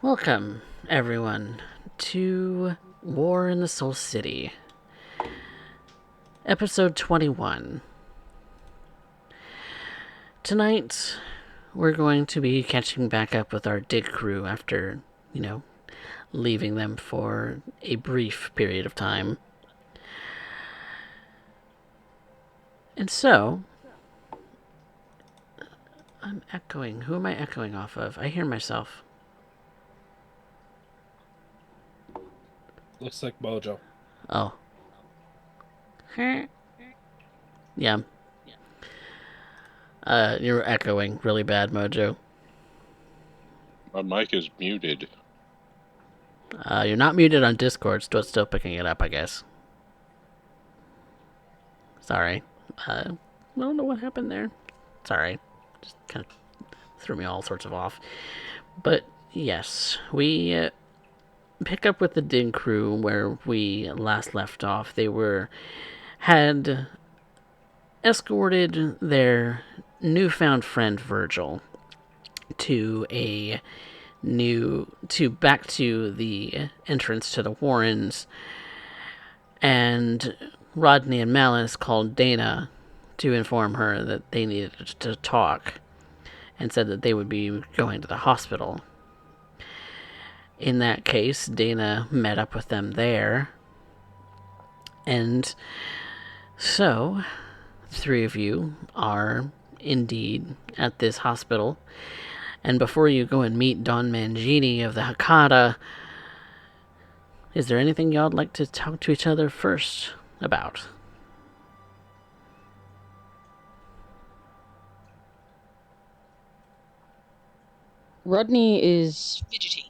Welcome, everyone, to War in the Soul City, episode 21. Tonight, we're going to be catching back up with our dig crew after, leaving them for a brief period of time. And so, I'm echoing. Who am I echoing off of? I hear myself. Looks like Mojo. Oh. Yeah. You're echoing really bad, Mojo. My mic is muted. You're not muted on Discord, so it's still picking it up, I guess. Sorry. I don't know what happened there. Sorry. Just kind of threw me all sorts of off. But yes, we pick up with the dig crew where we last left off. They had escorted their newfound friend Virgil to back to the entrance to the Warrens, and Rodney and Malice called Dana to inform her that they needed to talk and said that they would be going to the hospital. In that case, Dana met up with them there. And so, three of you are indeed at this hospital. And before you go and meet Don Mangini of the Hakata, is there anything y'all'd like to talk to each other first about? Rodney is fidgety.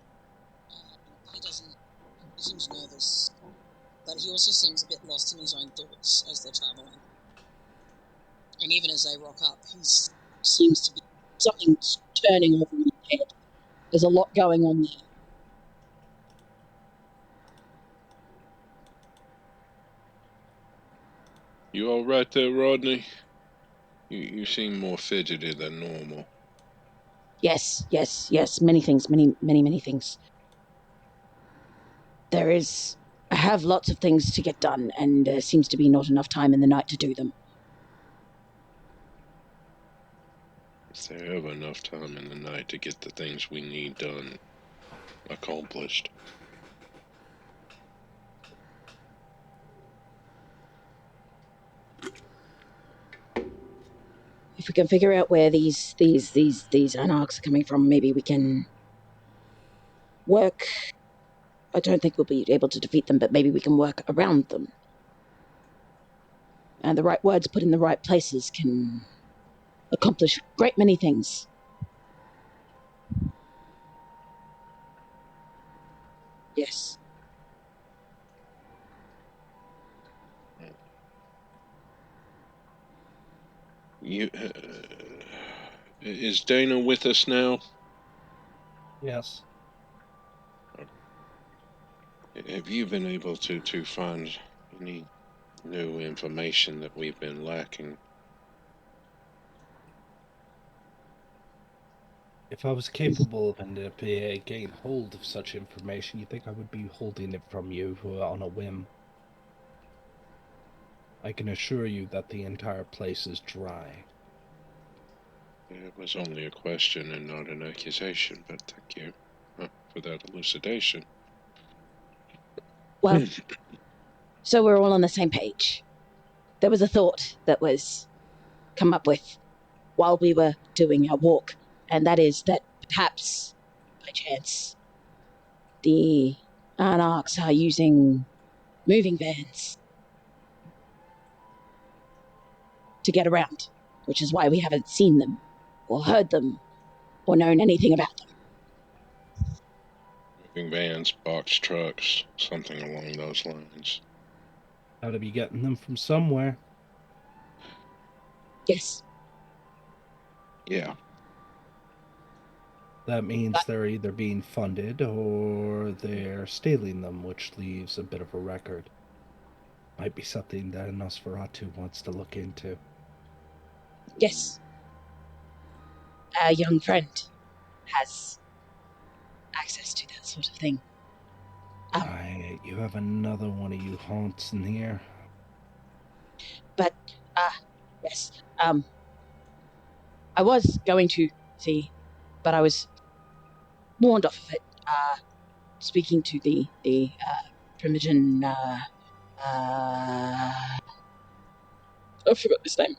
He seems nervous, but he also seems a bit lost in his own thoughts as they're traveling. And even as they rock up, he seems to be something's turning over in his head. There's a lot going on there. You all right there, Rodney? You seem more fidgety than normal. Yes. Many things, many things. I have lots of things to get done, and there seems to be not enough time in the night to do them. Is there ever enough time in the night to get the things we need done accomplished? If we can figure out where these anarchs are coming from, maybe we can work. I don't think we'll be able to defeat them, but maybe we can work around them. And the right words put in the right places can accomplish a great many things. Yes. Is Dana with us now? Yes. Have you been able to find any new information that we've been lacking? If I was capable of getting hold of such information, you think I would be holding it from you on a whim? I can assure you that the entire place is dry. It was only a question and not an accusation, but thank you for that elucidation. Well, so we're all on the same page. There was a thought that was come up with while we were doing our walk, and that is that perhaps, by chance, the anarchs are using moving vans to get around, which is why we haven't seen them or heard them or known anything about them. Moving vans, box trucks, something along those lines. Got to be getting them from somewhere. Yes. Yeah. That means they're either being funded or they're stealing them, which leaves a bit of a record. Might be something that Nosferatu wants to look into. Yes. Our young friend has access to that sort of thing. You have another one of you haunts in here. But, yes, I was going to see, but I was warned off of it, speaking to the Primogen, I forgot his name.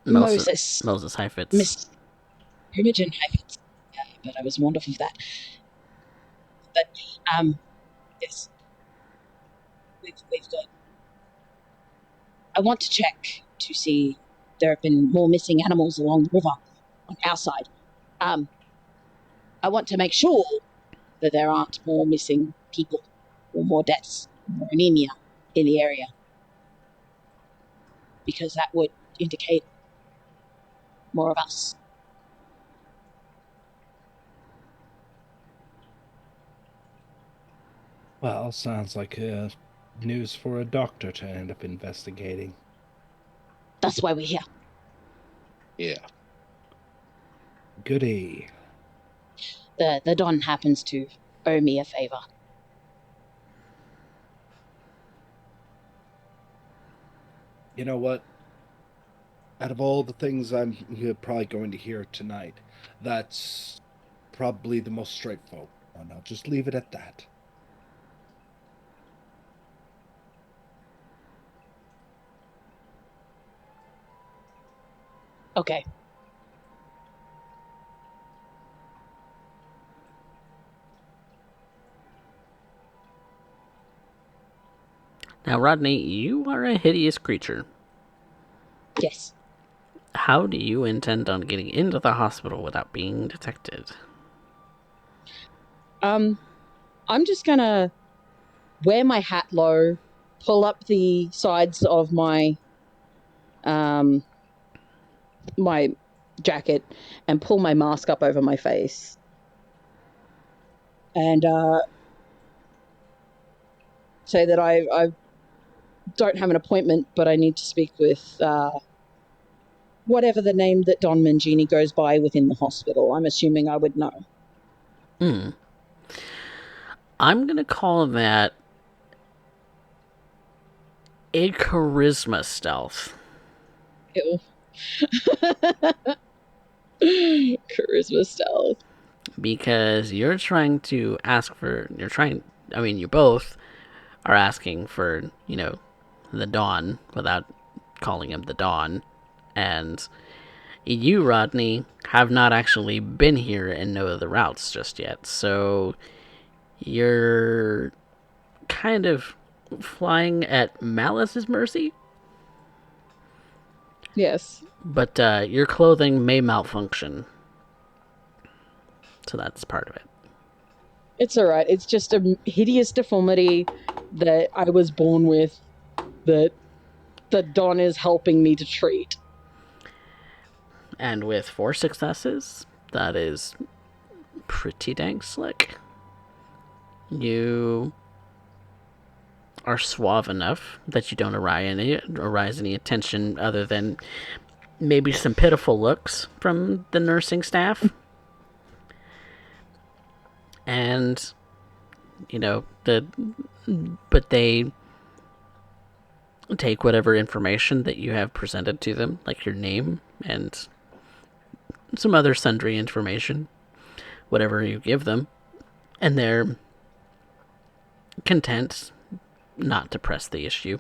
Moses Heifetz. Miss Primogen Heifetz. But I was warned off of that. But, yes. We've got... I want to check to see there have been more missing animals along the river on our side. I want to make sure that there aren't more missing people or more deaths, more anemia in the area, because that would indicate more of us. Well, sounds like news for a doctor to end up investigating. That's why we're here. Yeah. Goody. The Don happens to owe me a favor. You know what? Out of all the things you're probably going to hear tonight, that's probably the most straightforward one. I'll just leave it at that. Okay. Now, Rodney, you are a hideous creature. Yes. How do you intend on getting into the hospital without being detected? I'm just gonna wear my hat low, pull up the sides of my my jacket, and pull my mask up over my face. And say that I don't have an appointment, but I need to speak with whatever the name that Don Mangini goes by within the hospital. I'm assuming I would know. I'm going to call that a charisma stealth. Ew. Charisma stealth. Because you're trying to ask for... you both are asking for, the Dawn without calling him the Dawn. And you, Rodney, have not actually been here and know the routes just yet. So you're kind of flying at Malice's mercy. Yes. But your clothing may malfunction. So that's part of it. It's alright. It's just a hideous deformity that I was born with that the Don is helping me to treat. And with 4 successes, that is pretty dang slick. You are suave enough that you don't arise any attention other than maybe some pitiful looks from the nursing staff. And, but they take whatever information that you have presented to them, like your name and some other sundry information, whatever you give them, and they're content not to press the issue.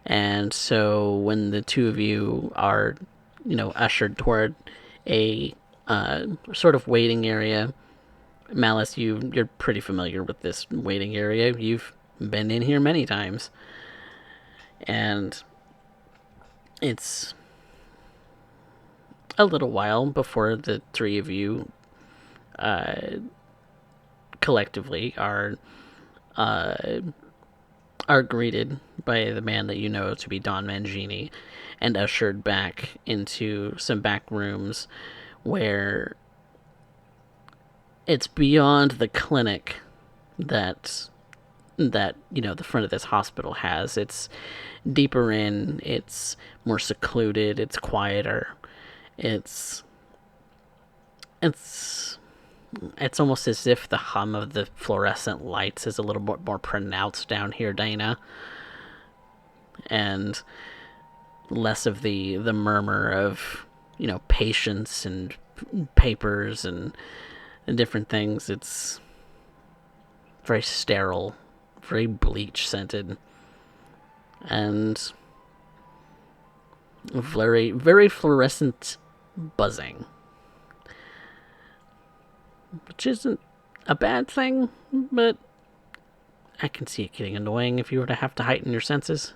And so when the two of you are, ushered toward a sort of waiting area, Malice, you're pretty familiar with this waiting area. You've been in here many times. And it's a little while before the three of you collectively are greeted by the man that you know to be Don Mangini and ushered back into some back rooms where it's beyond the clinic that the front of this hospital has. It's deeper in, it's more secluded, it's quieter, and It's almost as if the hum of the fluorescent lights is a little bit more pronounced down here, Dana, and less of the murmur of, patients and papers and different things. It's very sterile, very bleach scented, and very, very fluorescent buzzing. Which isn't a bad thing, but I can see it getting annoying if you were to have to heighten your senses.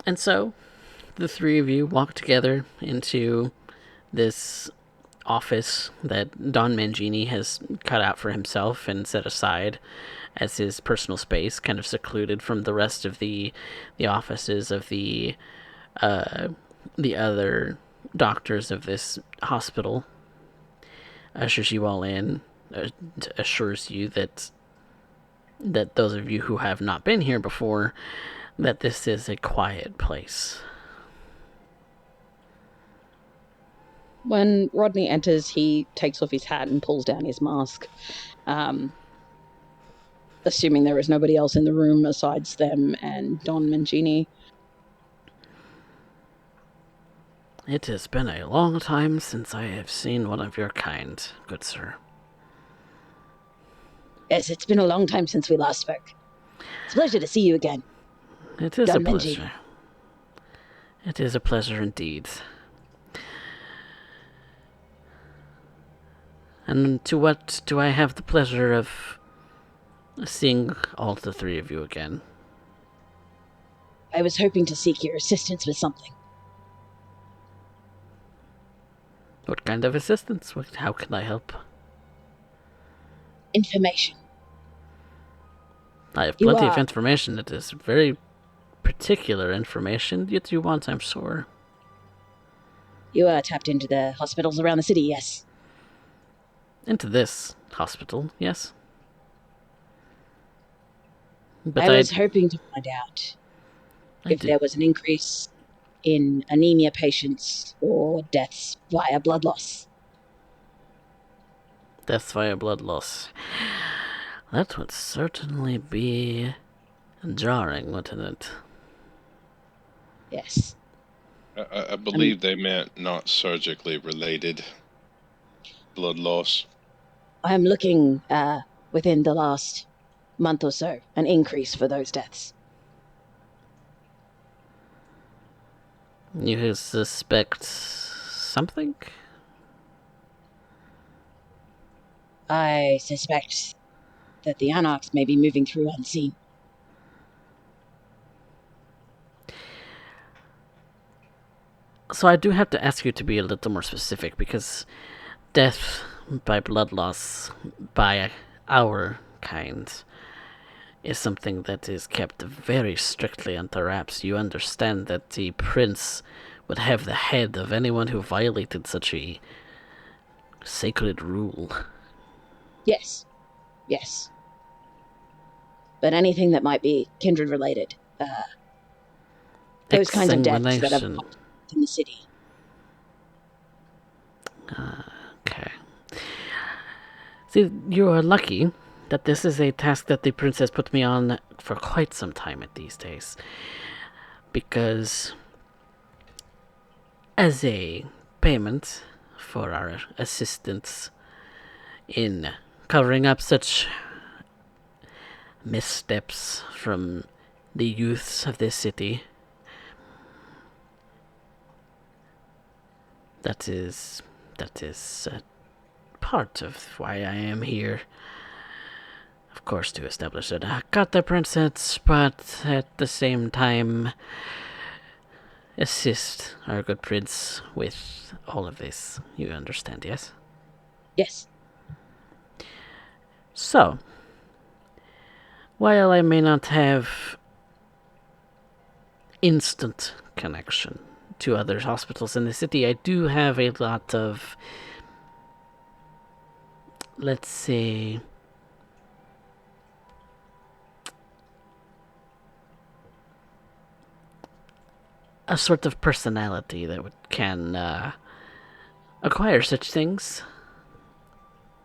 And so, the three of you walk together into this office that Don Mangini has cut out for himself and set aside as his personal space, kind of secluded from the rest of the offices of the other doctors of this hospital. Ushers you all in, assures you that those of you who have not been here before, that this is a quiet place. When Rodney enters, he takes off his hat and pulls down his mask, assuming there is nobody else in the room besides them and Don Mangini. It has been a long time since I have seen one of your kind, good sir. Yes, it's been a long time since we last spoke. It's a pleasure to see you again. It is Don a pleasure. Mangini. It is a pleasure indeed. And to what do I have the pleasure of seeing all the three of you again? I was hoping to seek your assistance with something. What kind of assistance? How can I help? Information. I have plenty of information. It is very particular information that you want, I'm sure. You are tapped into the hospitals around the city, yes? Into this hospital, yes. But I was hoping to find out if there was an increase in anemia patients or deaths via blood loss. Death via blood loss. That would certainly be jarring, wouldn't it? Yes. I believe they meant not surgically related blood loss. I'm looking within the last month or so, an increase for those deaths. You suspect something? I suspect that the Anarchs may be moving through unseen. So I do have to ask you to be a little more specific, because death by blood loss by our kind is something that is kept very strictly under wraps. You understand that the prince would have the head of anyone who violated such a sacred rule. Yes. Yes. But anything that might be kindred related, those kinds of deaths that have popped in the city. Okay. See, you are lucky that this is a task that the princess put me on for quite some time at these days. Because as a payment for our assistance in covering up such missteps from the youths of this city, that is part of why I am here. Of course, to establish that I got the princess, but at the same time assist our good prince with all of this. You understand, yes? Yes. So, while I may not have instant connection to other hospitals in the city, I do have a lot of, let's say, a sort of personality that can acquire such things,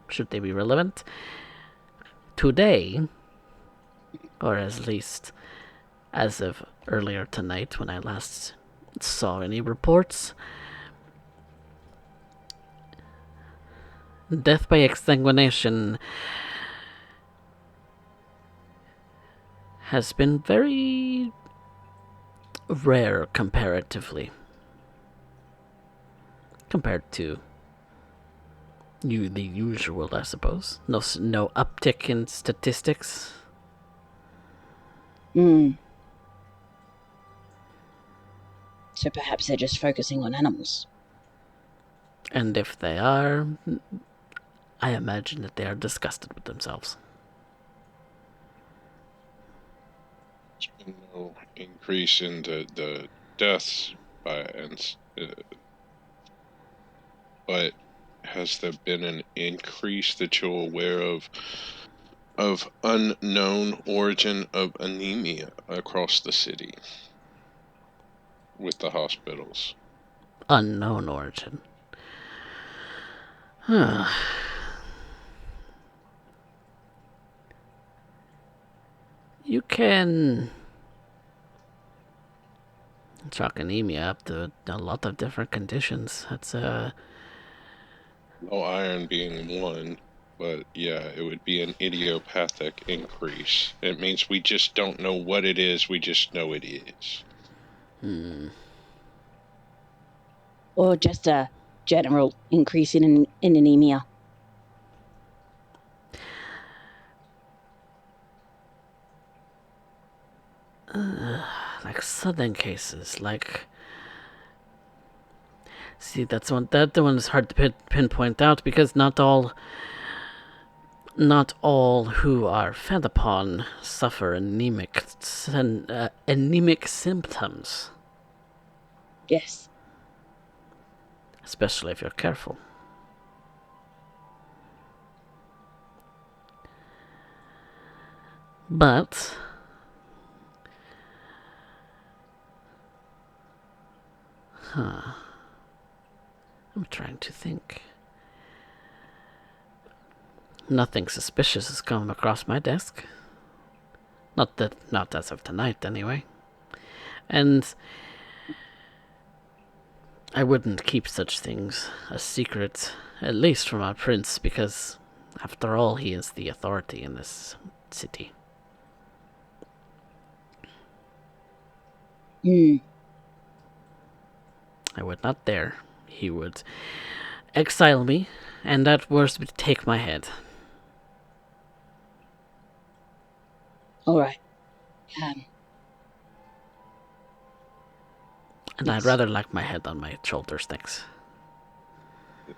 should they be relevant. Today, or at least as of earlier tonight when I last saw any reports, death by exsanguination has been very rare comparatively. Compared to the usual, I suppose. No uptick in statistics. So perhaps they're just focusing on animals. And if they are, I imagine that they are disgusted with themselves. There's been no increase in the deaths but has there been an increase that you're aware of unknown origin of anemia across the city with the hospitals? Unknown origin. Huh. You can chalk anemia up to a lot of different conditions. That's low iron being one, but yeah, it would be an idiopathic increase. It means we just don't know what it is, we just know it is. Or just a general increase in anemia. like sudden cases, like... See, that the one is hard to pinpoint out because not all who are fed upon suffer anemic symptoms. Yes. Especially if you're careful. But I'm trying to think. Nothing suspicious has come across my desk. Not as of tonight, anyway. And I wouldn't keep such things a secret, at least from our prince, because, after all, he is the authority in this city. I would not dare. He would exile me, and at worst would take my head. All right. And I'd rather like my head on my shoulders, thanks.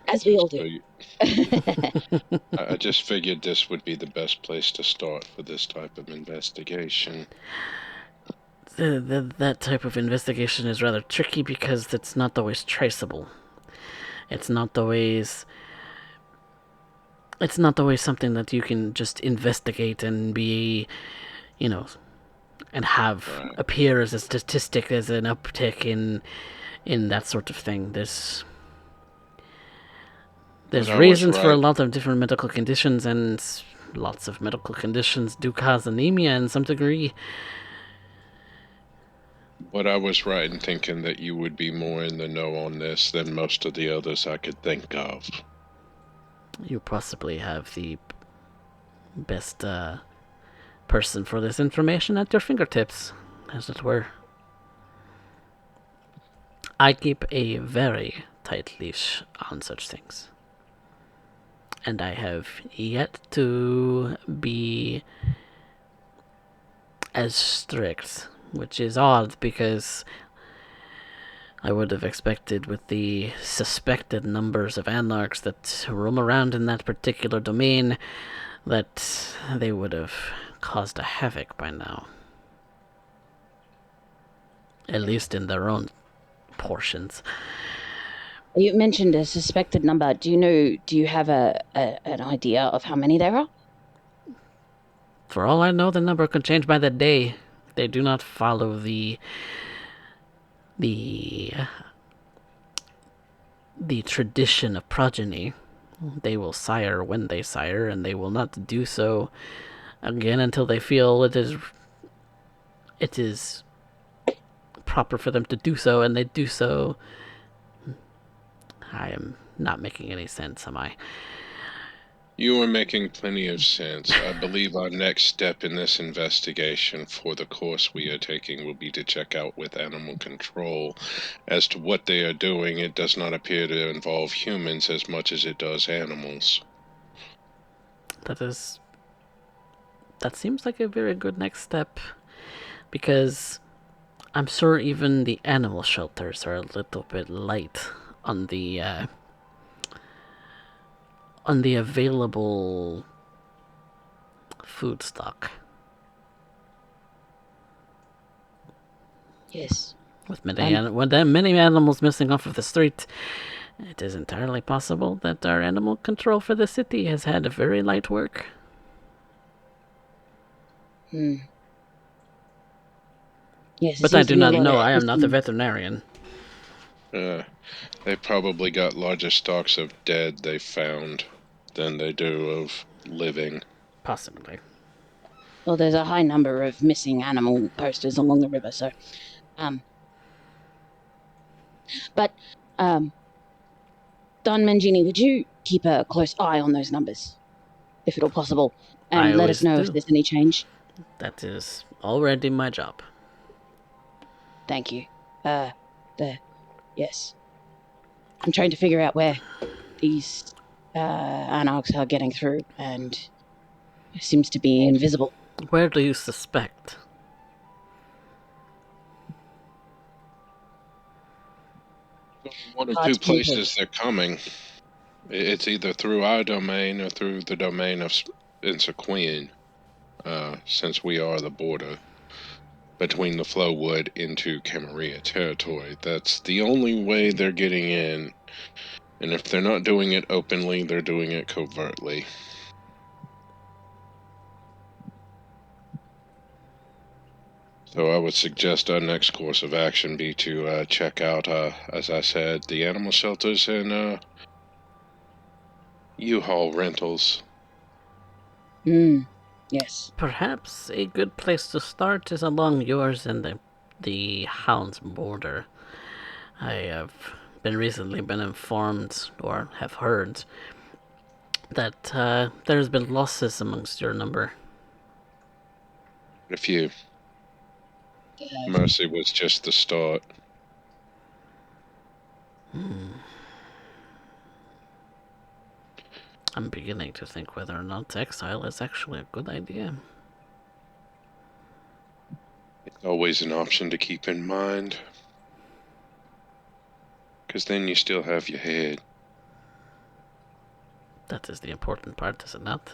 As we all do. I just figured this would be the best place to start for this type of investigation. That type of investigation is rather tricky because it's not always traceable. It's not always something that you can just investigate and be, and have appear as a statistic, as an uptick in that sort of thing. There's reasons for a lot of different medical conditions, and lots of medical conditions do cause anemia in some degree. But I was right in thinking that you would be more in the know on this than most of the others I could think of. You possibly have the best person for this information at your fingertips, as it were. I keep a very tight leash on such things. And I have yet to be as strict, which is odd because I would have expected, with the suspected numbers of anarchs that roam around in that particular domain, that they would have caused a havoc by now. At least in their own portions. You mentioned a suspected number. Do you have an idea of how many there are? For all I know, the number can change by the day. They do not follow the the tradition of progeny. They will sire when they sire, and they will not do so again until they feel it is proper for them to do so, and they do so. I am not making any sense, am I? You are making plenty of sense. I believe our next step in this investigation for the course we are taking will be to check out with animal control as to what they are doing. It does not appear to involve humans as much as it does animals. That seems like a very good next step, because I'm sure even the animal shelters are a little bit light on the available food stock. Yes. With many animals missing off of the street, it is entirely possible that our animal control for the city has had a very light work. Yes, But I do not know. I am not the veterinarian. They probably got larger stocks of dead they found than they do of living. Possibly. Well, there's a high number of missing animal posters along the river, so but Don Mangini, would you keep a close eye on those numbers, if at all possible, I and let us always know if do. there's any change? That is already my job. Thank you. Yes. I'm trying to figure out where these anarchs are getting through, and it seems to be invisible. Where do you suspect? One of Hard two to pinpoint. places they're coming. It's either through our domain or through the domain of Insequeen, since we are the border between the Flowwood into Camarilla territory. That's the only way they're getting in. And if they're not doing it openly, they're doing it covertly. So I would suggest our next course of action be to check out, as I said, the animal shelters and U-Haul rentals. Yes. Perhaps a good place to start is along yours and the Hound's border. I have recently been informed, or have heard, that there's been losses amongst your number. A few. Mercy was just the start. I'm beginning to think whether or not exile is actually a good idea. It's always an option to keep in mind. Because then you still have your head. That is the important part, is it not?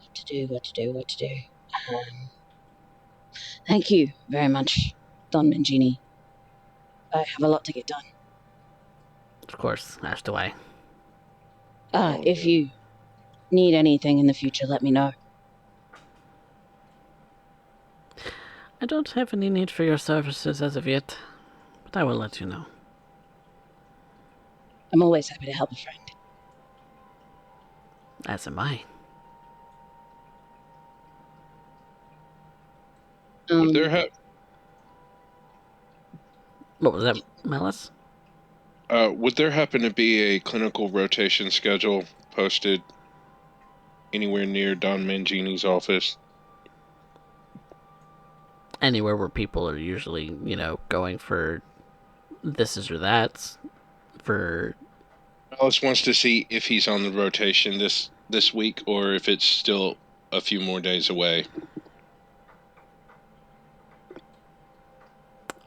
What to do. Thank you very much, Don Mangini. I have a lot to get done. Of course, as do I. If you need anything in the future, let me know. I don't have any need for your services as of yet, but I will let you know. I'm always happy to help a friend. As am I. Would there What was that, Malice? would there happen to be a clinical rotation schedule posted anywhere near Don Mangini's office? Anywhere where people are usually, going for this is or that. For Alice wants to see if he's on the rotation this week or if it's still a few more days away.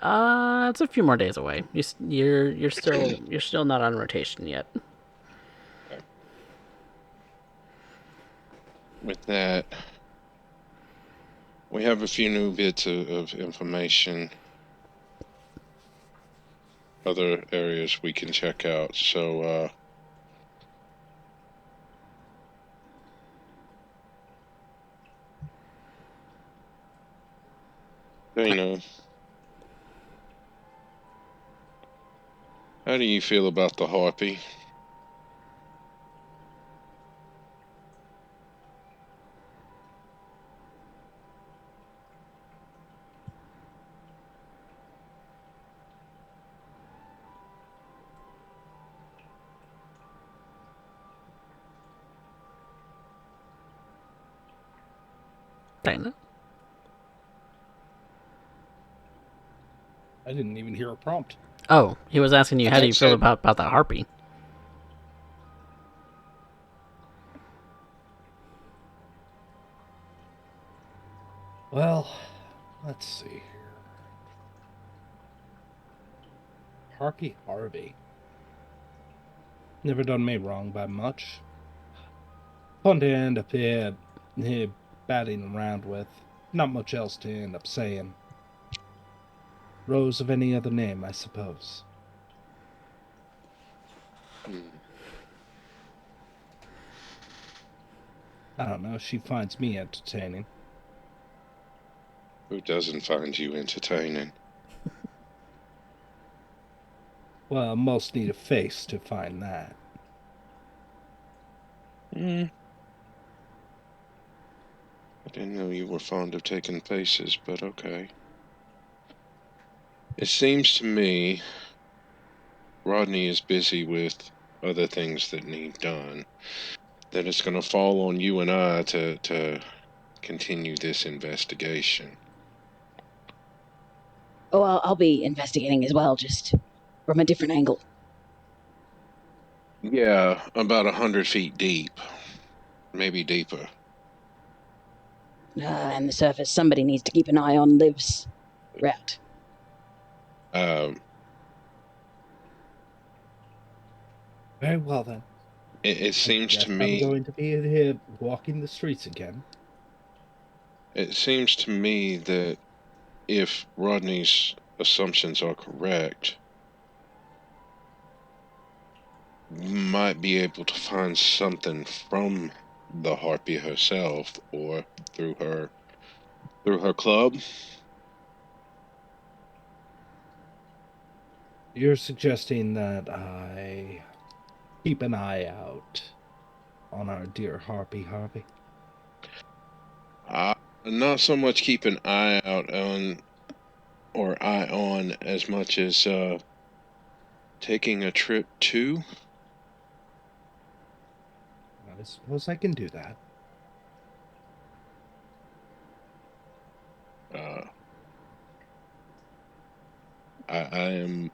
It's a few more days away. You're still not on rotation yet. Okay. With that, we have a few new bits of information. Other areas we can check out. So, Dana, how do you feel about the harpy? Dana? I didn't even hear a prompt. Oh, he was asking you how do you feel said- about the harpy? Well, let's see here. Harky Harvey. Never done me wrong by much. Fun to end up here batting around with. Not much else to end up saying. Rose of any other name, I suppose. I don't know, she finds me entertaining. Who doesn't find you entertaining? Well, most need a face to find that. I didn't know you were fond of taking faces, but okay. It seems to me Rodney is busy with other things that need done. That it's going to fall on you and I to continue this investigation. Oh, I'll be investigating as well, just from a different angle. Yeah, about 100 feet deep, maybe deeper. And the surface, somebody needs to keep an eye on Liv's route. Um, Very well then. it I seems guess to I'm me. going to be here walking the streets again. It seems to me that if Rodney's assumptions are correct, we might be able to find something from the harpy herself or through her club. You're suggesting that I keep an eye out on our dear Harpy Harvey? Not so much keep an eye out on or eye on as much as taking a trip to. I suppose I can do that. Uh, I am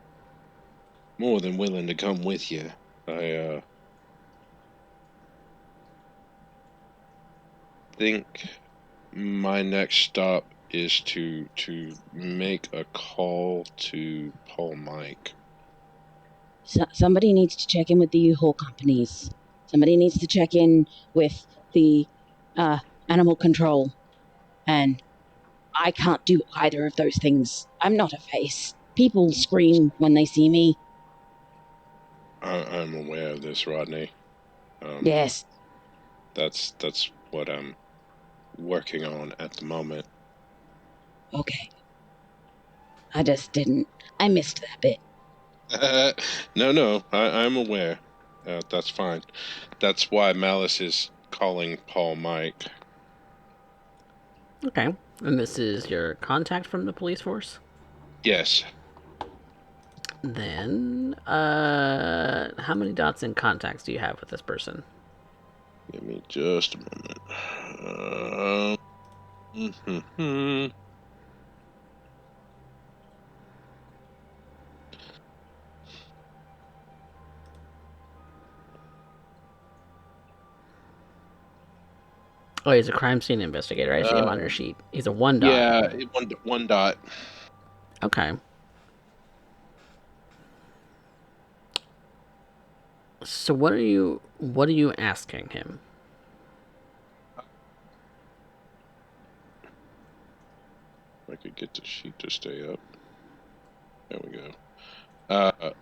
more than willing to come with you. I think my next stop is to make a call to Paul Mike. Somebody needs to check in with the U-Haul companies. Somebody needs to check in with the animal control. And I can't do either of those things. I'm not a face. People scream when they see me. I'm aware of this, Rodney. Yes. That's what I'm working on at the moment. Okay. I just didn't. I missed that bit. No, I'm aware. That's fine. That's why Malice is calling Paul Mike. Okay. And this is your contact from the police force? Yes. Then, how many dots in contacts do you have with this person? Give me just a moment. Oh, he's a crime scene investigator. I see him on your sheet. He's a one dot. Yeah, one dot. Okay. So what are you asking him? I could get the sheet to stay up. There we go.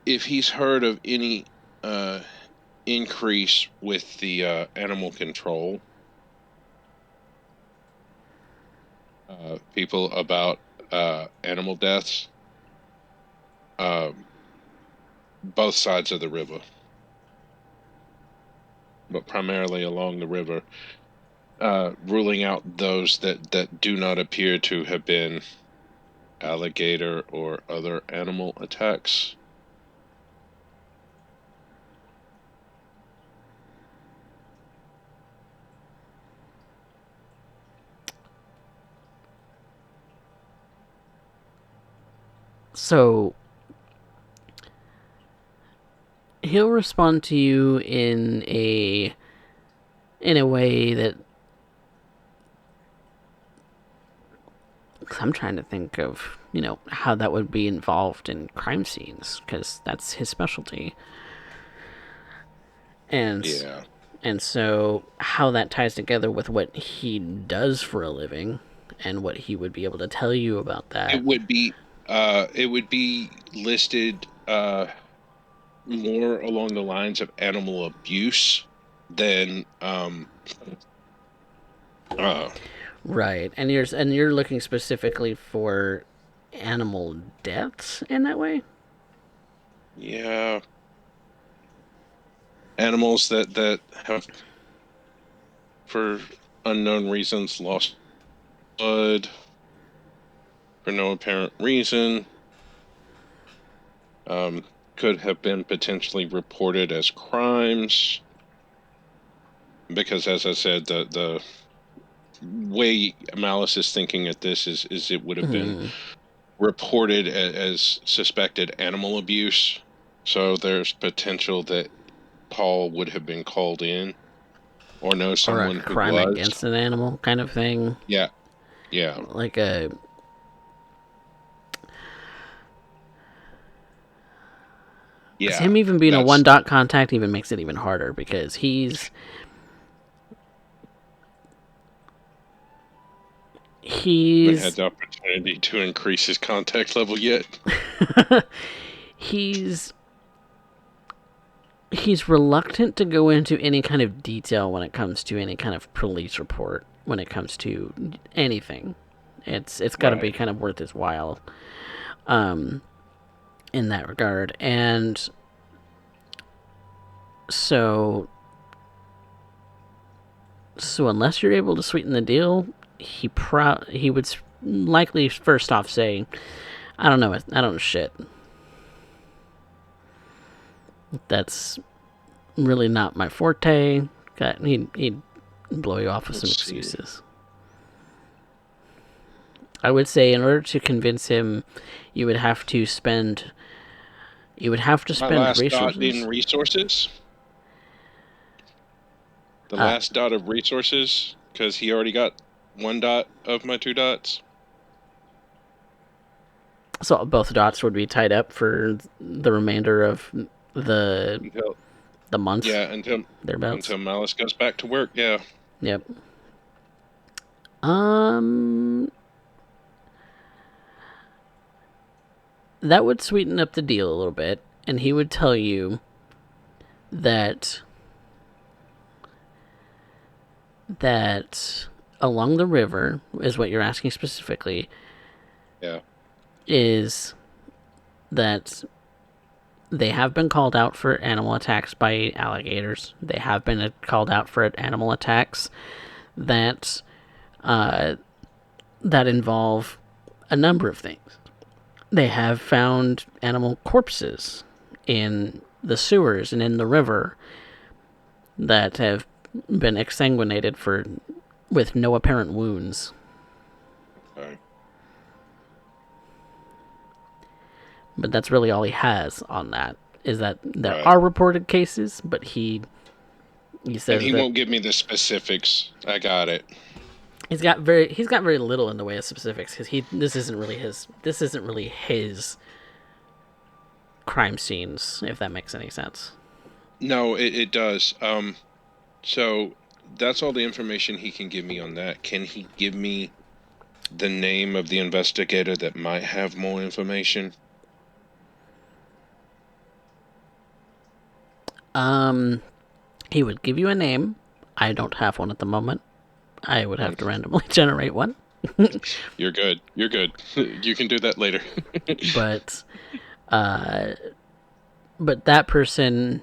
If he's heard of any increase with the animal control, people about animal deaths, both sides of the river, but primarily along the river, ruling out those that do not appear to have been alligator or other animal attacks. So he'll respond to you in a way that, I'm trying to think of, how that would be involved in crime scenes, because that's his specialty. And Yeah. and so how that ties together with what he does for a living and what he would be able to tell you about that. It would be listed more along the lines of animal abuse than Right. And you're looking specifically for animal deaths in that way? yeah, animals that have, for unknown reasons, lost blood for no apparent reason. Could have been potentially reported as crimes because, as I said, the way Malice is thinking at this is it would have been reported as suspected animal abuse. So there's potential that Paul would have been called in or know Or a someone who crime was. against an animal kind of thing? Yeah, yeah, Like a... Because yeah. him even being a That's one-dot contact even makes it even harder, because he's... haven't had the opportunity to increase his contact level yet. he's reluctant to go into any kind of detail when it comes to any kind of police report, when it comes to anything. It's got to be Right. kind of worth his while in that regard. And so unless you're able to sweeten the deal, he would likely first off say, I don't know shit. That's really not my forte. He'd blow you off with some excuses. I would say in order to convince him, you would have to spend My last resources. dot in resources. The last dot of resources, because he already got one dot of my two dots. So both dots would be tied up for the remainder of the month. Yeah, until Malice goes back to work. Yeah. Yep. That would sweeten up the deal a little bit, and he would tell you that along the river is what you're asking specifically. Yeah. Is that they have been called out for animal attacks by alligators. They have been called out for animal attacks that involve a number of things. They have found animal corpses in the sewers and in the river that have been exsanguinated with no apparent wounds. Okay. But that's really all he has on that. Is that there Right. are reported cases, but he says and he won't give me the specifics. I got it. He's got very little in the way of specifics, because this isn't really his crime scenes, if that makes any sense. No, it does. So that's all the information he can give me on that. Can he give me the name of the investigator that might have more information? He would give you a name. I don't have one at the moment. I would have to randomly generate one. You're good. You're good. You can do that later. But that person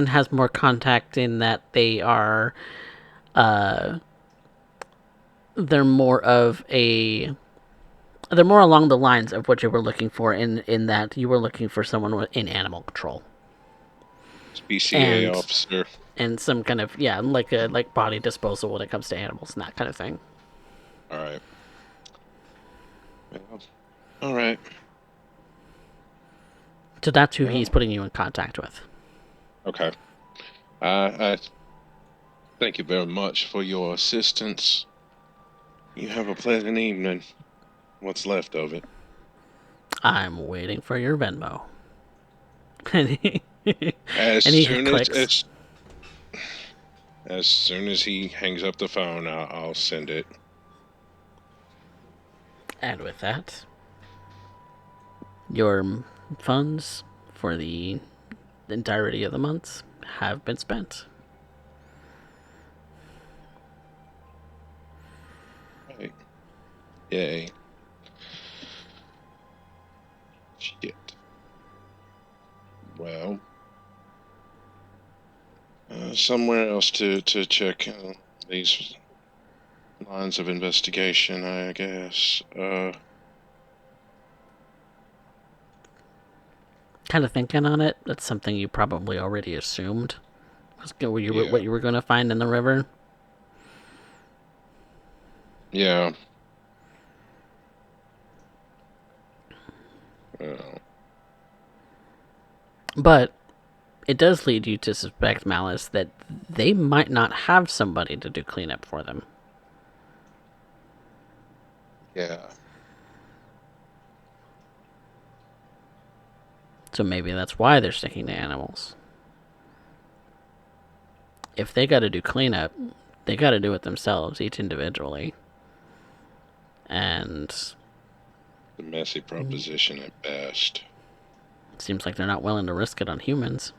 has more contact in that they are they're more along the lines of what you were looking for, in that you were looking for someone in animal control BCA and officer. some kind of like body disposal when it comes to animals and that kind of thing. All right. Well, all right. So that's who he's Well, putting you in contact with. okay. I thank you very much for your assistance. You have a pleasant evening. What's left of it. I'm waiting for your Venmo. and he, As and he soon as clicks. as soon as he hangs up the phone, I'll send it. And with that, your funds for the entirety of the months have been spent. Right. Yay. Shit. Well, somewhere else to check these lines of investigation, I guess. Kind of thinking on it, that's something you probably already assumed was what Yeah. you were going to find in the river. Yeah. Well, But it does lead you to suspect, Malice, that they might not have somebody to do cleanup for them. yeah. So maybe that's why they're sticking to animals. If they got to do cleanup, they got to do it themselves, each individually. And A messy proposition at best. it seems like they're not willing to risk it on humans.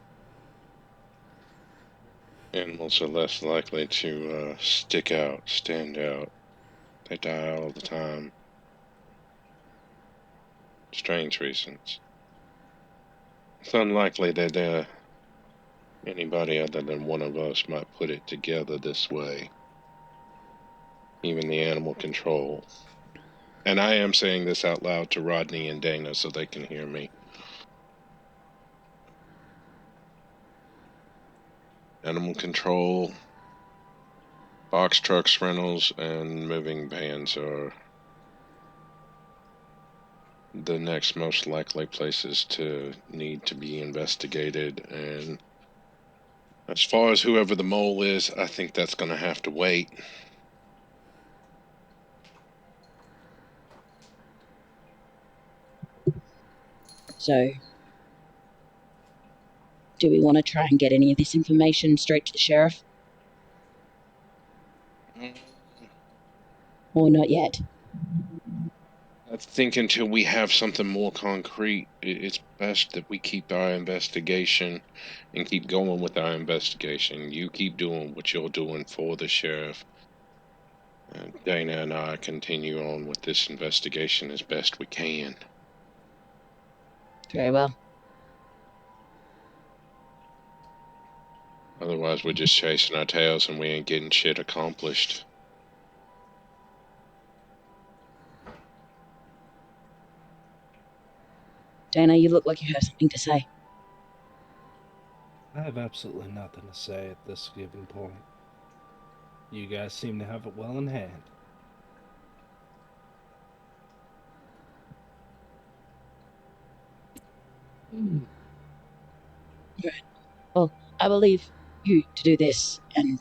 Animals are less likely to stick out, stand out. They die all the time. Strange reasons. It's unlikely that anybody other than one of us might put it together this way. Even the animal control. And I am saying this out loud to Rodney and Dana so they can hear me. Animal control, box trucks rentals, and moving vans are the next most likely places to need to be investigated. And as far as whoever the mole is, I think that's going to have to wait. So, do we want to try and get any of this information straight to the sheriff? Or not yet? I think until we have something more concrete, it's best that we keep our investigation and keep going with our investigation. You keep doing what you're doing for the sheriff. And Dana and I continue on with this investigation as best we can. Very well. Otherwise, we're just chasing our tails and we ain't getting shit accomplished. Dana, you look like you have something to say. I have absolutely nothing to say at this given point. You guys seem to have it well in hand. Right. Well, I will leave you to do this, and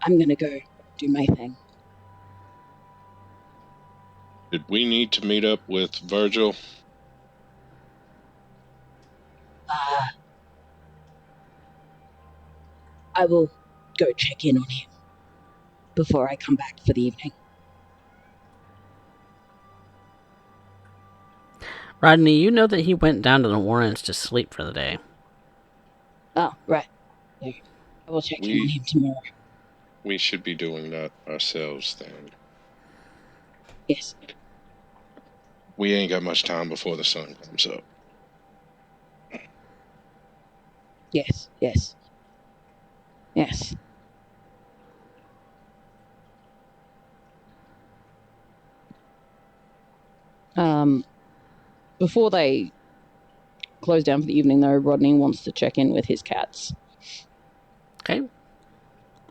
I'm gonna go do my thing. Did we need to meet up with Virgil? I will go check in on him before I come back for the evening. Rodney, you know that he went down to the Warrens to sleep for the day. Oh, right. I will check in on We him tomorrow. we should be doing that ourselves then. Yes. We ain't got much time before the sun comes up. Yes. Yes. Yes. Before they close down for the evening, though, Rodney wants to check in with his cats. Okay.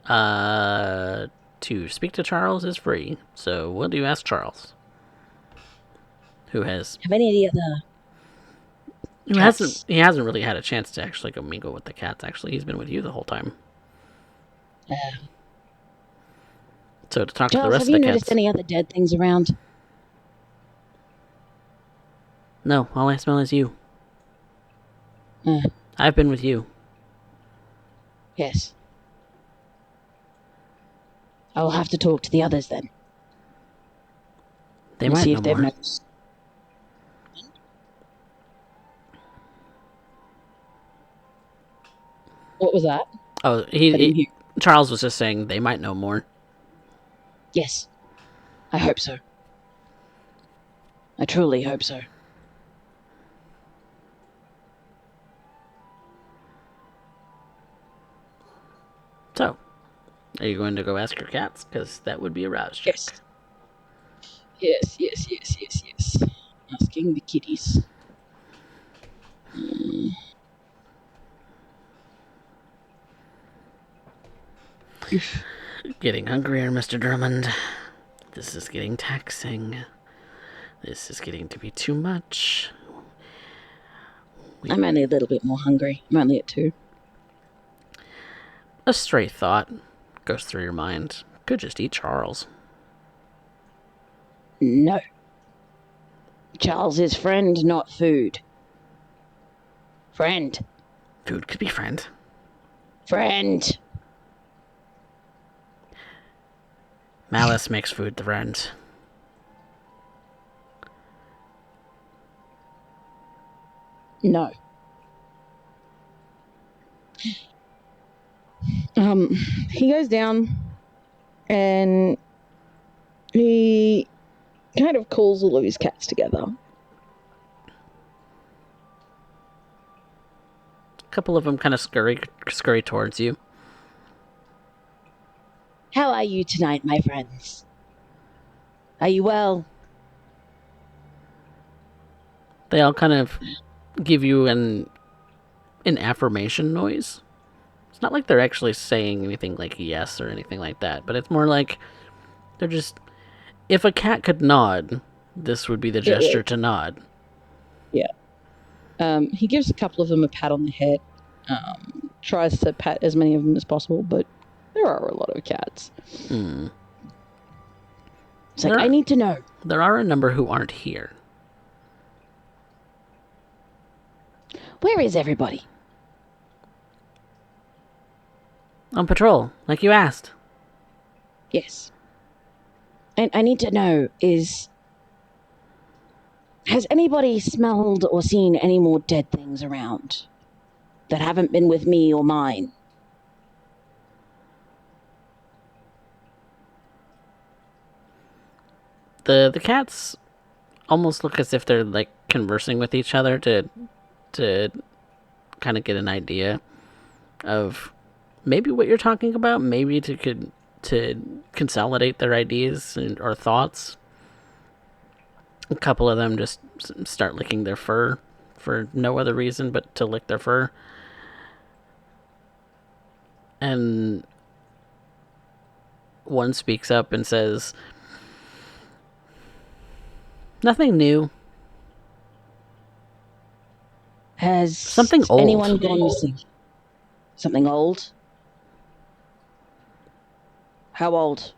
To speak to Charles is free. So what do you ask Charles? Who has Have any of the other who cats? hasn't he hasn't really had a chance to actually go mingle with the cats. Actually, he's been with you the whole time. So to talk to the Charles, rest have of the you cats. noticed any other dead things around? No, all I smell is you. Uh, I've been with you. yes. I will have to talk to the others then. They and might see know if they've more. noticed. What was that? Oh, I didn't hear. Charles was just saying they might know more. Yes. I hope so. I truly hope so. So, are you going to go ask your cats? Because that would be a rouse check. Yes. Yes. Asking the kitties. Getting hungrier, Mr. Drummond. This is getting taxing. This is getting to be too much. I'm only a little bit more hungry. I'm only at 2. A stray thought goes through your mind. Could just eat Charles. No. Charles is friend, not food. Friend. Food could be friend. Friend. Malice makes food the friend. No. He goes down and he kind of calls all of his cats together. A couple of them kind of scurry towards you. How are you tonight, my friends? Are you well? They all kind of give you an affirmation noise. It's not like they're actually saying anything like yes or anything like that, but it's more like they're just... If a cat could nod, this would be the gesture to nod. Yeah. He gives a couple of them a pat on the head. Tries to pat as many of them as possible, but there are a lot of cats. Hmm. It's like, I need to know. There are a number who aren't here. Where is everybody? On patrol, like you asked. Yes. And I need to know is... Has anybody smelled or seen any more dead things around that haven't been with me or mine? The cats almost look as if they're like conversing with each other to kind of get an idea of maybe what you're talking about, maybe to consolidate their ideas or thoughts. A couple of them just start licking their fur for no other reason but to lick their fur. And one speaks up and says, "Nothing new. Has Something old. anyone gone missing? Something old? How old?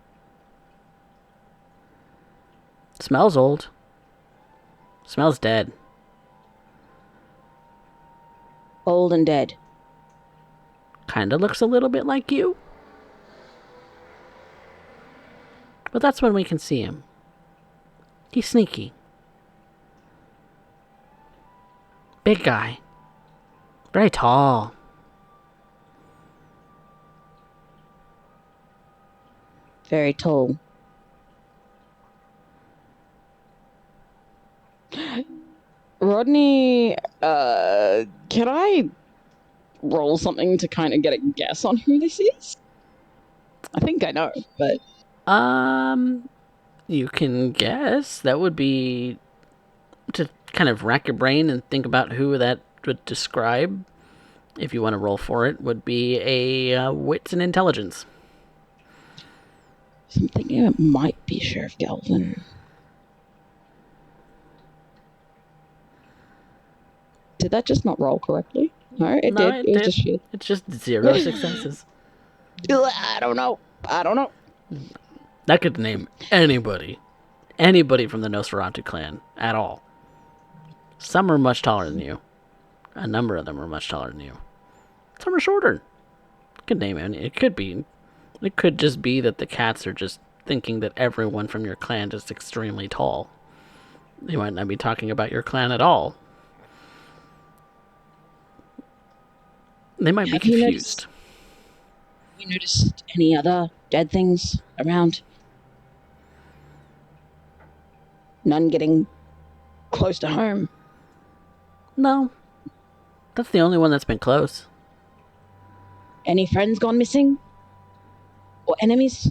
Smells old. Smells dead. Old and dead. Kinda looks a little bit like you. But that's when we can see him. He's sneaky. Big guy. Very tall. very tall. Rodney, can I roll something to kind of get a guess on who this is? I think I know, but You can guess. That would be to kind of rack your brain and think about who that would describe. If you want to roll for it, would be a wits and intelligence. So I'm thinking it might be Sheriff Galvin. did that just not roll correctly? No, it No, did. it It was did. just shit. It's just 0 successes. I don't know. That could name anybody. Anybody from the Nosferatu clan at all. Some are much taller than you. A number of them are much taller than you. Some are shorter. Could name any. It could just be that the cats are just thinking that everyone from your clan is extremely tall. They might not be talking about your clan at all. They might be Have you confused. noticed any other dead things around? None getting close to home. No. That's the only one that's been close. Any friends gone missing? Or enemies?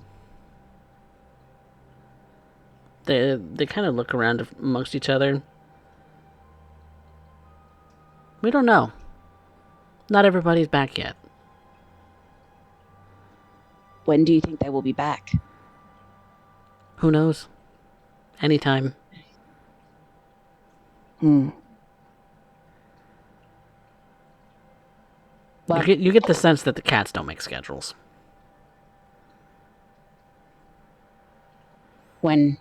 They kind of look around amongst each other. We don't know. Not everybody's back yet. When do you think they will be back? Who knows? Anytime. Hmm. Well, You get the sense that the cats don't make schedules. when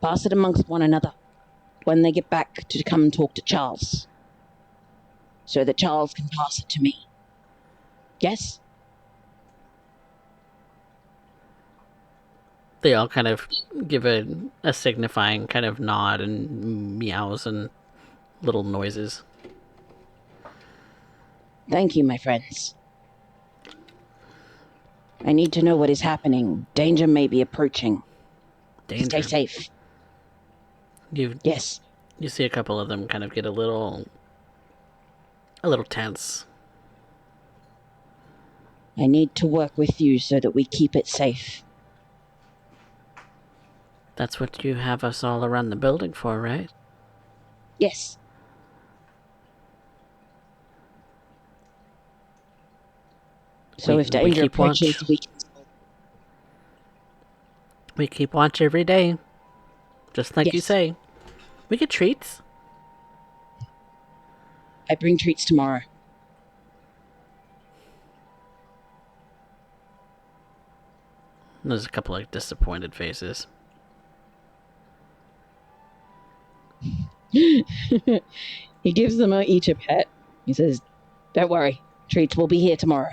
pass it amongst one another when they get back to come and talk to Charles, so that Charles can pass it to me. Yes? They all kind of give a signifying kind of nod and meows and little noises. Thank you, my friends. I need to know what is happening. Danger may be approaching. Danger. Stay safe. Yes. You see a couple of them kind of get a little tense. I need to work with you so that we keep it safe. That's what you have us all around the building for, right? Yes. So if danger approaches, we can... We keep watch every day. Just like you Yes. say. We get treats. I bring treats tomorrow. There's a couple of disappointed faces. He gives them each a pet. He says, Don't worry. Treats will be here tomorrow.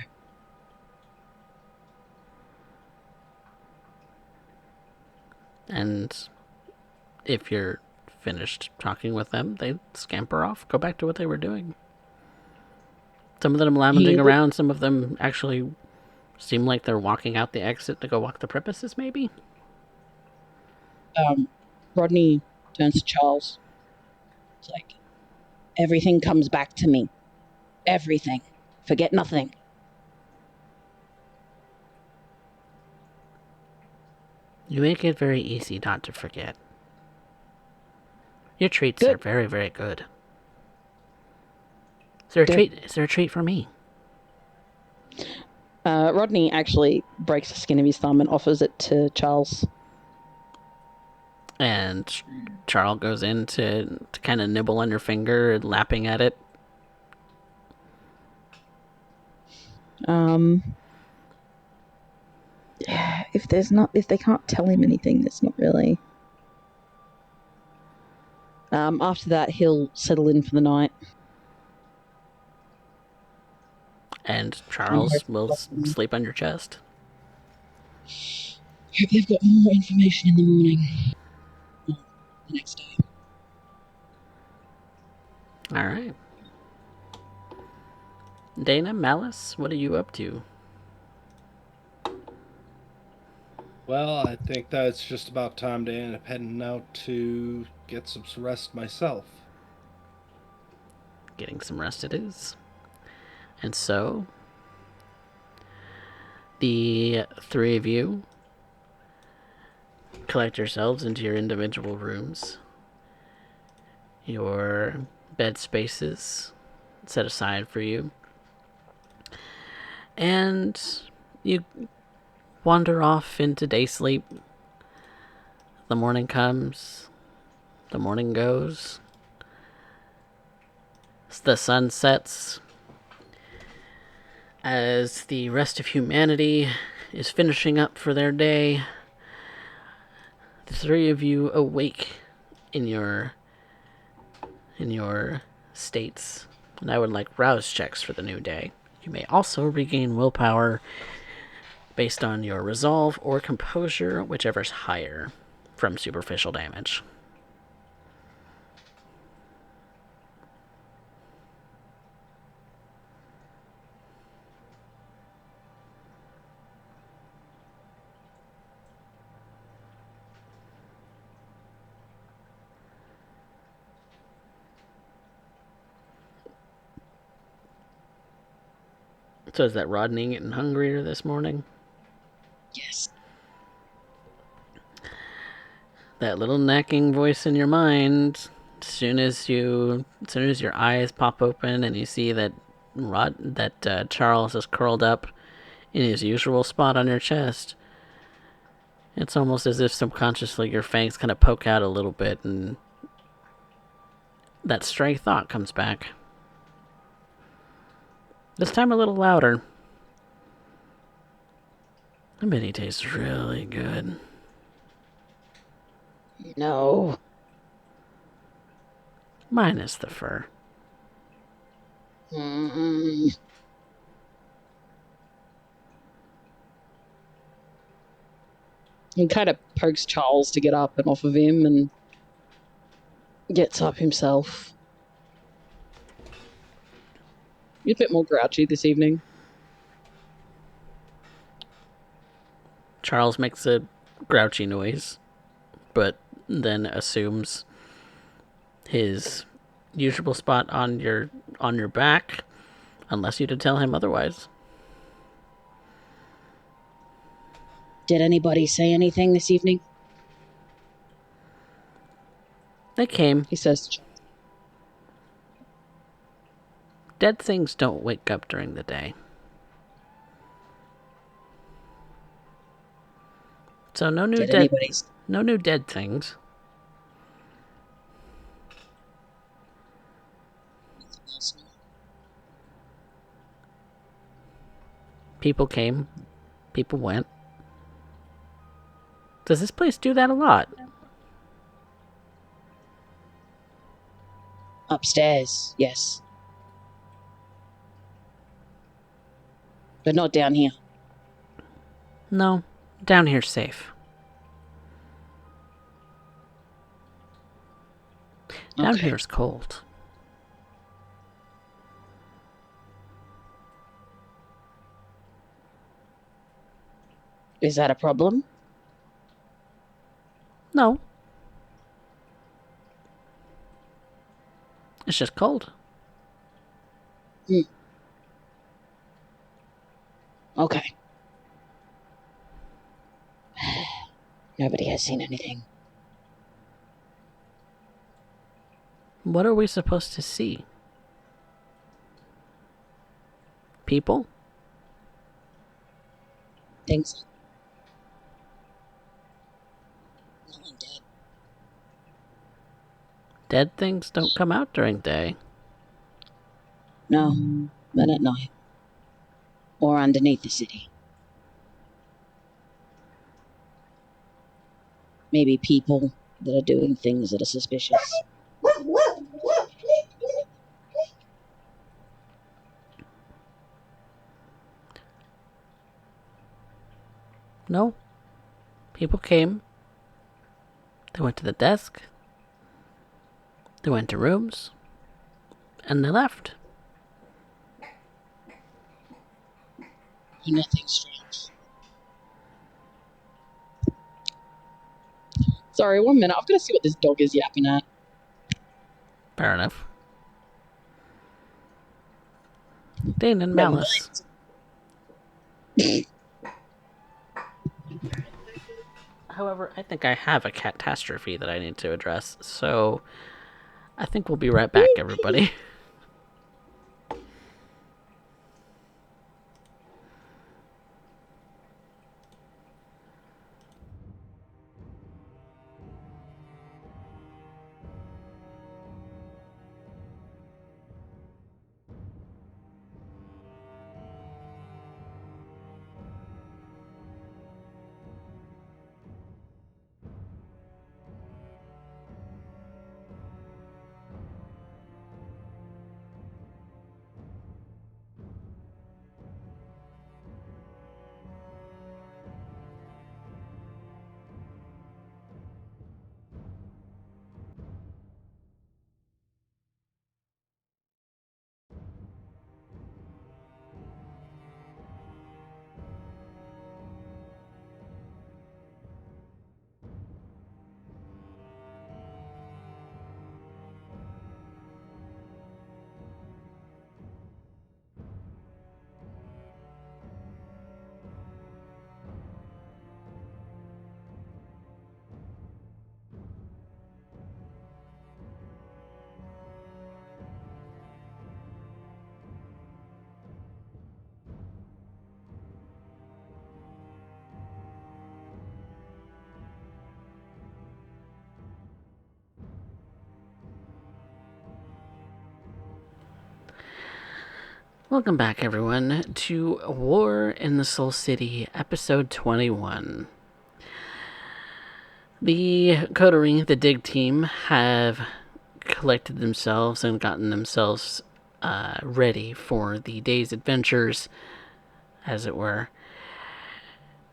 And if you're finished talking with them, they scamper off, go back to what they were doing. Some of them lounging around, some of them actually seem like they're walking out the exit to go walk the premises, maybe? Rodney turns to Charles. It's like, everything comes back to me. Everything. Forget nothing. You make it very easy not to forget. Your treats are very, very good. Is there a treat for me? Rodney actually breaks the skin of his thumb and offers it to Charles. And Charles goes in to kind of nibble on your finger and lapping at it. If they can't tell him anything, there's not really. After that, he'll settle in for the night. And Charles will sleep on your chest. Hope they've got more information in the morning. The next day. All right. Dana, Malice, what are you up to? Well, I think that it's just about time to end up heading out to get some rest myself. Getting some rest it is. And so, the three of you collect yourselves into your individual rooms. Your bed spaces set aside for you. And you wander off into day sleep. The morning comes. The morning goes. The sun sets. As the rest of humanity is finishing up for their day, the three of you awake in your states. And I would like rouse checks for the new day. You may also regain willpower based on your resolve or composure, whichever's higher, from superficial damage. So is that Rodney getting hungrier this morning? Yes. That little nagging voice in your mind, as soon as your eyes pop open and you see that Charles is curled up in his usual spot on your chest, it's almost as if subconsciously your fangs kind of poke out a little bit, and that stray thought comes back. This time a little louder. I bet he tastes really good. No. Minus the fur. Mm-mm. He kind of pokes Charles to get up and off of him and gets up himself. He's a bit more grouchy this evening. Charles makes a grouchy noise, but then assumes his usual spot on your back, unless you to tell him otherwise. Did anybody say anything this evening? They came. He says to Charles, Dead things don't wake up during the day. So no new dead things. Nothing else, no. People came. People went. Does this place do that a lot? Upstairs, yes. But not down here. No. Down here's safe. Down Okay. here's cold. Is that a problem? No. It's just cold. Okay. Nobody has seen anything. What are we supposed to see? People? Things. No one dead. Dead things don't come out during day. No, but at night. Or underneath the city. Maybe people that are doing things that are suspicious. No. People came. They went to the desk. They went to rooms. And they left. Nothing strange. Sorry, 1 minute. I've got to see what this dog is yapping at. Fair enough. Dane and Never Malice. However, I think I have a catastrophe that I need to address, so I think we'll be right back, everybody. Welcome back, everyone, to War in the Soul City, episode 21. The Coterie, the dig team, have collected themselves and gotten themselves ready for the day's adventures, as it were,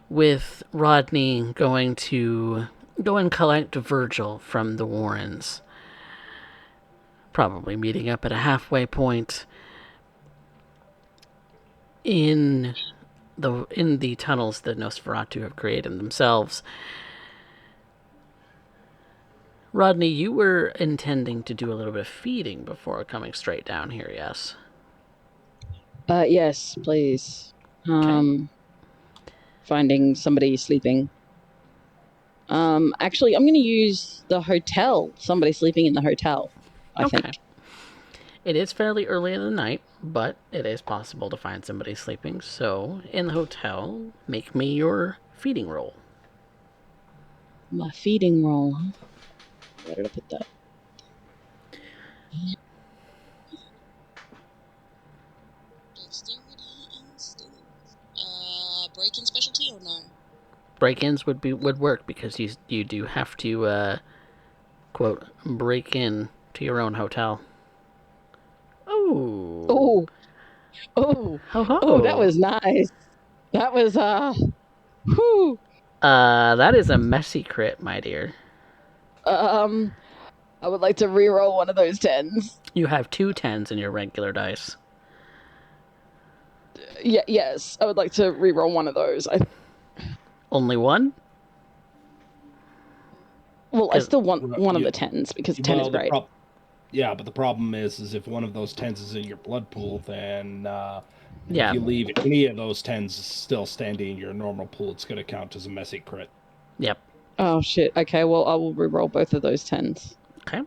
with Rodney going to go and collect Virgil from the Warrens, probably meeting up at a halfway point in the tunnels that Nosferatu have created themselves. Rodney, you were intending to do a little bit of feeding before coming straight down here, yes? Yes, please. Finding somebody sleeping. Actually, I'm going to use the hotel. Somebody sleeping in the hotel, I think. It is fairly early in the night, but it is possible to find somebody sleeping. So, in the hotel, make me your feeding roll. My feeding roll, huh? Where did I put that? Dexterity and stealth. Break-in specialty or no? Break-ins would work because you do have to quote break in to your own hotel. Oh, that was nice. That was whew. That is a messy crit, my dear. I would like to re-roll one of those 10s. You have 2 10s in your regular dice. Yes, I would like to re-roll one of those. Only one? Well, I still want one of the 10s because 10 is great. Yeah, but the problem is if one of those 10s is in your blood pool, then if you leave any of those 10s still standing in your normal pool, it's going to count as a messy crit. Yep. Oh, shit. Okay, well, I will re-roll both of those 10s. Okay.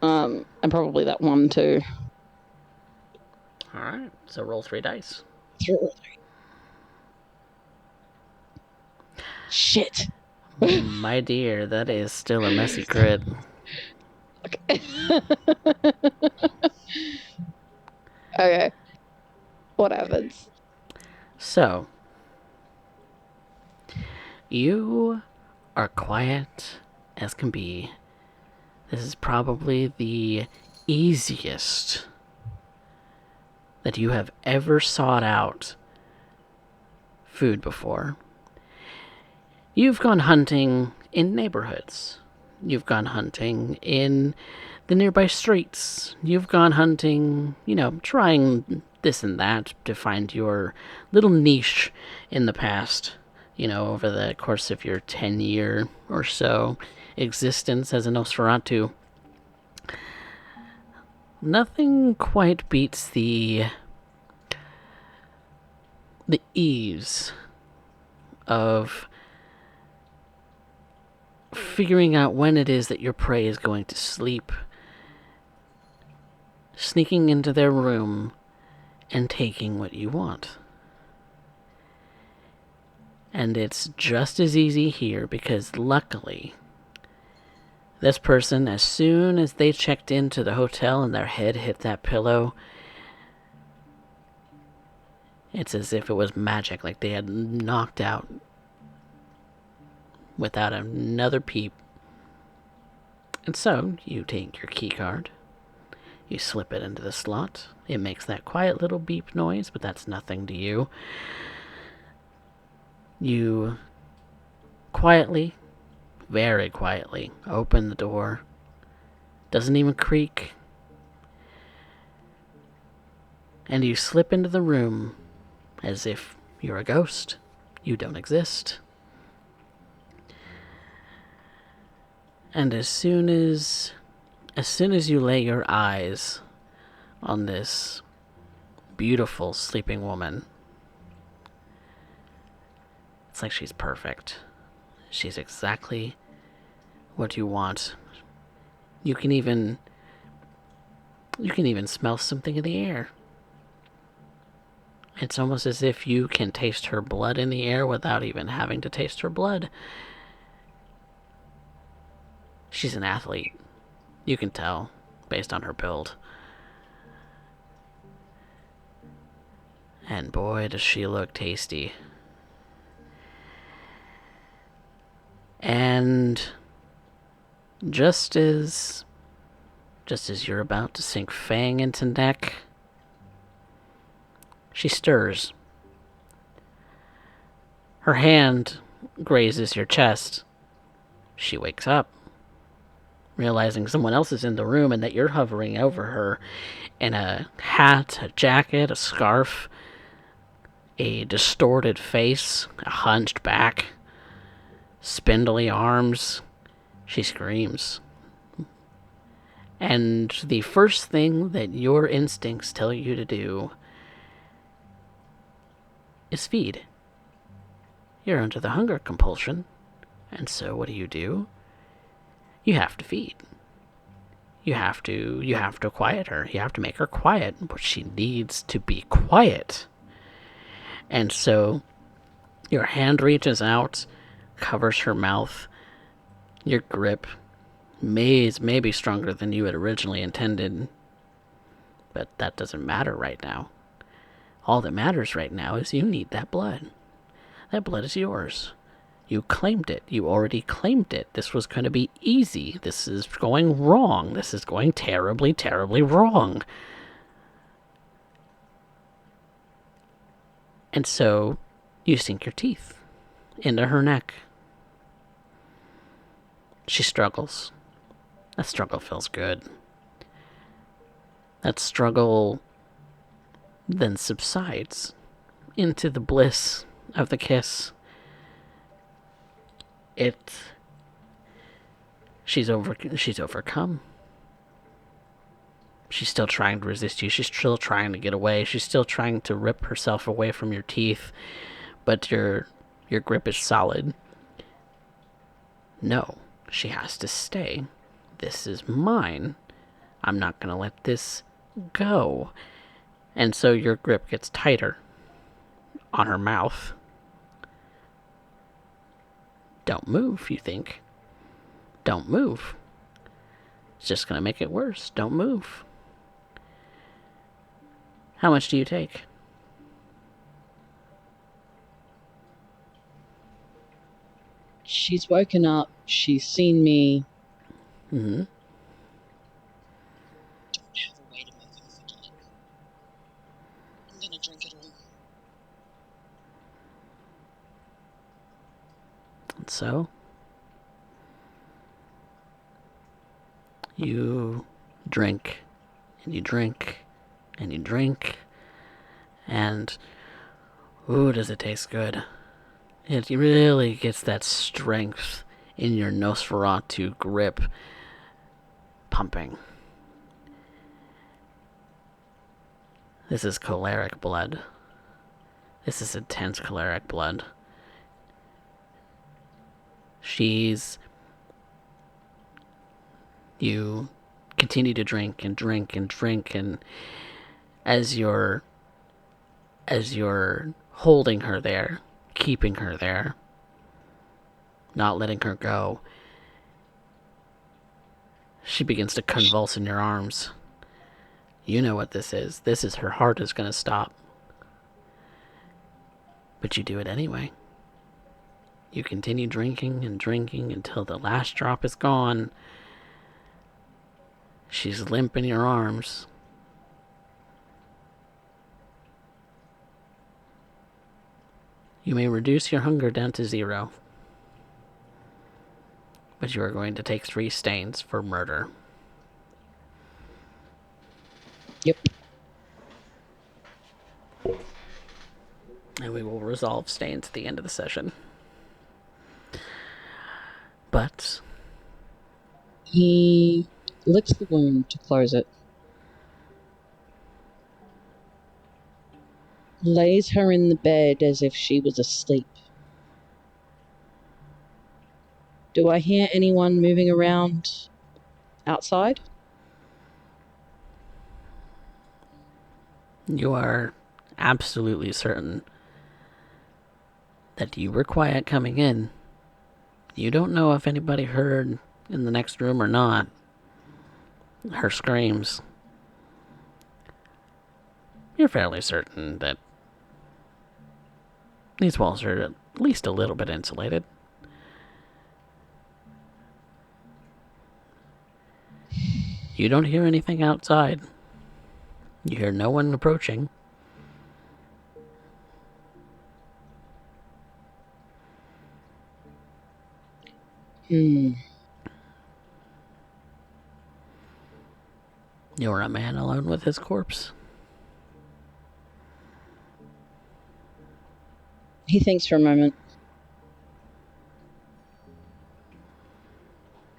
And probably that one, too. All right, so roll 3 dice. Shit. My dear, that is still a messy crit. Okay. Okay. What happens? So, you are quiet as can be. This is probably the easiest that you have ever sought out food before. You've gone hunting in neighborhoods. You've gone hunting in the nearby streets. You've gone hunting, trying this and that to find your little niche in the past over the course of your 10-year or so existence as a Nosferatu, nothing quite beats the ease of figuring out when it is that your prey is going to sleep, sneaking into their room, and taking what you want. And it's just as easy here because luckily, this person, as soon as they checked into the hotel and their head hit that pillow, it's as if it was magic, like they had knocked out without another peep. And so, you take your key card, you slip it into the slot, it makes that quiet little beep noise, but that's nothing to you. You quietly, very quietly, open the door. Doesn't even creak. And you slip into the room as if you're a ghost. You don't exist. And as soon as you lay your eyes on this beautiful sleeping woman, it's like she's perfect. She's exactly what you want. You can even smell something in the air. It's almost as if you can taste her blood in the air without even having to taste her blood. She's an athlete. You can tell, based on her build. And boy, does she look tasty. And just as you're about to sink fang into neck, she stirs. Her hand grazes your chest. She wakes up, realizing someone else is in the room and that you're hovering over her in a hat, a jacket, a scarf, a distorted face, a hunched back, spindly arms. She screams. And the first thing that your instincts tell you to do is feed. You're under the hunger compulsion, and so what do? You have to feed. You have to quiet her. You have to make her quiet, but she needs to be quiet. And so your hand reaches out, covers her mouth. Your grip may be stronger than you had originally intended, but that doesn't matter right now. All that matters right now is you need that blood. That blood is yours. You claimed it. You already claimed it. This was going to be easy. This is going wrong. This is going terribly, terribly wrong. And so you sink your teeth into her neck. She struggles. That struggle feels good. That struggle then subsides into the bliss of the kiss. She's overcome. She's still trying to resist you. She's still trying to get away. She's still trying to rip herself away from your teeth. But your grip is solid. No, she has to stay. This is mine. I'm not going to let this go. And so your grip gets tighter on her mouth. Don't move, you think. Don't move. It's just going to make it worse. Don't move. How much do you take? She's woken up. She's seen me. Mm-hmm. Don't have a way to make them forget. I'm gonna drink it all. And so, you drink, and you drink, and you drink, and ooh, does it taste good. It really gets that strength in your Nosferatu grip pumping. This is choleric blood. This is intense choleric blood. You continue to drink and drink and drink, and as you're holding her there, keeping her there, not letting her go, she begins to convulse in your arms. You know what this is. This is her heart is going to stop. But you do it anyway. You continue drinking and drinking until the last drop is gone. She's limp in your arms. You may reduce your hunger down to 0. But you are going to take 3 stains for murder. Yep. And we will resolve stains at the end of the session. But He licks the wound to close it. Lays her in the bed as if she was asleep. Do I hear anyone moving around outside? you are absolutely certain that you were quiet coming in. You don't know if anybody heard in the next room or not her screams. You're fairly certain that these walls are at least a little bit insulated. You don't hear anything outside. You hear no one approaching. You're a man alone with his corpse. He thinks for a moment.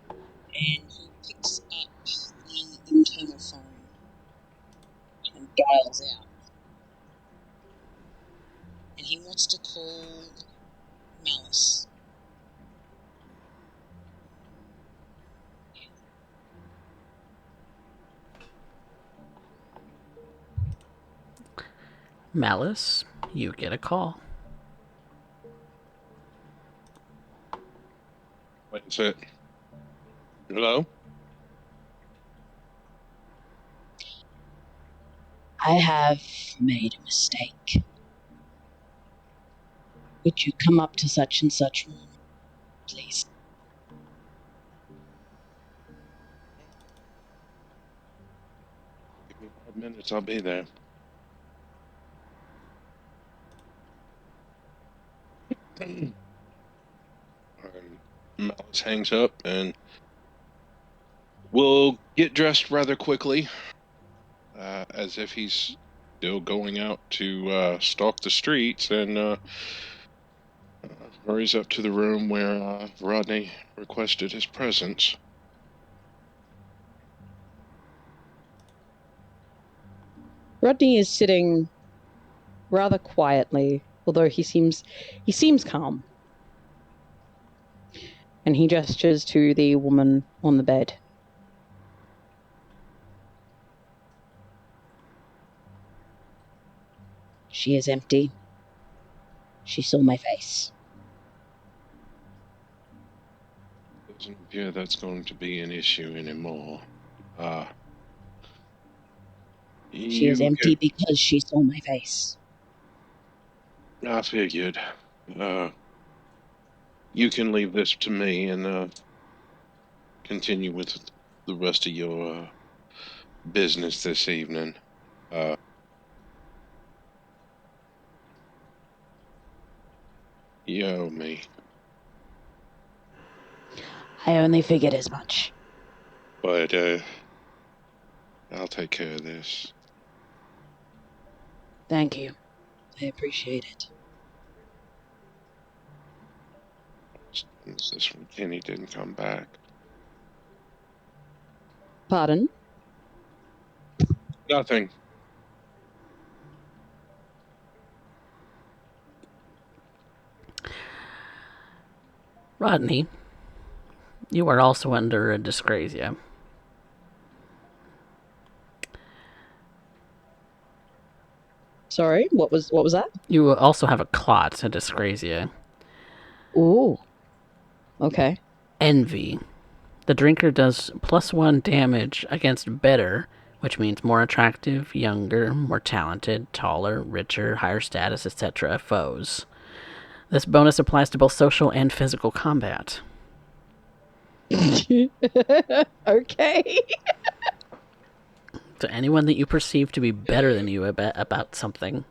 And he picks up the internal phone and dials out. And he wants to call Malice. Malice, you get a call. Wait a sec. Hello? I have made a mistake. Would you come up to such and such room, please? Give me 5 minutes, I'll be there. Malice hangs up and will get dressed rather quickly, as if he's still going out to stalk the streets, and hurries up to the room where Rodney requested his presence. Rodney is sitting rather quietly, although he seems calm. And he gestures to the woman on the bed. She is empty. She saw my face. Doesn't appear that's going to be an issue anymore. She is empty because she saw my face. I figured. You can leave this to me and continue with the rest of your business this evening. You owe me. I only figured as much. But I'll take care of this. Thank you. I appreciate it. What's this one? Kenny didn't come back. Pardon? Nothing. Rodney, you are also under a dyscrasia. Sorry, what was that? You also have a clot, a dyscrasia. Ooh. Okay. Envy. The drinker does +1 damage against better, which means more attractive, younger, more talented, taller, richer, higher status, etc. foes. This bonus applies to both social and physical combat. Okay. So anyone that you perceive to be better than you about something,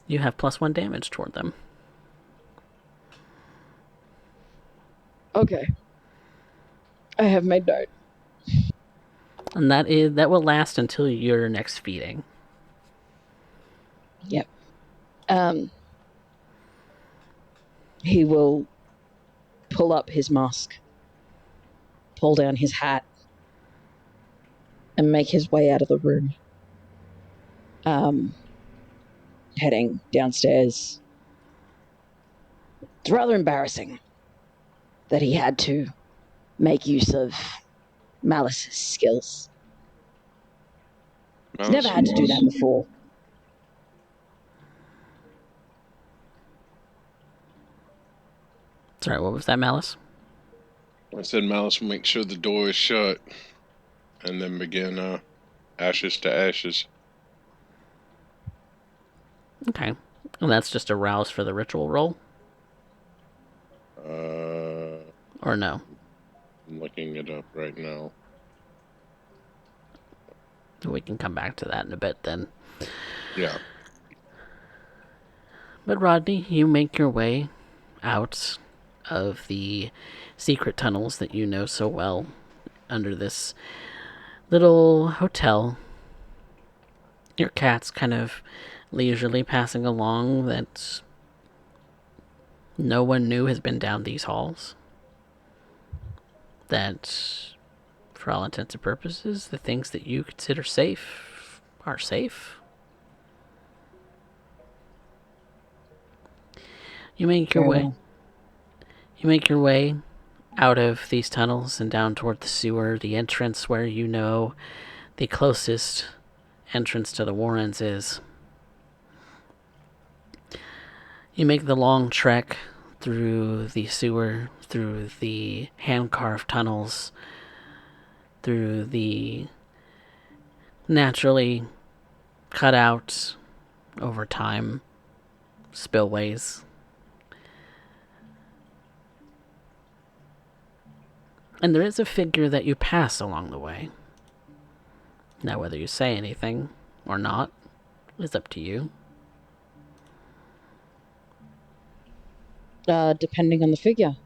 you have +1 damage toward them. Okay. I have made note. And that will last until your next feeding. Yep. He will pull up his mask, pull down his hat, and make his way out of the room. Heading downstairs. It's rather embarrassing that he had to make use of Malice's skills. He's never had to do that before. Sorry, what was that, Malice? I said Malice will make sure the door is shut, and then begin ashes to ashes. Okay. And that's just a rouse for the ritual roll? Or no? I'm looking it up right now. We can come back to that in a bit then. Yeah. But Rodney, you make your way out of the secret tunnels that you know so well under this little hotel. Your cat's kind of leisurely passing along that no one knew has been down these halls. That, for all intents and purposes, the things that you consider safe are safe. You make your way. You make your way out of these tunnels and down toward the sewer, the entrance where you know the closest entrance to the Warrens is. You make the long trek through the sewer, through the hand-carved tunnels, through the naturally cut out over time spillways. And there is a figure that you pass along the way. Now, whether you say anything or not is up to you. Depending on the figure.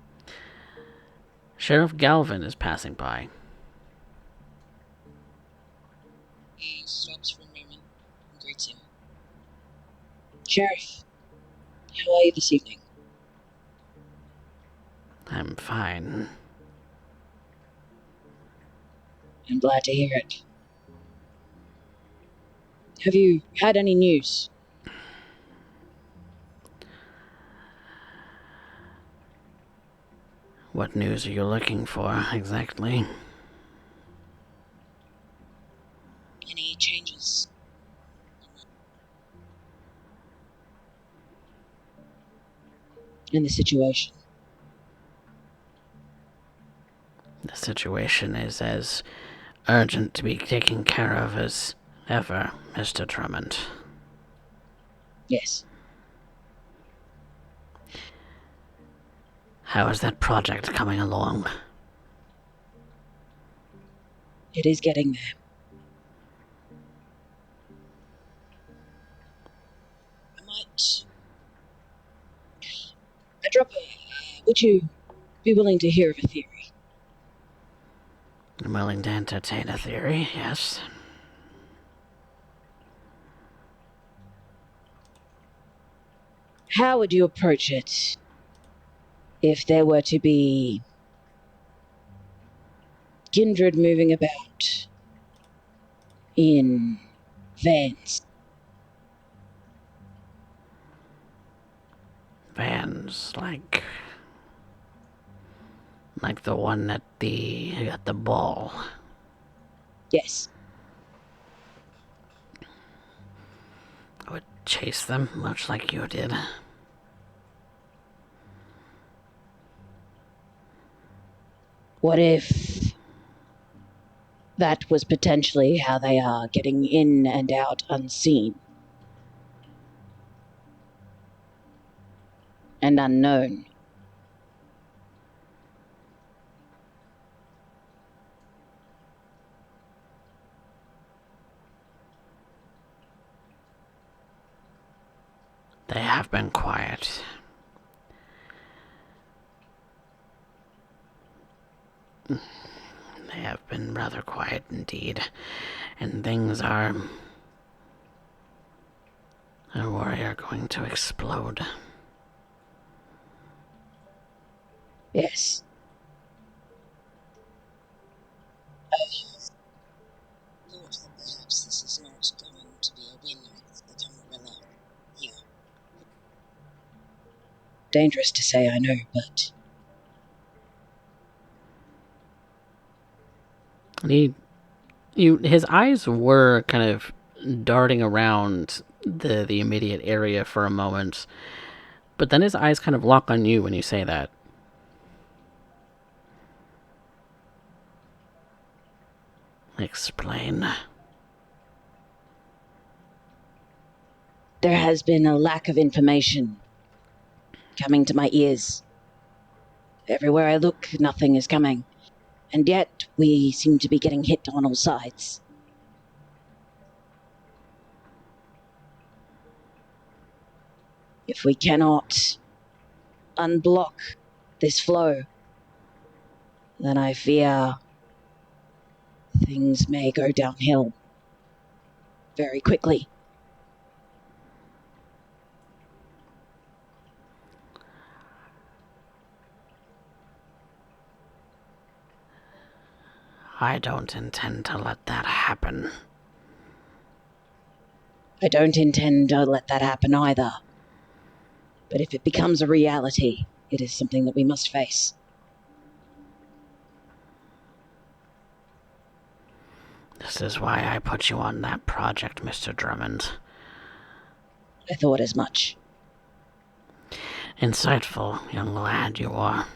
Sheriff Galvin is passing by. He stops for a moment and greets him. Sheriff, how are you this evening? I'm fine. I'm glad to hear it. Have you had any news? What news are you looking for, exactly? Any changes? In the situation? The situation is as urgent to be taken care of as ever, Mr. Drummond. Yes. How is that project coming along? It is getting there. I might. Would you be willing to hear of a theory? I'm willing to entertain a theory, yes. How would you approach it if there were to be kindred moving about in vans. Vans like the one at the ball. Yes. I would chase them, much like you did. What if that was potentially how they are getting in and out unseen and unknown? They have been quiet. They have been rather quiet indeed. And things are going to explode. Yes. Thought that perhaps this is not going to be a win for the Camarilla here. Dangerous to say, I know, but His eyes were kind of darting around the immediate area for a moment, but then his eyes kind of lock on you when you say that. Explain. there has been a lack of information coming to my ears. Everywhere I look, nothing is coming. And yet, we seem to be getting hit on all sides. If we cannot unblock this flow, then I fear things may go downhill very quickly. I don't intend to let that happen. I don't intend to let that happen either. But if it becomes a reality, it is something that we must face. This is why I put you on that project, Mr. Drummond. I thought as much. Insightful, young lad you are.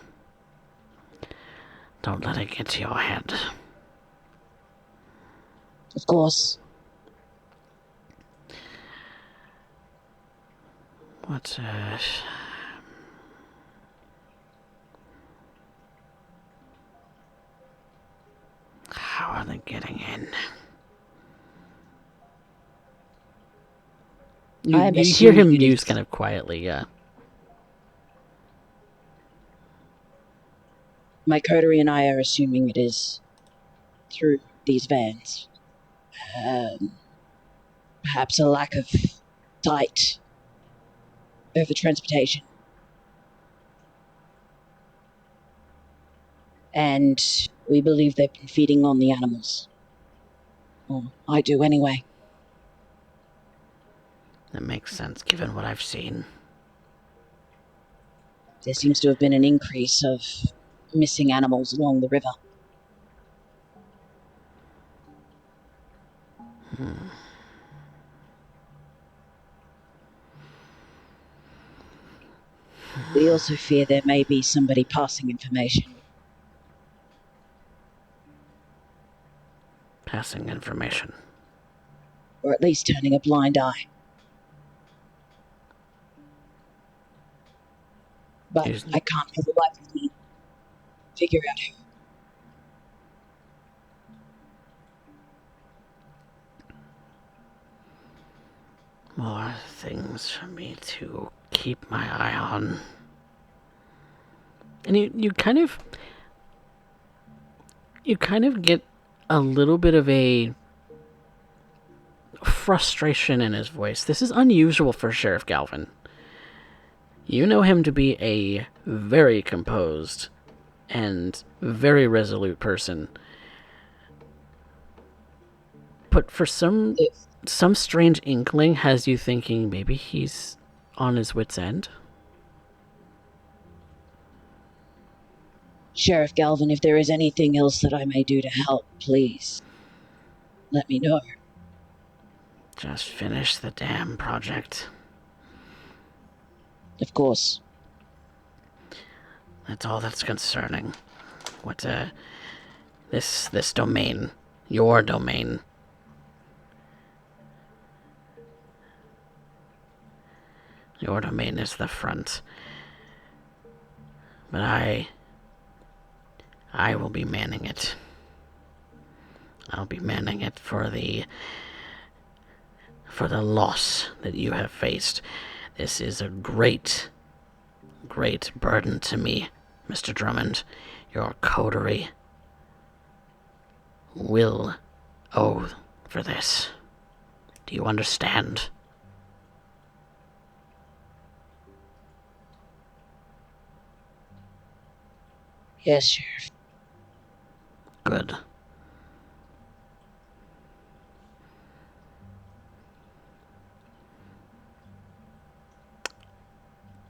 Don't let it get to your head. Of course. What, How are they getting in? You hear him muse kind of quietly, yeah. My coterie and I are assuming it is through these vans. Perhaps a lack of sight over transportation. And we believe they've been feeding on the animals. Well, I do anyway. That makes sense, given what I've seen. There seems to have been an increase of missing animals along the river. We also fear there may be somebody passing information. Passing information. Or at least turning a blind eye. But I can't for the life of me figure out who. More things for me to keep my eye on. And you kind of get a little bit of a frustration in his voice. This is unusual for Sheriff Galvin. You know him to be a very composed and very resolute person. But for some strange inkling has you thinking maybe he's on his wit's end? Sheriff Galvin, if there is anything else that I may do to help, please let me know. Just finish the damn project. Of course. That's all that's concerning. What, this domain, your domain. Your domain is the front. But I will be manning it. I'll be manning it for the loss that you have faced. This is a great burden to me, Mr. Drummond. Your coterie will owe for this. Do you understand? Yes, Sheriff. Good.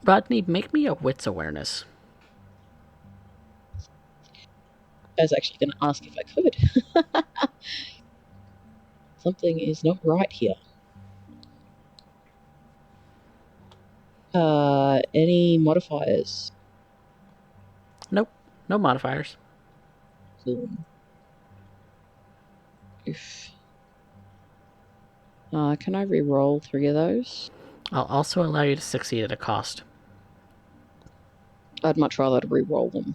Rodney, make me a wits awareness. I was actually going to ask if I could. Something is not right here. Any modifiers? Nope. No modifiers. Cool. Oof. Can I re-roll 3 of those? I'll also allow you to succeed at a cost. I'd much rather re-roll them.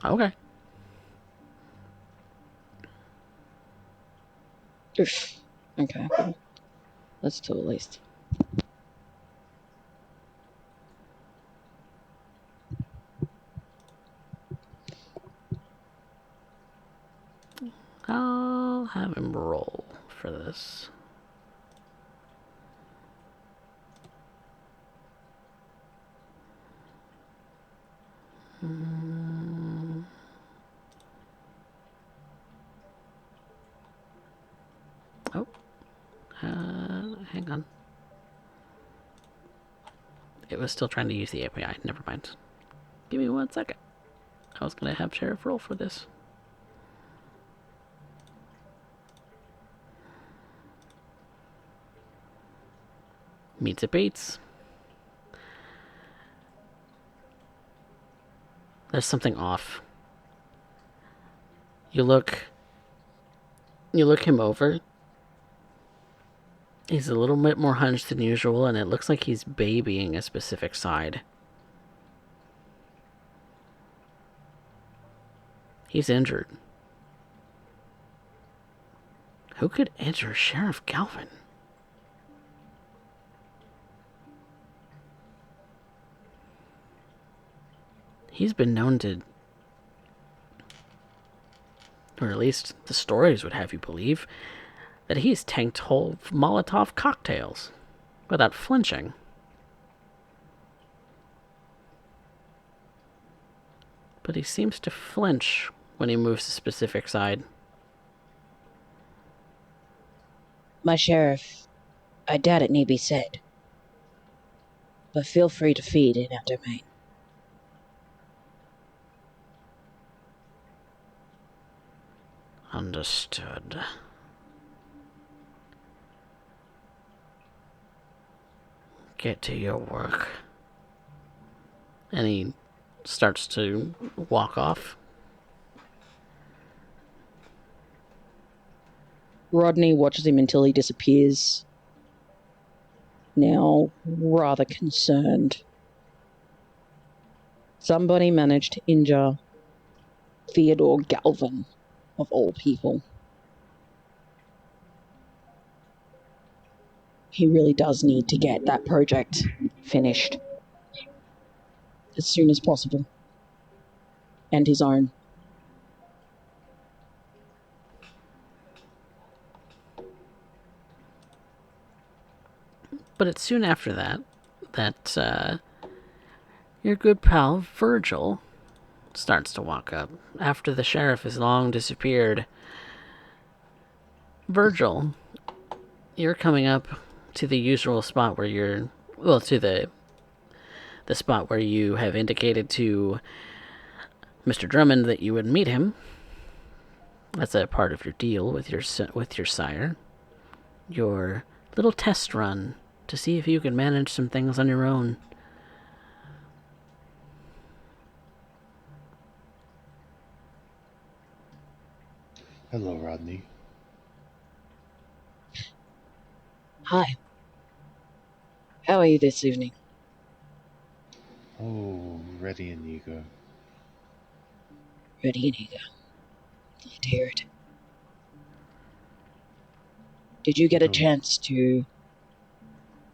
Okay. Oof. Okay, cool. That's 2 at least. I'll have him roll for this. Oh. Hang on. It was still trying to use the API. Never mind. Give me 1 second. I was going to have Sheriff roll for this. Meets it beats. There's something off. You look him over. He's a little bit more hunched than usual, and it looks like he's babying a specific side. He's injured. Who could injure Sheriff Galvin? He's been known to, or at least the stories would have you believe, that he's tanked whole Molotov cocktails without flinching. But he seems to flinch when he moves a specific side. My sheriff, I doubt it need be said, but feel free to feed in our domain. Understood. Get to your work. And he starts to walk off. Rodney watches him until he disappears. Now, rather concerned. Somebody managed to injure Theodore Galvin, of all people. He really does need to get that project finished as soon as possible. And his own. But it's soon after that Your good pal, Virgil, starts to walk up after the sheriff has long disappeared. Virgil, you're coming up to the usual spot where to the spot where you have indicated to Mr. Drummond that you would meet him. That's a part of your deal with your sire. Your little test run to see if you can manage some things on your own. Hello, Rodney. Hi. How are you this evening? Oh, ready and eager. Ready and eager. Glad to hear it. Did you get a Oh. chance to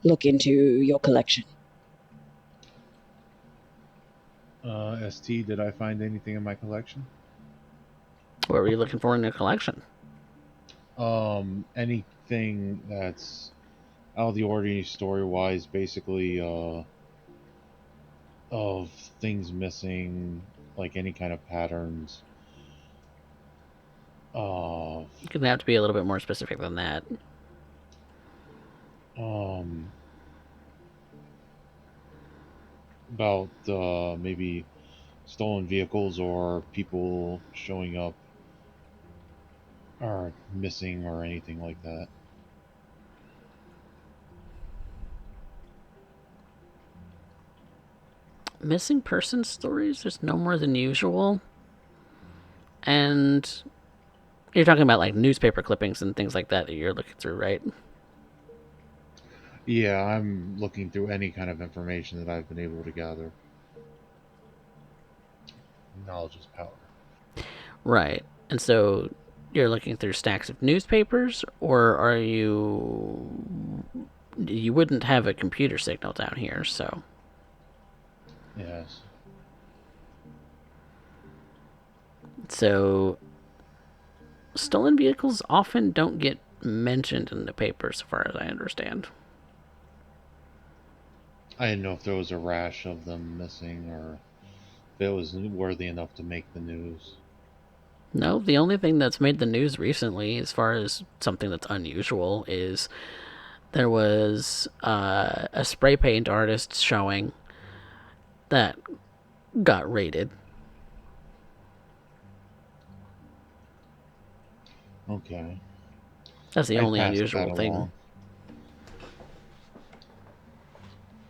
look into your collection? ST, did I find anything in my collection? What were you looking for in your collection? Anything that's out of the ordinary story-wise, basically, of things missing, like any kind of patterns. You're gonna have to be a little bit more specific than that. About, maybe stolen vehicles or people showing up or missing or anything like that. Missing person stories, there's no more than usual. And you're talking about like newspaper clippings and things like that you're looking through, right? Yeah, I'm looking through any kind of information that I've been able to gather. Knowledge is power. Right. And so you're looking through stacks of newspapers, or are you... You wouldn't have a computer signal down here, so... Yes. So... Stolen vehicles often don't get mentioned in the paper, so far as I understand. I didn't know if there was a rash of them missing or if it was worthy enough to make the news. No, the only thing that's made the news recently, as far as something that's unusual, is there was a spray paint artist showing that got raided. Okay. That's the I only passed that unusual thing. along.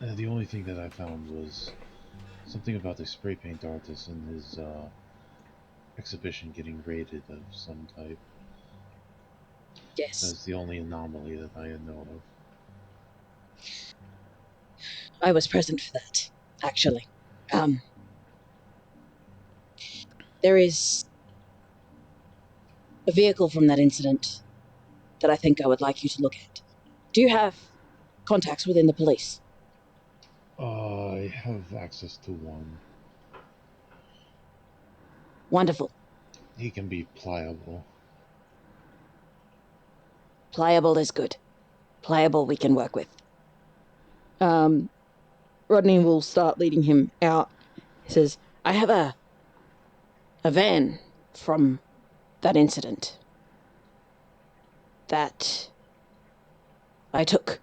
The only thing that I found was something about the spray paint artist and his exhibition getting raided of some type. Yes. That's the only anomaly that I know of. I was present for that, actually. There is a vehicle from that incident that I think I would like you to look at. Do you have contacts within the police? I have access to one. Wonderful. He can be pliable. Pliable is good. Pliable we can work with. Rodney will start leading him out. He says, I have a van from that incident that I took.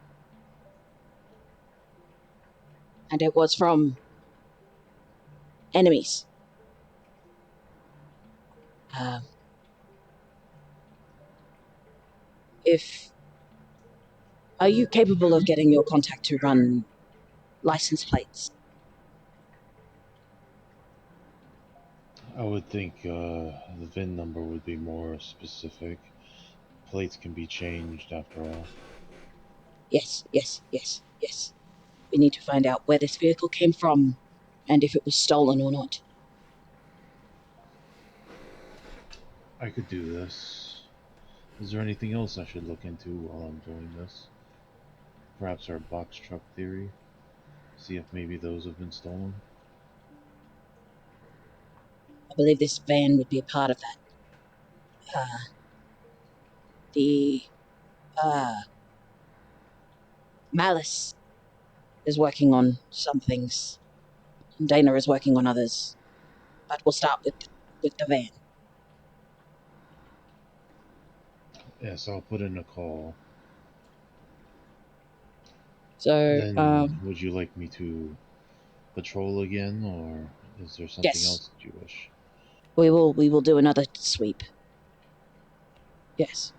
And it was from enemies. Are you capable of getting your contact to run license plates? I would think the VIN number would be more specific. Plates can be changed after all. Yes. We need to find out where this vehicle came from and if it was stolen or not. I could do this. Is there anything else I should look into while I'm doing this? Perhaps our box truck theory? See if maybe those have been stolen? I believe this van would be a part of that. The Malice is working on some things. Dana is working on others, but we'll start with the van. Yes, I'll put in a call. So, Then, would you like me to patrol again, or is there something yes, else that you wish? we will do another sweep. Yes.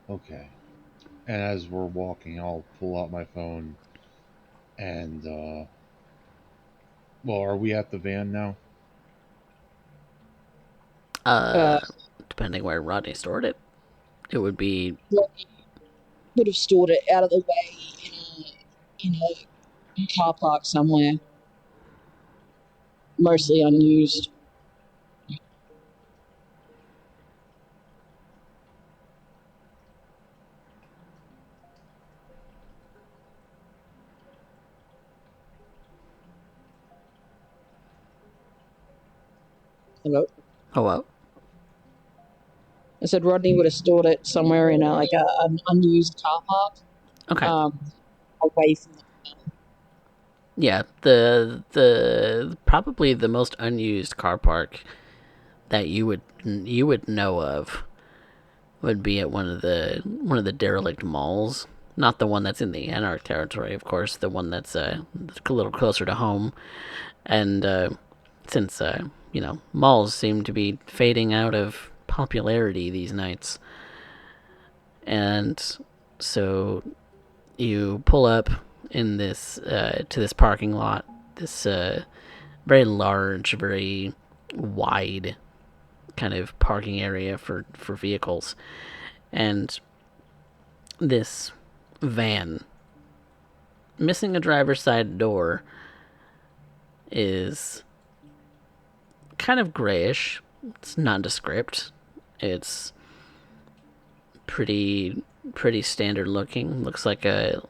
Okay. And as we're walking, I'll pull out my phone and, well, are we at the van now? Uh, depending where Rodney stored it, it would be. Rodney would have stored it out of the way in a car park somewhere, mostly unused. Hello. Oh well. I said Rodney would have stored it somewhere in an unused car park, Okay. away from the. Yeah, the probably the most unused car park that you would know of would be at one of the derelict malls. Not the one that's in the Anarch territory, of course. The one that's a little closer to home. And since malls seem to be fading out of popularity these nights, and so you pull up in this to this parking lot, this very large, very wide kind of parking area for vehicles, and this van, missing a driver's side door, is kind of grayish. It's nondescript. It's pretty standard looking. Looks like a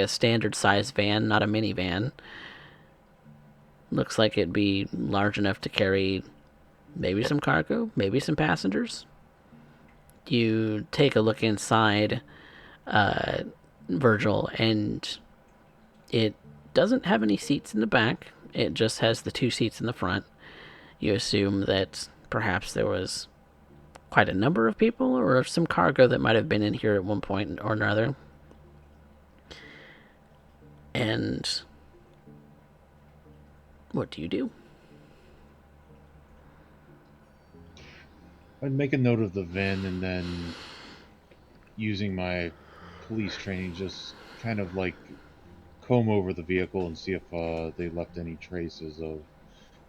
standard size van, not a minivan. Looks like it'd be large enough to carry maybe some cargo, maybe some passengers. You take a look inside, Virgil, and it doesn't have any seats in the back. It just has the 2 seats in the front. You assume that perhaps there was quite a number of people or some cargo that might have been in here at one point or another. And what do you do? I'd make a note of the van and then, using my police training, just kind of like comb over the vehicle and see if they left any traces of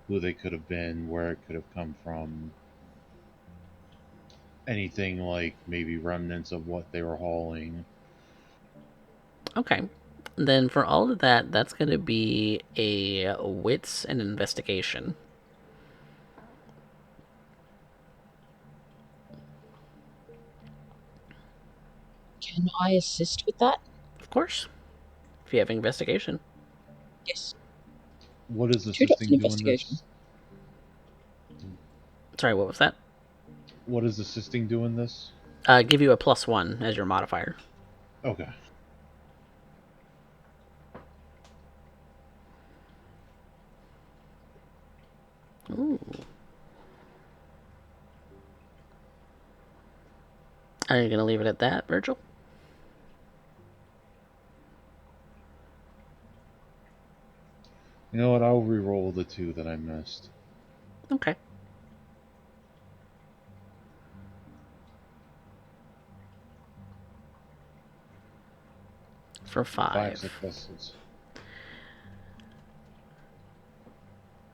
who they could have been, where it could have come from, anything like maybe remnants of what they were hauling. Okay. Then for all of that, that's going to be a wits and investigation. Can I assist with that? Of course. If you have investigation. Yes. What is 2 dots in assisting doing investigation. this? Sorry, what was that? What is assisting doing this? Give you a +1 as your modifier. Okay. Ooh. Are you going to leave it at that, Virgil? You know what? I'll re-roll the 2 that I missed. Okay. For 5 5. successes.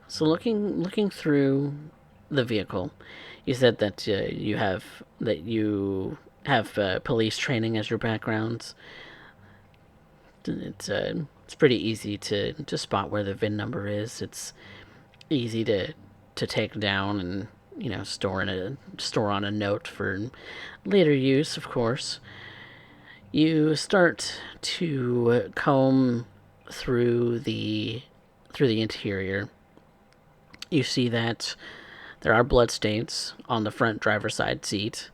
So looking through the vehicle, you said that you have police training as your backgrounds. It's pretty easy to spot where the VIN number is. It's easy to take down and store on a note for later use, of course. You start to comb through the interior. You see that there are bloodstains on the front driver's side seat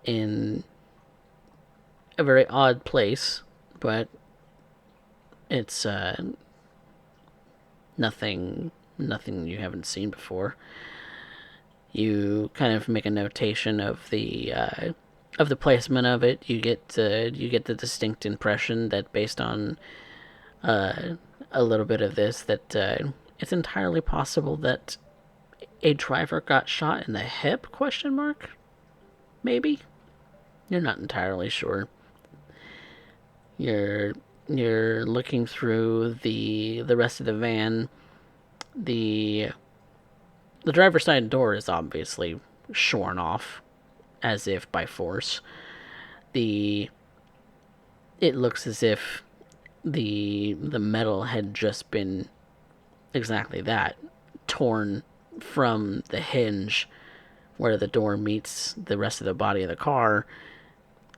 in a very odd place, but it's nothing you haven't seen before. You kind of make a notation of the placement of it. You get the distinct impression that based on a little bit of this, that it's entirely possible that a driver got shot in the hip? Question mark. Maybe. You're not entirely sure. You're looking through the rest of the van. The driver's side door is obviously shorn off, as if by force. It looks as if the metal had just been exactly that, torn from the hinge where the door meets the rest of the body of the car,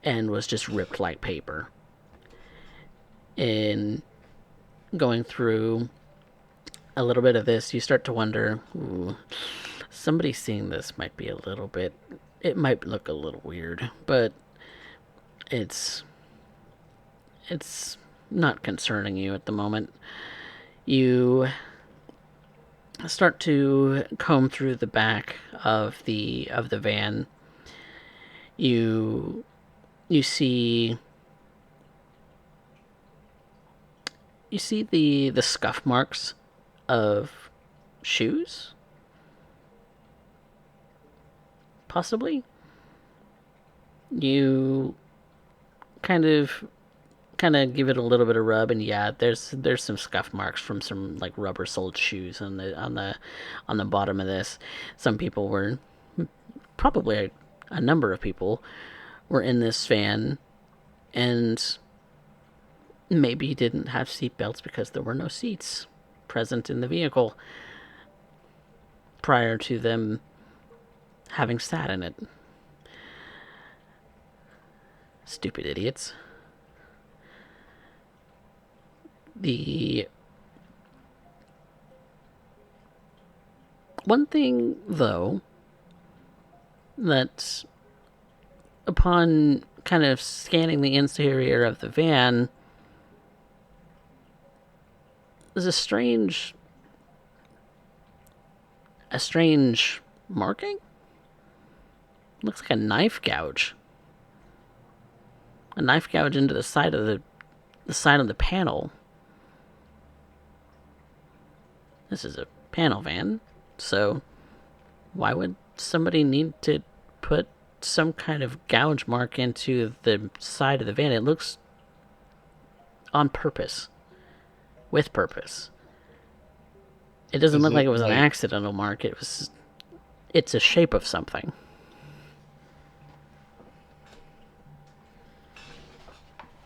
and was just ripped like paper. In going through a little bit of this, you start to wonder, somebody seeing this might be a little bit, it might look a little weird, but it's not concerning you at the moment. You start to comb through the back of the van. You see the scuff marks of shoes, possibly. You kind of give it a little bit of rub, and yeah, there's some scuff marks from some like rubber-soled shoes on the bottom of this. Some people were, probably a number of people were in this van, and maybe didn't have seatbelts because there were no seats present in the vehicle prior to them having sat in it. Stupid idiots. The one thing, though, that upon kind of scanning the interior of the van, there's a strange marking. Looks like a knife gouge. A knife gouge into the side of the panel. This is a panel van, so why would somebody need to put some kind of gouge mark into the side of the van? It looks on purpose. With purpose. It doesn't look like it was an accidental mark. It's a shape of something.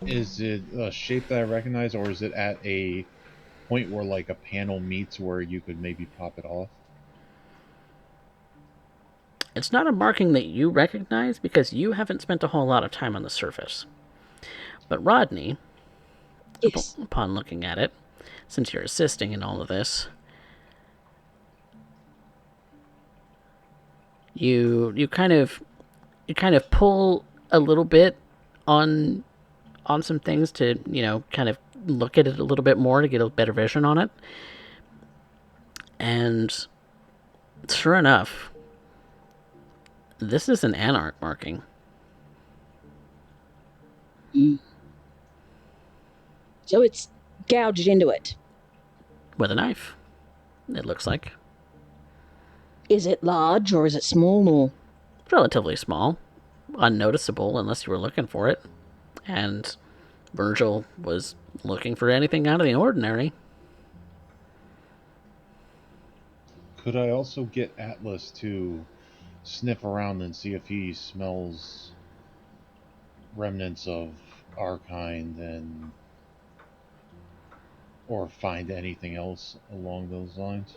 Is it a shape that I recognize, or is it at a point where like a panel meets where you could maybe pop it off? It's not a marking that you recognize because you haven't spent a whole lot of time on the surface. But Rodney, Yes. upon looking at it, since you're assisting in all of this, you kind of pull a little bit on some things to, kind of look at it a little bit more to get a better vision on it. And sure enough, this is an anarch marking. So it's gouged into it. With a knife, it looks like. Is it large or is it small or? Relatively small. Unnoticeable unless you were looking for it. And Virgil was looking for anything out of the ordinary. Could I also get Atlas to sniff around and see if he smells remnants of our kind, and or find anything else along those lines?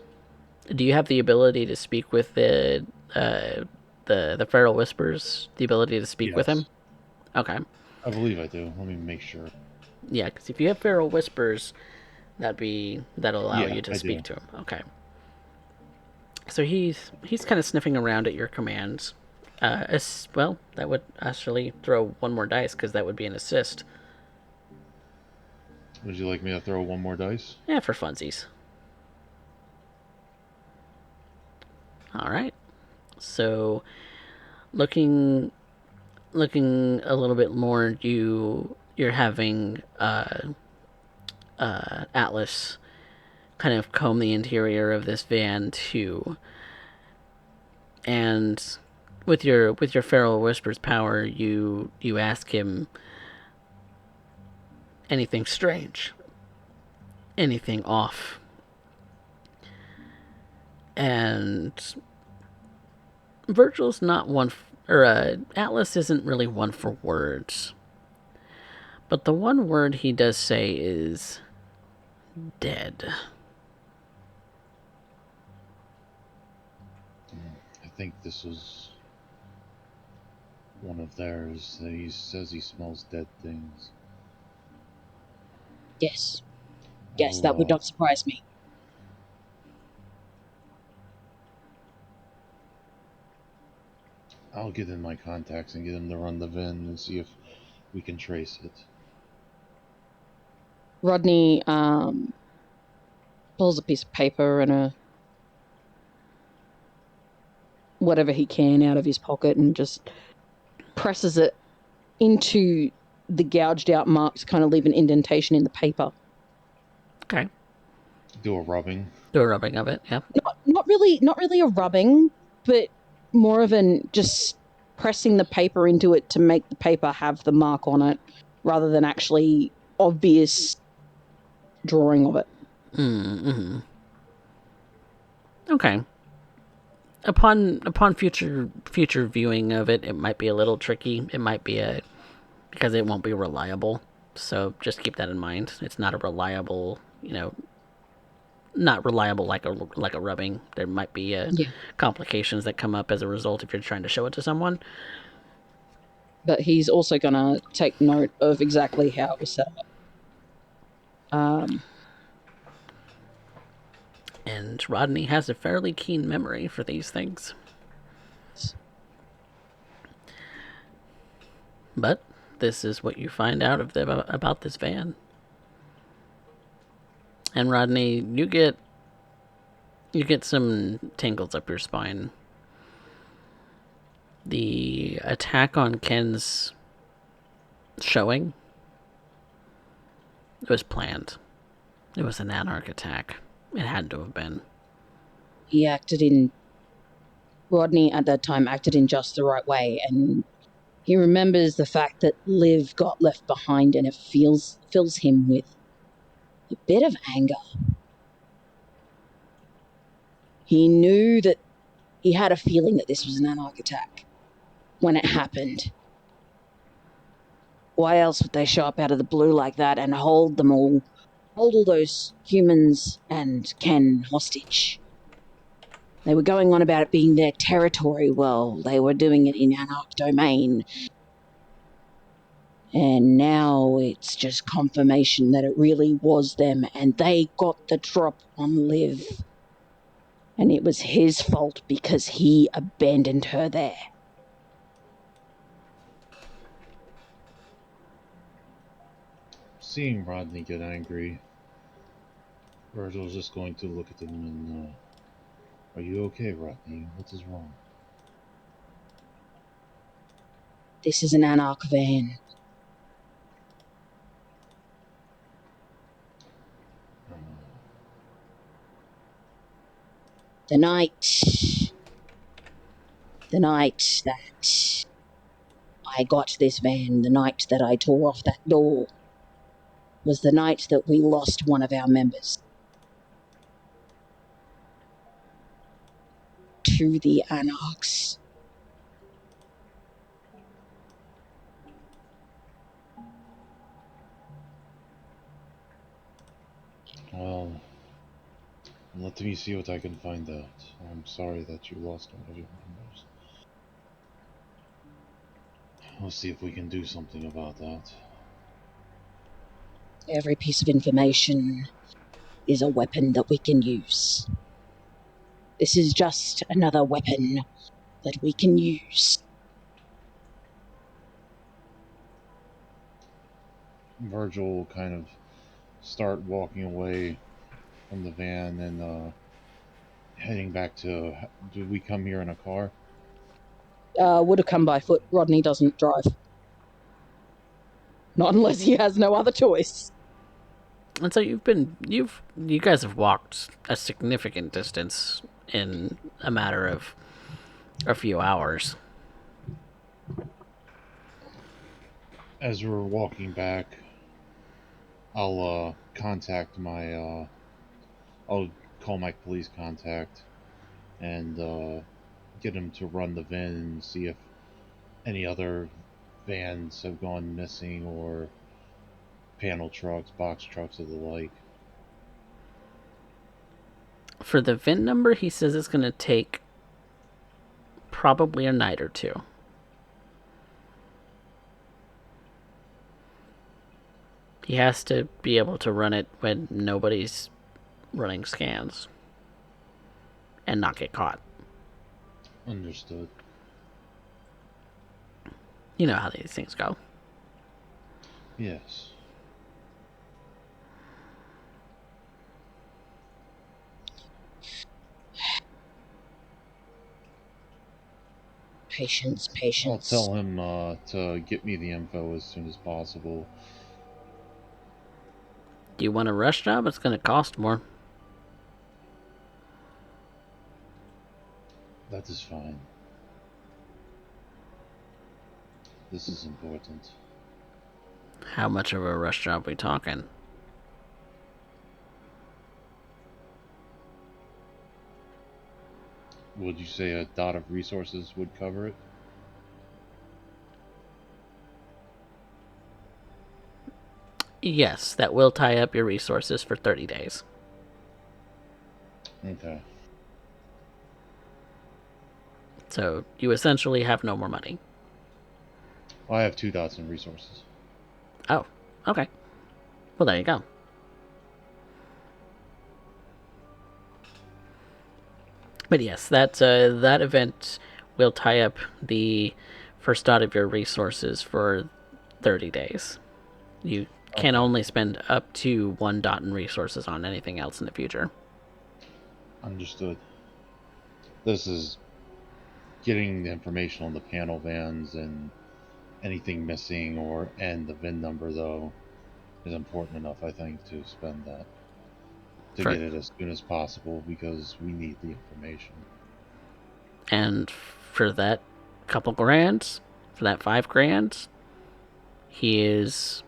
Do you have the ability to speak with the feral whispers? The ability to speak with him? Okay. I believe I do. Let me make sure. Yeah, because if you have feral whispers, that'll allow you to speak to him. Okay. So he's kind of sniffing around at your commands. Well, that would actually throw one more dice because that would be an assist. Would you like me to throw one more dice? Yeah, for funsies. All right. So, looking a little bit more, you're having Atlas kind of comb the interior of this van too, and with your feral whispers power, you ask him anything strange, anything off, and Virgil's not one, Atlas isn't really one for words. But the one word he does say is dead. I think this was one of theirs. He says he smells dead things. Yes. Yes, that would not surprise me. I'll get in my contacts and get him to run the VIN and see if we can trace it. Rodney pulls a piece of paper and a whatever he can out of his pocket and just presses it into the gouged out marks, kind of leave an indentation in the paper. Okay. Do a rubbing. Do a rubbing of it, yeah. Not really a rubbing, but more of an just pressing the paper into it to make the paper have the mark on it, rather than actually obvious drawing of it. Mm-hmm. Okay. Upon future viewing of it, it might be a little tricky. It might be because it won't be reliable. So just keep that in mind. It's not a reliable, not reliable like a rubbing. There might be complications that come up as a result if you're trying to show it to someone. But he's also going to take note of exactly how it was set up. And Rodney has a fairly keen memory for these things. But this is what you find out about this van. And Rodney, you get some tingles up your spine. The attack on Ken's showing, it was planned. It was an anarch attack. It had to have been. Rodney at that time acted in just the right way, and he remembers the fact that Liv got left behind, and it fills him with a bit of anger. He knew that he had a feeling that this was an anarch attack when it happened. Why else would they show up out of the blue like that and hold all those humans and Ken hostage? They were going on about it being their territory. Well, they were doing it in anarch domain. And now it's just confirmation that it really was them, and they got the drop on Liv. And it was his fault because he abandoned her there. Seeing Rodney get angry, Virgil's just going to look at him and, are you okay, Rodney? What is wrong? This is an anarch van. The night that I got this van, the night that I tore off that door, was the night that we lost one of our members to the anarchs. Well, let me see what I can find out. I'm sorry that you lost one of your members. We'll see if we can do something about that. Every piece of information is a weapon that we can use. This is just another weapon that we can use. Virgil kind of start walking away from the van and heading back to. Did we come here in a car? Would have come by foot. Rodney doesn't drive. Not unless he has no other choice. And so you guys have walked a significant distance in a matter of a few hours. As we're walking back, I'll contact my. I'll call my police contact and get him to run the VIN and see if any other vans have gone missing or panel trucks, box trucks, or the like. For the VIN number, he says it's going to take probably a night or two. He has to be able to run it when nobody's running scans and not get caught. Understood. You know how these things go. Yes. Patience, I'll patience. tell him to get me the info as soon as possible. Do you want a rush job? It's going to cost more. That is fine. This is important. How much of a rush job are we talking? Would you say a dot of resources would cover it? Yes, that will tie up your resources for 30 days. Okay. So you essentially have no more money. Well, I have 2 dots in resources. Oh, okay. Well, there you go. But yes, that event will tie up the first dot of your resources for 30 days. You can only spend up to 1 dot in resources on anything else in the future. Understood. This is getting the information on the panel vans and anything missing and the VIN number, though, is important enough, I think, to spend that. To get it as soon as possible because we need the information. And for that couple grand, for that $5,000, he is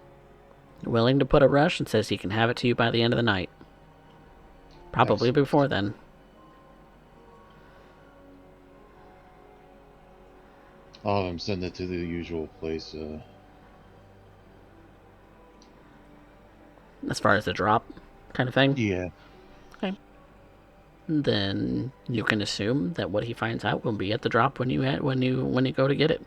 willing to put a rush and says he can have it to you by the end of the night. Probably Excellent. before then. I'll have him send it to the usual place. As far as the drop kind of thing. Yeah. Okay. Then you can assume that what he finds out will be at the drop when you go to get it.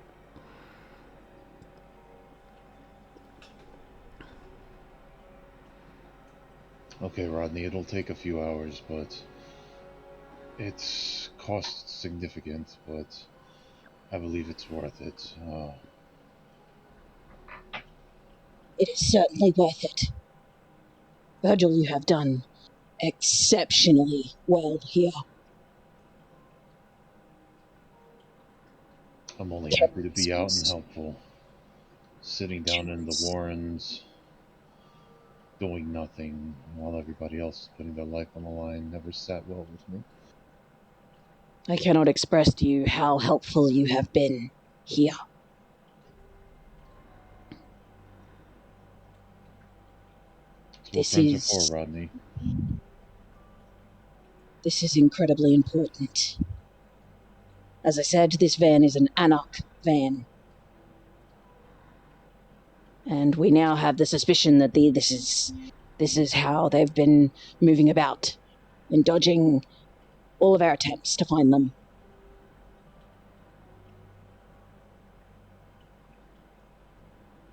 Okay, Rodney, it'll take a few hours, but it's cost significant, but I believe it's worth it. It is certainly worth it. Virgil, you have done exceptionally well here. I'm only happy to be out and helpful. Sitting down in the Warrens, doing nothing while everybody else is putting their life on the line never sat well with me. I cannot express to you how helpful you have been here. That's what friends are for, Rodney. This is incredibly important. As I said, this van is an Anarch van. And we now have the suspicion that this is how they've been moving about and dodging all of our attempts to find them.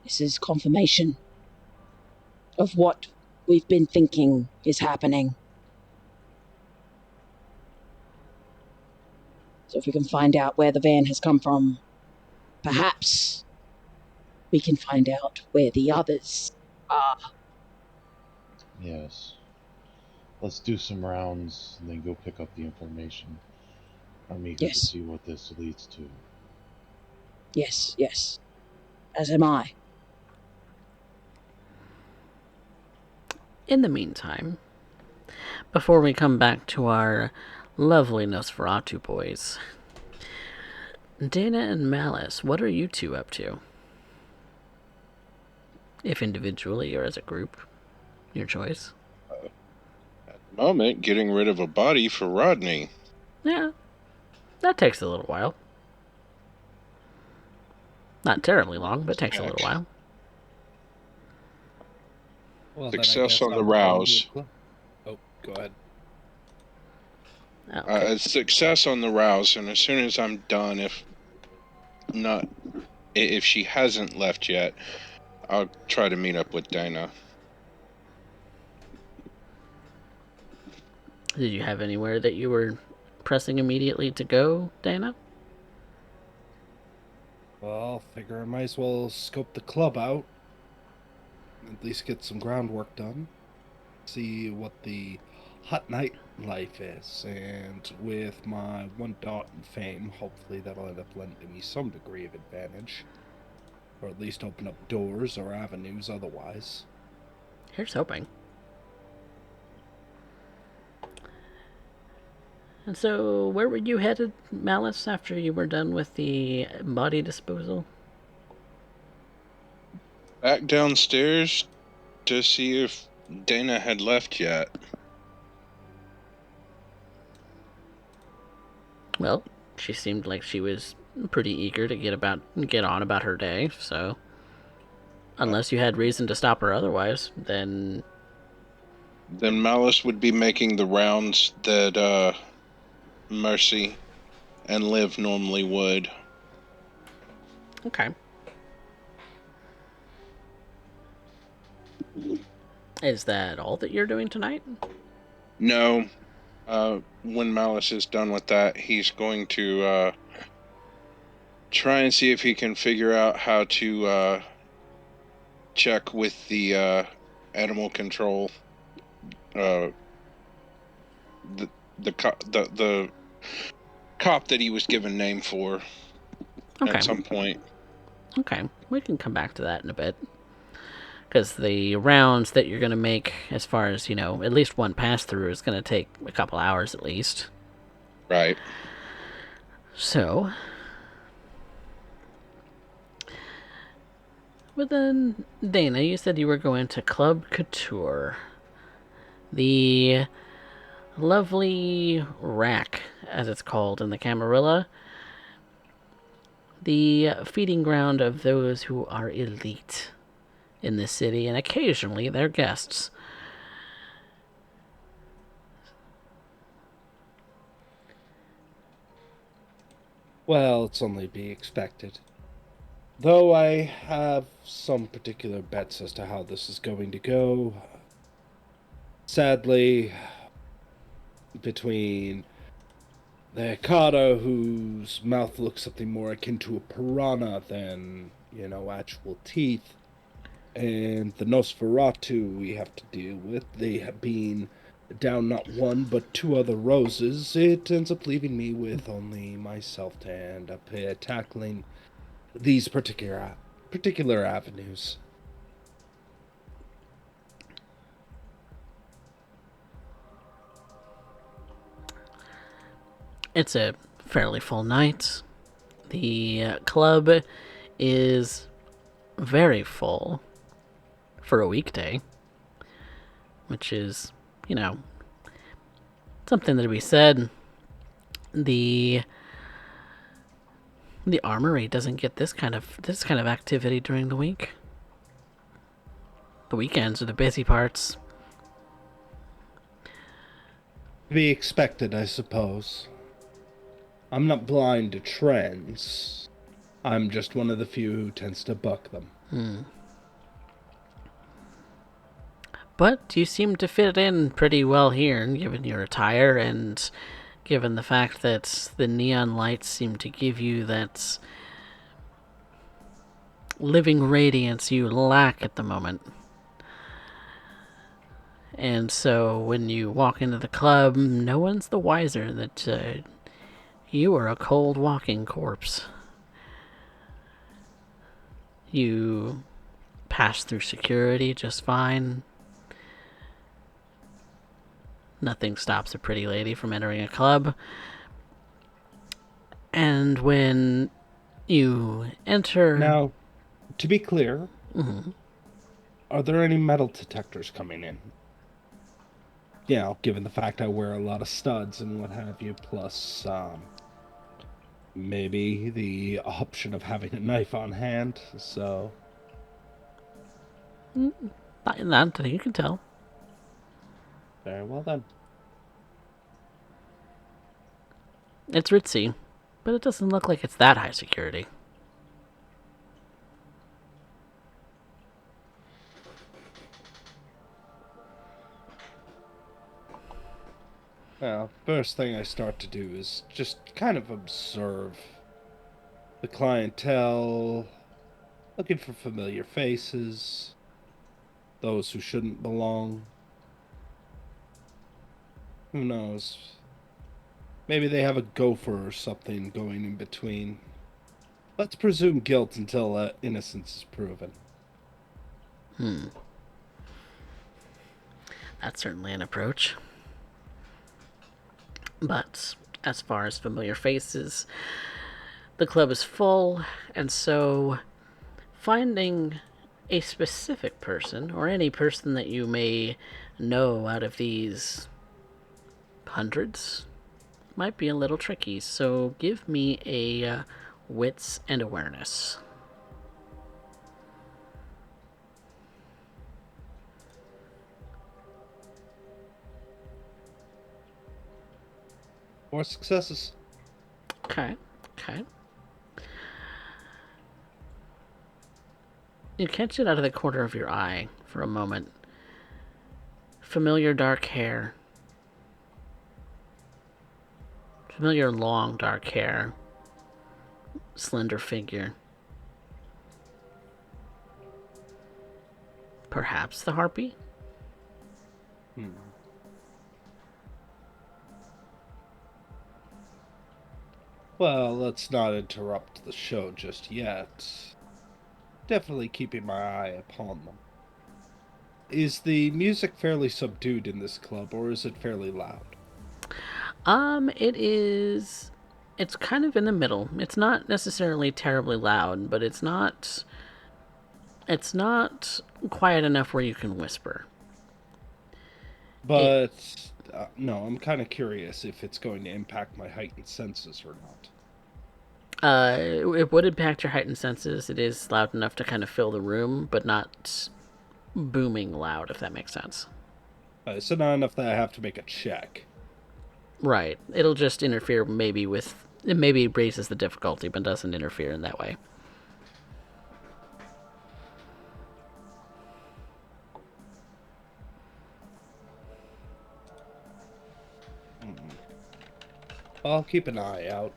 This is confirmation of what we've been thinking is happening. So if we can find out where the van has come from, perhaps we can find out where the others are. Yes. Let's do some rounds and then go pick up the information. I'm eager to Yes, see what this leads to. yes, yes. As am I. In the meantime, before we come back to our lovely Nosferatu boys, Dana and Malice, what are you two up to? If individually or as a group, your choice. At the moment, getting rid of a body for Rodney. Yeah, that takes a little while. Not terribly long, but takes a little Check. while. Well, then I Success guess on the I'm going to a rouse. club. Oh, go ahead. Okay. Success on the rouse, and as soon as I'm done, if she hasn't left yet, I'll try to meet up with Dana. Did you have anywhere that you were pressing immediately to go, Dana? Well, figure I might as well scope the club out. At least get some groundwork done. See what the hot night life is. And with my one dot in fame, hopefully that'll end up lending me some degree of advantage. Or at least open up doors or avenues otherwise. Here's hoping. And so, where were you headed, Malice, after you were done with the body disposal? Back downstairs to see if Dana had left yet. Well, she seemed like she was pretty eager to get on about her day, so unless you had reason to stop her otherwise, then Malice would be making the rounds that Mercy and Liv normally would. okay. Is that all that you're doing tonight? No. When Malice is done with that, he's going to try and see if he can figure out how to check with the animal control. The cop that he was given name for Okay. at some point. Okay, we can come back to that in a bit. Because the rounds that you're going to make, as far as, at least one pass through, is going to take a couple hours at least. Right. So, but then, Dana, you said you were going to Club Couture. The lovely rack, as it's called in the Camarilla. The feeding ground of those who are elite in this city, and occasionally their guests. Well, it's only be expected. Though I have some particular bets as to how this is going to go. Sadly, between the Hekata, whose mouth looks something more akin to a piranha than, actual teeth, and the Nosferatu we have to deal with, they have been down not one but two other roses, it ends up leaving me with only myself to end up tackling these particular avenues. It's a fairly full night. The club is very full for a weekday, which is, something to be said. The armory doesn't get this kind of activity during the week. The weekends are the busy parts. To be expected, I suppose. I'm not blind to trends. I'm just one of the few who tends to buck them. But you seem to fit in pretty well here, given your attire and given the fact that the neon lights seem to give you that living radiance you lack at the moment. And so when you walk into the club, no one's the wiser that you are a cold walking corpse. You pass through security just fine. Nothing stops a pretty lady from entering a club. And when you enter... Now, to be clear, Mhm. are there any metal detectors coming in? Given the fact I wear a lot of studs and what have you, plus maybe the option of having a knife on hand, so... Not that you can tell. Very well then. It's ritzy, but it doesn't look like it's that high security. Well, first thing I start to do is just kind of observe the clientele, looking for familiar faces, those who shouldn't belong. Who knows? Maybe they have a gopher or something going in between. Let's presume guilt until innocence is proven. That's certainly an approach. But as far as familiar faces, the club is full, and so finding a specific person, or any person that you may know out of these hundreds, might be a little tricky. So give me a wits and awareness. More successes. Okay. You catch it out of the corner of your eye for a moment. Familiar dark hair. Familiar long dark hair. Slender figure. Perhaps the harpy? Well, let's not interrupt the show just yet. Definitely keeping my eye upon them. Is the music fairly subdued in this club, or is it fairly loud? It is. It's kind of in the middle. It's not necessarily terribly loud, but it's not. It's not quiet enough where you can whisper. But, no, I'm kind of curious if it's going to impact my heightened senses or not. It would impact your heightened senses. It is loud enough to kind of fill the room, but not booming loud, if that makes sense. So not enough that I have to make a check. Right. It'll just interfere maybe with... It maybe raises the difficulty, but doesn't interfere in that way. I'll keep an eye out,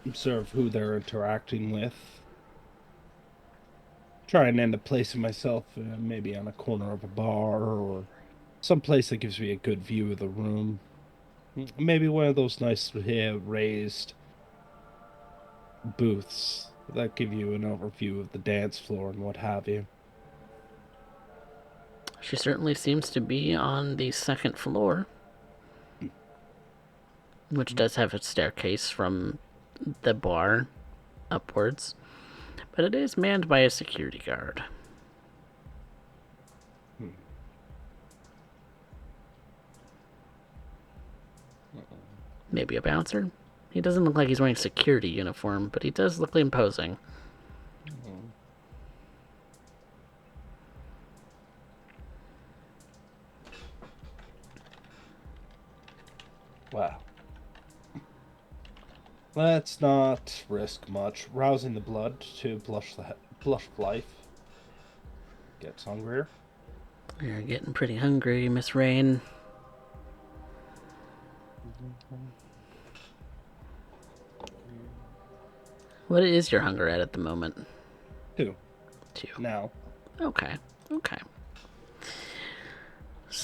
observe who they're interacting with. Try and end up placing myself maybe on a corner of a bar or some place that gives me a good view of the room. Maybe one of those nice raised booths that give you an overview of the dance floor and what have you. She certainly seems to be on the second floor, which does have a staircase from the bar upwards, but it is manned by a security guard. Maybe a bouncer? He doesn't look like he's wearing a security uniform, but he does look imposing. Wow. Let's not risk much. Rousing the blood to blush life. Gets hungrier. You're getting pretty hungry, Miss Rain. What is your hunger at the moment? 2. 2. Now. Okay.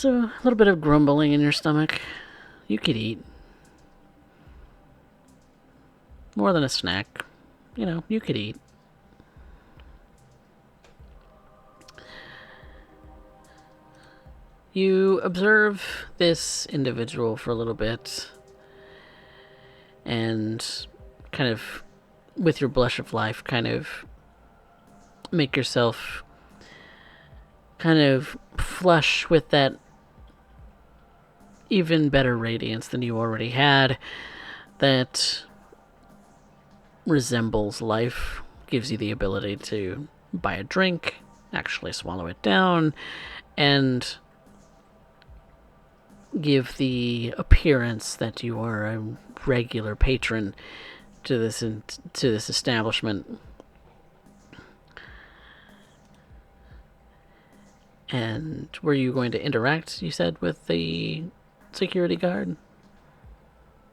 Just a little bit of grumbling in your stomach. You could eat. More than a snack. You know, you could eat. You observe this individual for a little bit and kind of, with your blush of life, kind of make yourself kind of flush with that even better radiance than you already had that resembles life, gives you the ability to buy a drink, actually swallow it down, and give the appearance that you are a regular patron to this establishment. And were you going to interact, you said, with the security guard?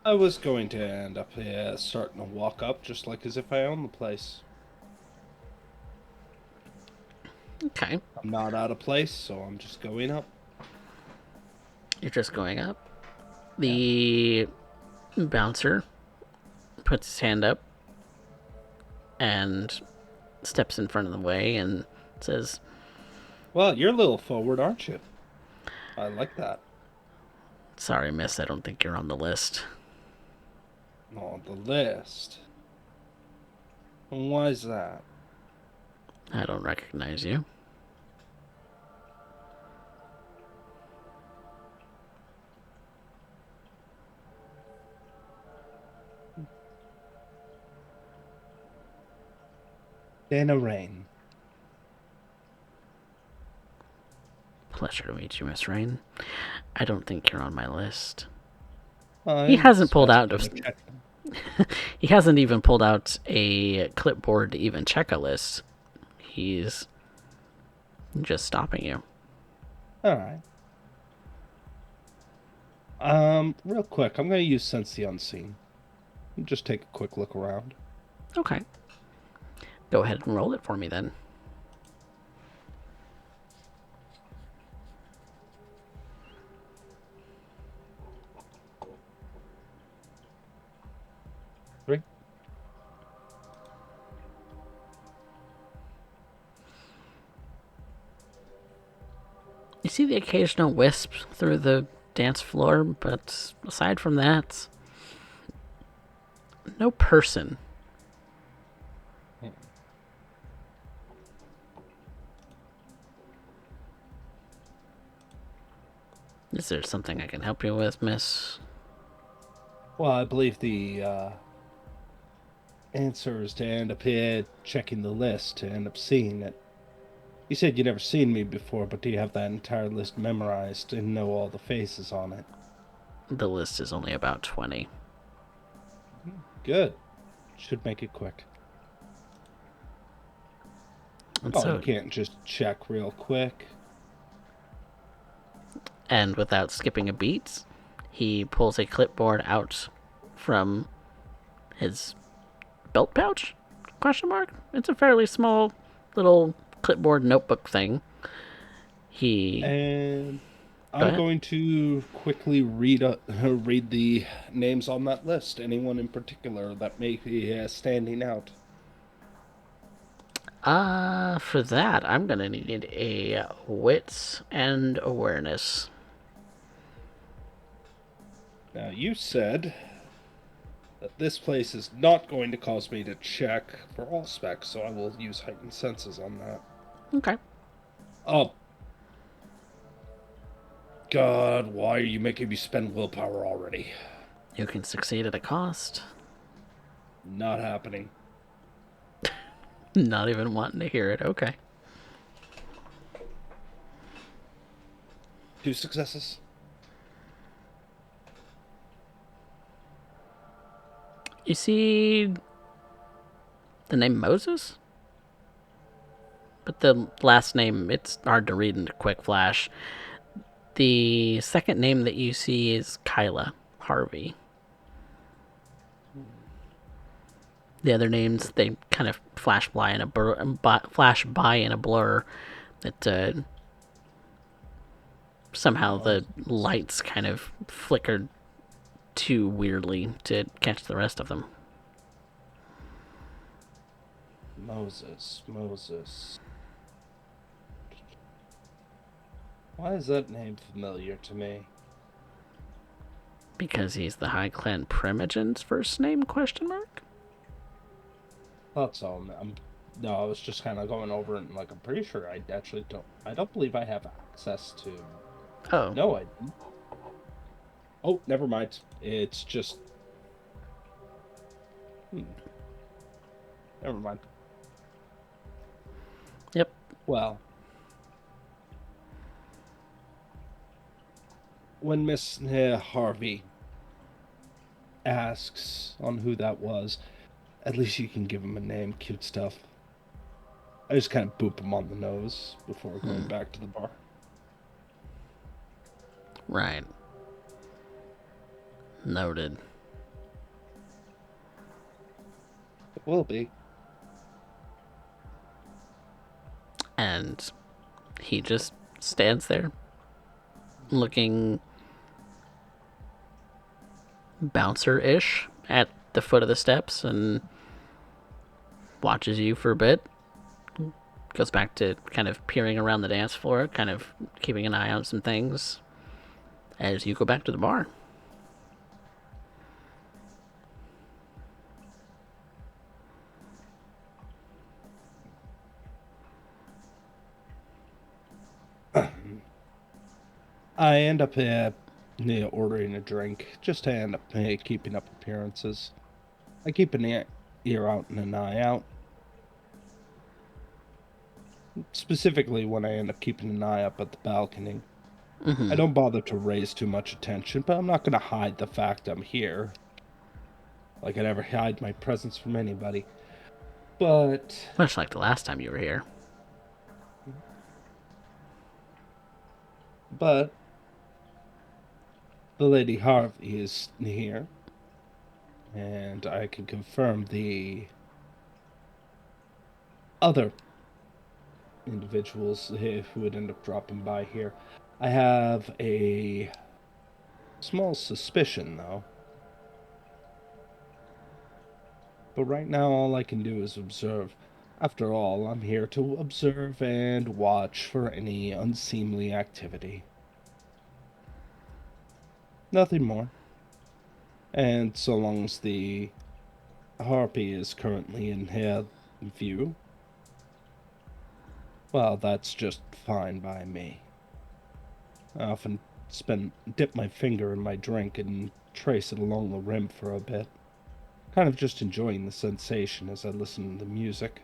I was going to end up starting to walk up just like as if I own the place. Okay. I'm not out of place, so I'm just going up. You're just going up. The bouncer puts his hand up and steps in front of the way and says, Well, you're a little forward, aren't you? I like that. "Sorry, miss, I don't think you're on the list." On the list. Why's that? "I don't recognize you." Dana Rain. "Pleasure to meet you, Miss Rain. I don't think you're on my list." He He hasn't pulled out He hasn't even pulled out a clipboard to even check a list. He's just stopping you. Alright. Real quick, I'm gonna use Sense the Unseen. Just take a quick look around. Okay. Go ahead and roll it for me then. Three. You see the occasional wisp through the dance floor, but aside from that, no person. Is there something I can help you with, miss? Well, I believe the answer is to end up here checking the list to end up seeing it. You said you never seen me before, but do you have that entire list memorized and know all the faces on it? The list is only about 20. Good. Should make it quick. And Oh, so, you can't just check real quick. and without skipping a beat, he pulls a clipboard out from his belt pouch? Question mark? It's a fairly small little clipboard notebook thing. And Go I'm ahead. going to quickly read read the names on that list. Anyone in particular that may be standing out? For that, I'm gonna need a wits and awareness. Now, you said that this place is not going to cause me to check for all specs, so I will use heightened senses on that. Okay. Oh. God, why are you making me spend willpower already? You can succeed at a cost. Not happening. Not even wanting to hear it. Okay. 2 successes. You see the name Moses? But the last name, it's hard to read in a quick flash. The second name that you see is Kyla Harvey. The other names, they kind of flash by in a blur. That somehow the lights kind of flickered too weirdly to catch the rest of them. Moses. Why is that name familiar to me? Because he's the High Clan Primogen's first name, question mark? Thought so. No, I was just kind of going over it and like, I'm pretty sure I actually don't believe I have access to... Oh. No, I didn't. Oh, never mind. It's just... Never mind. Yep. Well, when Miss Harvey asks on who that was, at least you can give him a name, cute stuff. I just kind of boop him on the nose before going back to the bar. Right. Noted. It will be. And he just stands there, looking bouncer-ish at the foot of the steps and watches you for a bit. Goes back to kind of peering around the dance floor, kind of keeping an eye on some things as you go back to the bar. I end up ordering a drink, just to end up keeping up appearances. I keep an ear out and an eye out. Specifically when I end up keeping an eye up at the balcony. I don't bother to raise too much attention, but I'm not going to hide the fact I'm here. Like I never hide my presence from anybody. But... Much like the last time you were here. But... the Lady Harvey is here. And I can confirm the... other individuals who would end up dropping by here. I have a small suspicion, though. But right now, all I can do is observe. After all, I'm here to observe and watch for any unseemly activity. Nothing more. And so long as the harpy is currently in view, well, that's just fine by me. I often dip my finger in my drink and trace it along the rim for a bit. Kind of just enjoying the sensation as I listen to the music.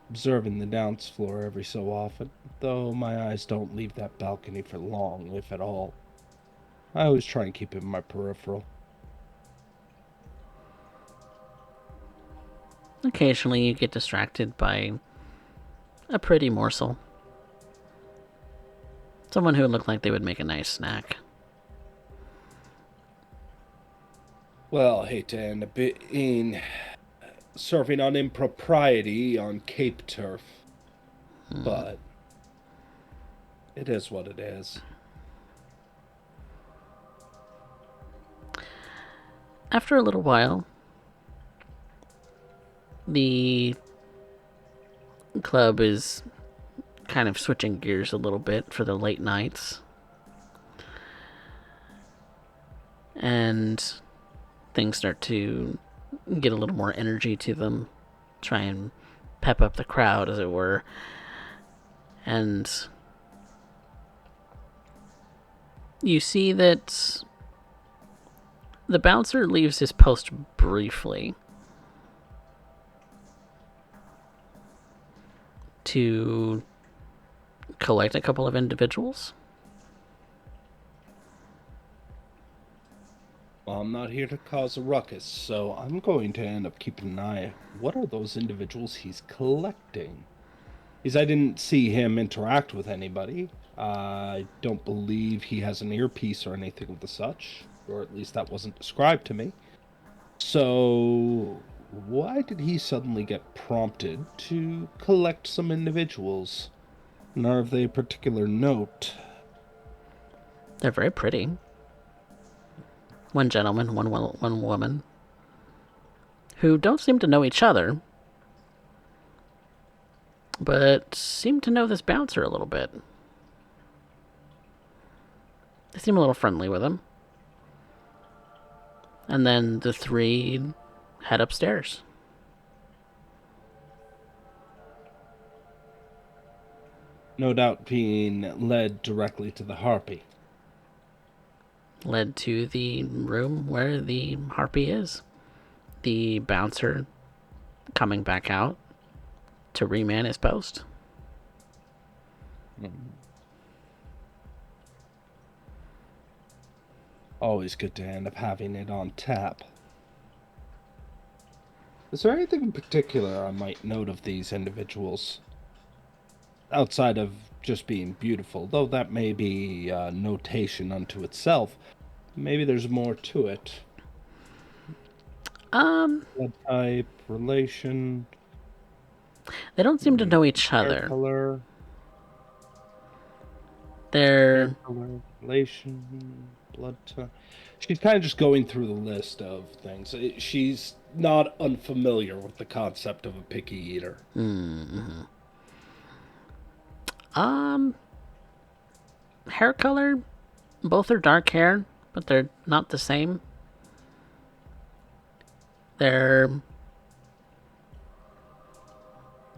Observing the dance floor every so often, though my eyes don't leave that balcony for long, if at all. I always try and keep it in my peripheral. Occasionally you get distracted by a pretty morsel. Someone who would look like they would make a nice snack. Well, I hate to end a bit in serving on impropriety on Cape turf, but it is what it is. After a little while, the club is kind of switching gears a little bit for the late nights. And things start to get a little more energy to them. Try and pep up the crowd, as it were. And you see that the bouncer leaves his post briefly to collect a couple of individuals. Well, I'm not here to cause a ruckus, so I'm going to end up keeping an eye. What are those individuals he's collecting? Because I didn't see him interact with anybody. I don't believe he has an earpiece or anything of the such, or at least that wasn't described to me. So, why did he suddenly get prompted to collect some individuals? And are of a particular note? They're very pretty. One gentleman, one woman, who don't seem to know each other, but seem to know this bouncer a little bit. They seem a little friendly with him. And then the three head upstairs. No doubt being led directly to the harpy. Led to the room where the harpy is. The bouncer coming back out to reman his post. Always good to end up having it on tap. Is there anything in particular I might note of these individuals? Outside of just being beautiful, though that may be a notation unto itself. Maybe there's more to it. Blood type, relation, They don't seem to know each hair other. color, They're relation, blood type. She's kind of just going through the list of things. She's not unfamiliar with the concept of a picky eater. hair color. Both are dark hair, but they're not the same. They're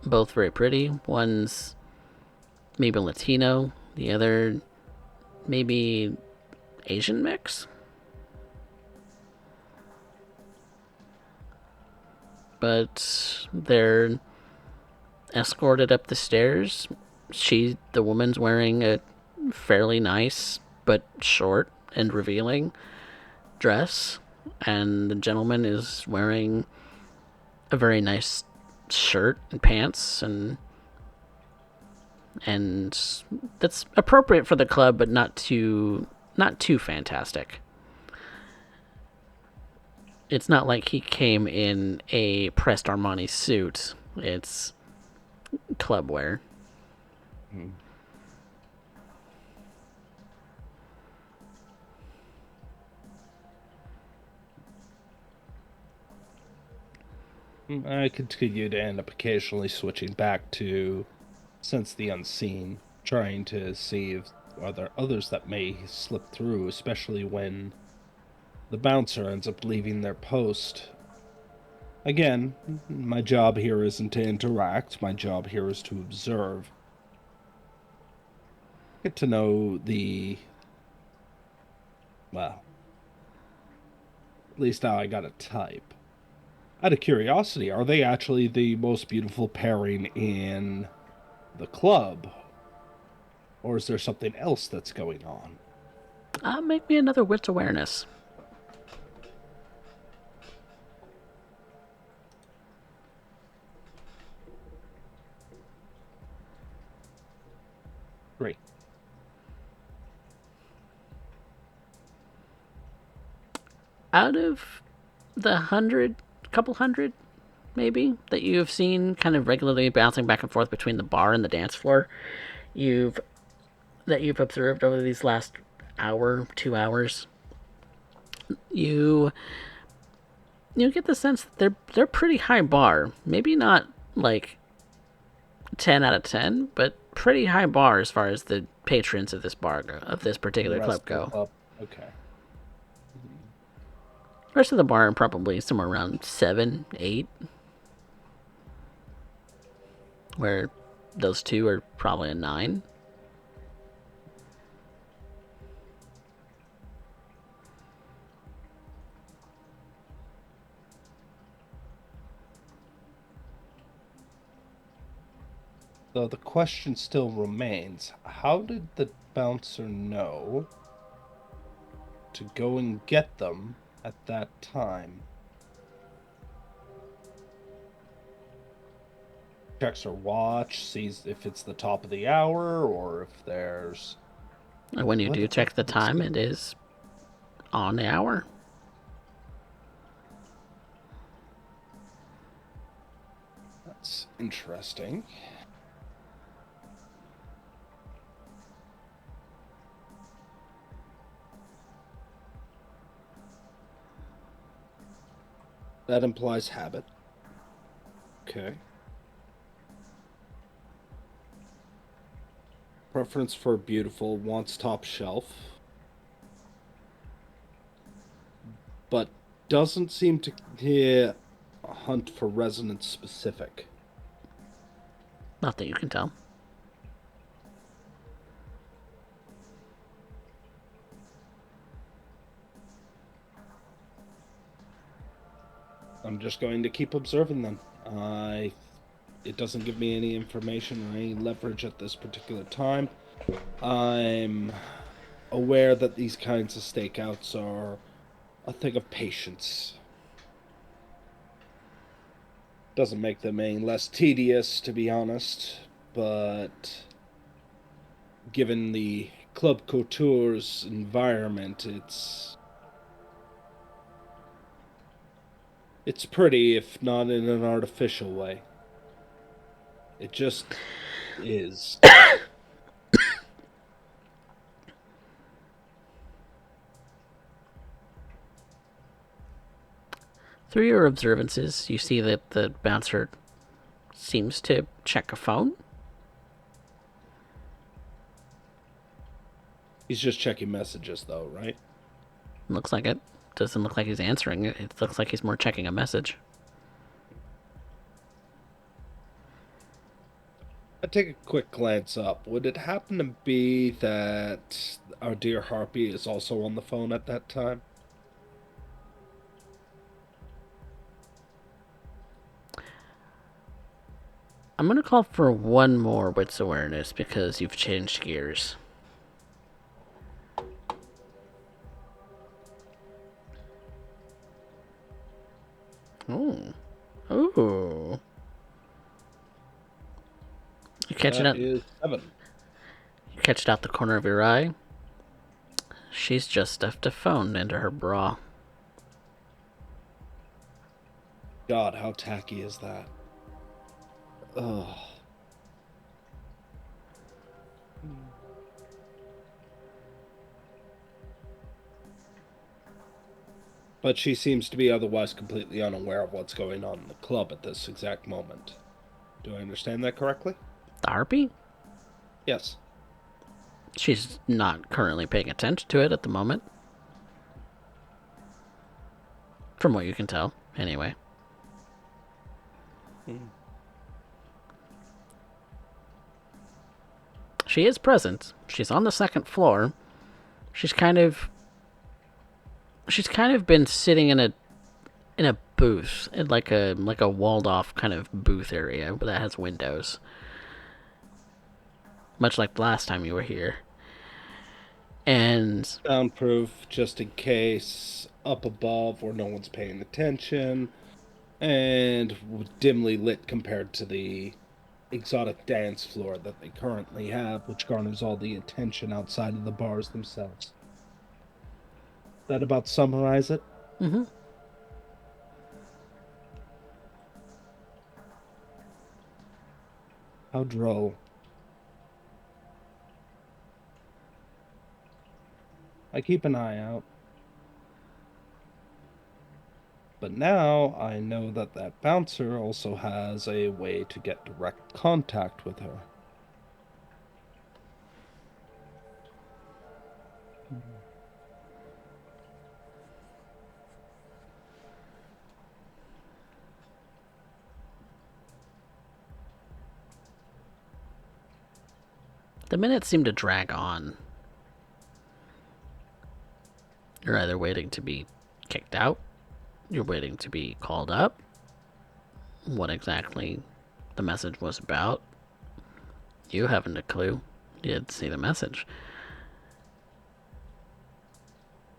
both very pretty. One's maybe Latino, the other maybe Asian mix. But they're escorted up the stairs. The woman's wearing a fairly nice but short and revealing dress, and the gentleman is wearing a very nice shirt and pants, and that's appropriate for the club, but not too fantastic. It's not like he came in a pressed Armani suit. It's club wear. I continue to end up occasionally switching back to Sense the Unseen, trying to see if are there others that may slip through, especially when the bouncer ends up leaving their post. Again, my job here isn't to interact, my job here is to observe. Get to know well, at least now I got a type. Out of curiosity, are they actually the most beautiful pairing in the club? Or is there something else that's going on? Make me another wits awareness. Great. Out of the couple hundred, maybe, that you have seen kind of regularly bouncing back and forth between the bar and the dance floor, you've observed over these last hour, 2 hours, you get the sense that they're pretty high bar. Maybe not like 10 out of 10, but pretty high bar as far as the patrons of this particular club go. Okay. The rest of the bar are probably somewhere around 7, 8. Where those two are probably a 9. Though the question still remains, how did the bouncer know to go and get them at that time? Checks her watch, sees if it's the top of the hour or if there's... And when you do check the time, it is on the hour. That's interesting. That implies habit. Okay. Preference for beautiful, wants top shelf. But doesn't seem to hunt for resonance specific. Not that you can tell. I'm just going to keep observing them. It doesn't give me any information or any leverage at this particular time. I'm aware that these kinds of stakeouts are a thing of patience. Doesn't make them any less tedious, to be honest, but given the Club Couture's environment, it's pretty, if not in an artificial way. It just is. Through your observances, you see that the bouncer seems to check a phone. He's just checking messages, though, right? Looks like it. Doesn't look like he's answering it. It looks like he's more checking a message. I take a quick glance up. Would it happen to be that our dear Harpy is also on the phone at that time? I'm going to call for one more wits awareness because you've changed gears. Ooh. Ooh. You catch it That out. is 7. You catch it out the corner of your eye. She's just stuffed a phone into her bra. God, how tacky is that? Ugh. But she seems to be otherwise completely unaware of what's going on in the club at this exact moment. Do I understand that correctly? The harpy? Yes. She's not currently paying attention to it at the moment. From what you can tell, anyway. She is present. She's on the second floor. She's kind of been sitting in a booth, in like a walled off kind of booth area that has windows. Much like the last time you were here. And Soundproof, just in case, up above where no one's paying attention, and dimly lit compared to the exotic dance floor that they currently have, which garners all the attention outside of the bars themselves. That about summarize it? mm-hmm. How droll. I keep an eye out. But now I know that that bouncer also has a way to get direct contact with her. The minutes seem to drag on. You're either waiting to be kicked out, you're waiting to be called up. What exactly the message was about, you haven't a clue. You didn't see the message.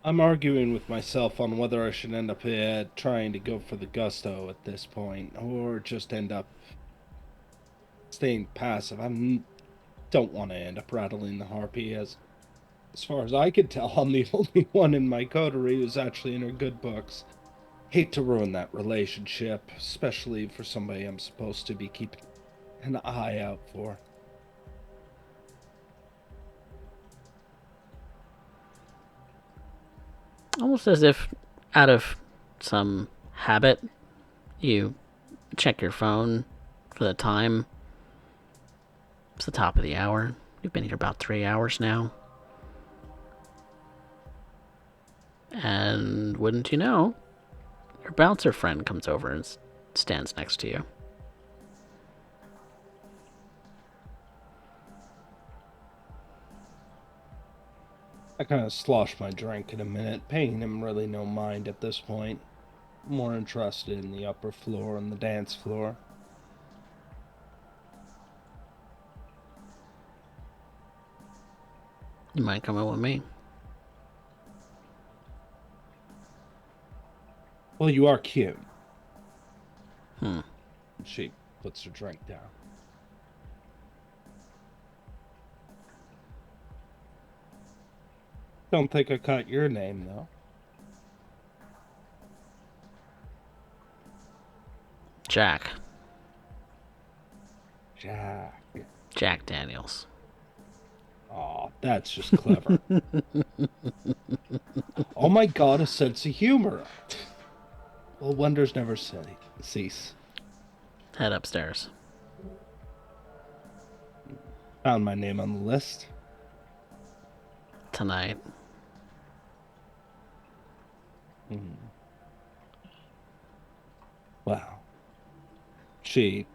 I'm arguing with myself on whether I should end up trying to go for the gusto at this point, or just end up staying passive. Don't want to end up rattling the harpy. As far as I could tell, I'm the only one in my coterie who's actually in her good books. Hate to ruin that relationship, especially for somebody I'm supposed to be keeping an eye out for. Almost as if out of some habit, You check your phone for the time. It's the top of the hour. You've been here about 3 hours now. And wouldn't you know, your bouncer friend comes over and stands next to you. I kind of slosh my drink in a minute, paying him really no mind at this point. More interested in the upper floor and the dance floor. You might come in with me. Well, you are cute. She puts her drink down. Don't think I caught your name, though. Jack. Jack Daniels. Aw, that's just clever. Oh my god, a sense of humor. Well, wonders never cease. Head upstairs. Found my name on the list. Tonight. Wow. She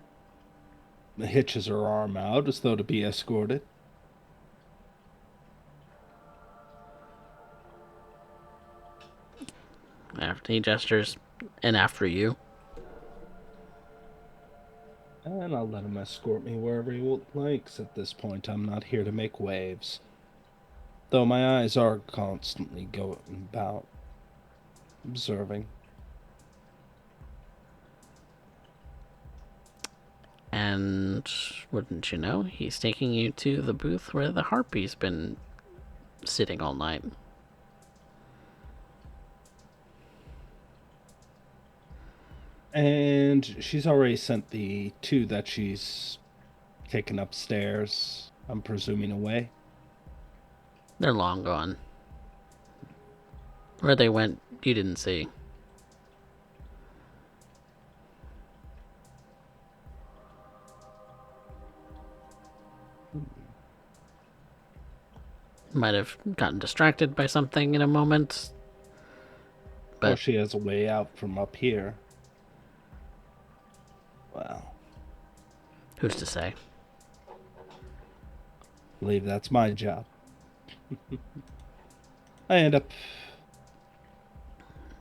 hitches her arm out as though to be escorted. After he gestures, and after you. And I'll let him escort me wherever he likes. At this point, I'm not here to make waves. Though my eyes are constantly going about, observing. And wouldn't you know, he's taking you to the booth where the harpy's been sitting all night. And she's already sent the two that she's taken upstairs, I'm presuming, away. They're long gone. Where they went, you didn't see. Might have gotten distracted by something in a moment. But Or she has a way out from up here. Well, who's to say? I believe that's my job. I end up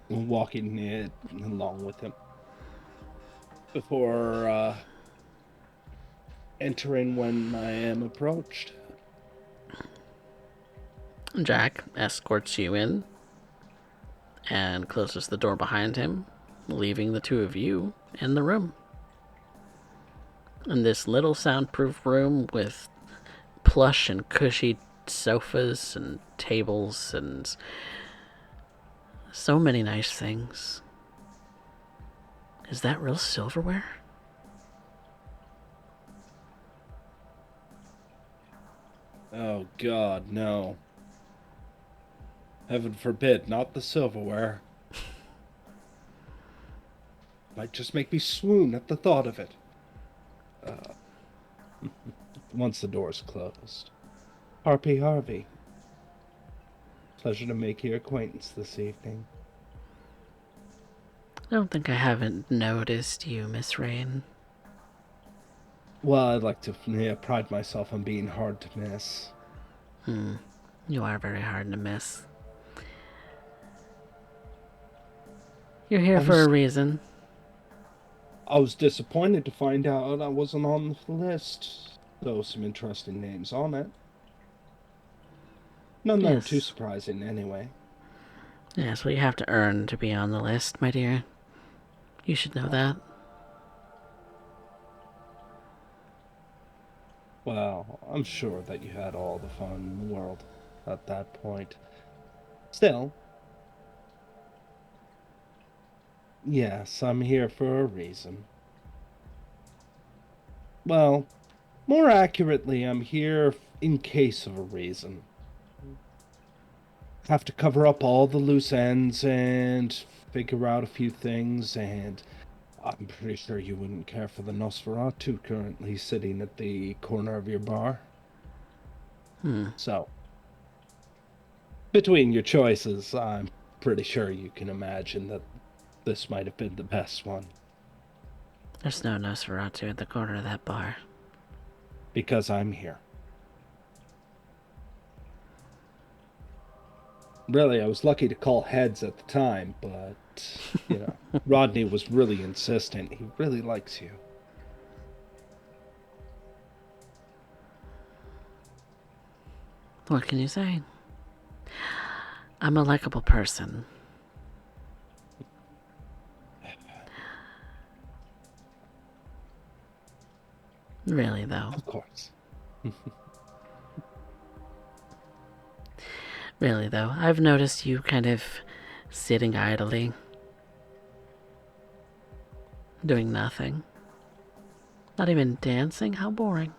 walking it along with him before entering when I am approached. Jack escorts you in and closes the door behind him, leaving the two of you in the room. In this little soundproof room with plush and cushy sofas and tables and so many nice things. Is that real silverware? Oh God, no. Heaven forbid, not the silverware. Might just make me swoon at the thought of it. Once the door's closed. Harpy Harvey. Pleasure to make your acquaintance this evening. I don't think I haven't noticed you, Miss Rain. Well, I'd like to pride myself on being hard to miss. You are very hard to miss. You're here for a reason. I was disappointed to find out I wasn't on the list, though some interesting names on it. None that are too surprising, anyway. Yes, well, you have to earn to be on the list, my dear. You should know that. Well, I'm sure that you had all the fun in the world at that point. Still, yes, I'm here for a reason. Well, more accurately, I'm here in case of a reason. Have to cover up all the loose ends and figure out a few things, and I'm pretty sure you wouldn't care for the Nosferatu currently sitting at the corner of your bar. So, between your choices, I'm pretty sure you can imagine that this might have been the best one. There's no Nosferatu at the corner of that bar. Because I'm here. Really, I was lucky to call heads at the time, but, Rodney was really insistent. He really likes you. What can you say? I'm a likable person. Really, though. Of course. Really, though. I've noticed you kind of sitting idly, doing nothing. Not even dancing? How boring.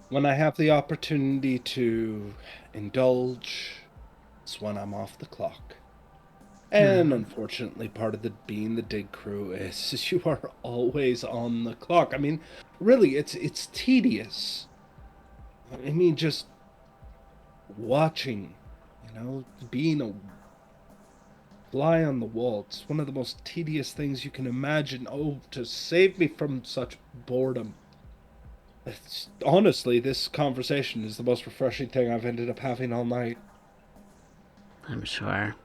When I have the opportunity to indulge, it's when I'm off the clock. And unfortunately, part of being the dig crew is you are always on the clock. I mean, really, it's tedious. I mean, just watching, being a fly on the wall. It's one of the most tedious things you can imagine. Oh, to save me from such boredom. Honestly, this conversation is the most refreshing thing I've ended up having all night. I'm sure.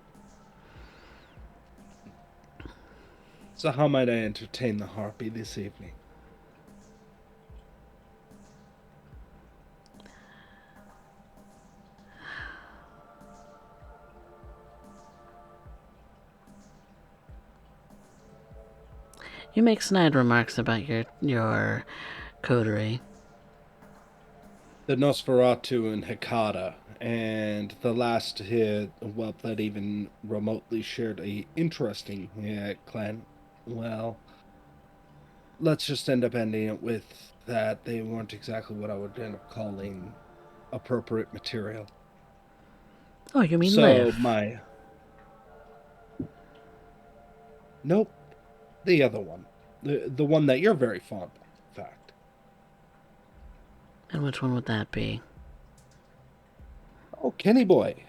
So how might I entertain the harpy this evening? You make snide remarks about your coterie. The Nosferatu and Hecata, and the last that even remotely shared a interesting clan. Well, let's just end up ending it with that they weren't exactly what I would end up calling appropriate material. Oh, you mean So Liv? Nope, the other one. The one that you're very fond of, in fact. And which one would that be? Oh, Kenny Boy.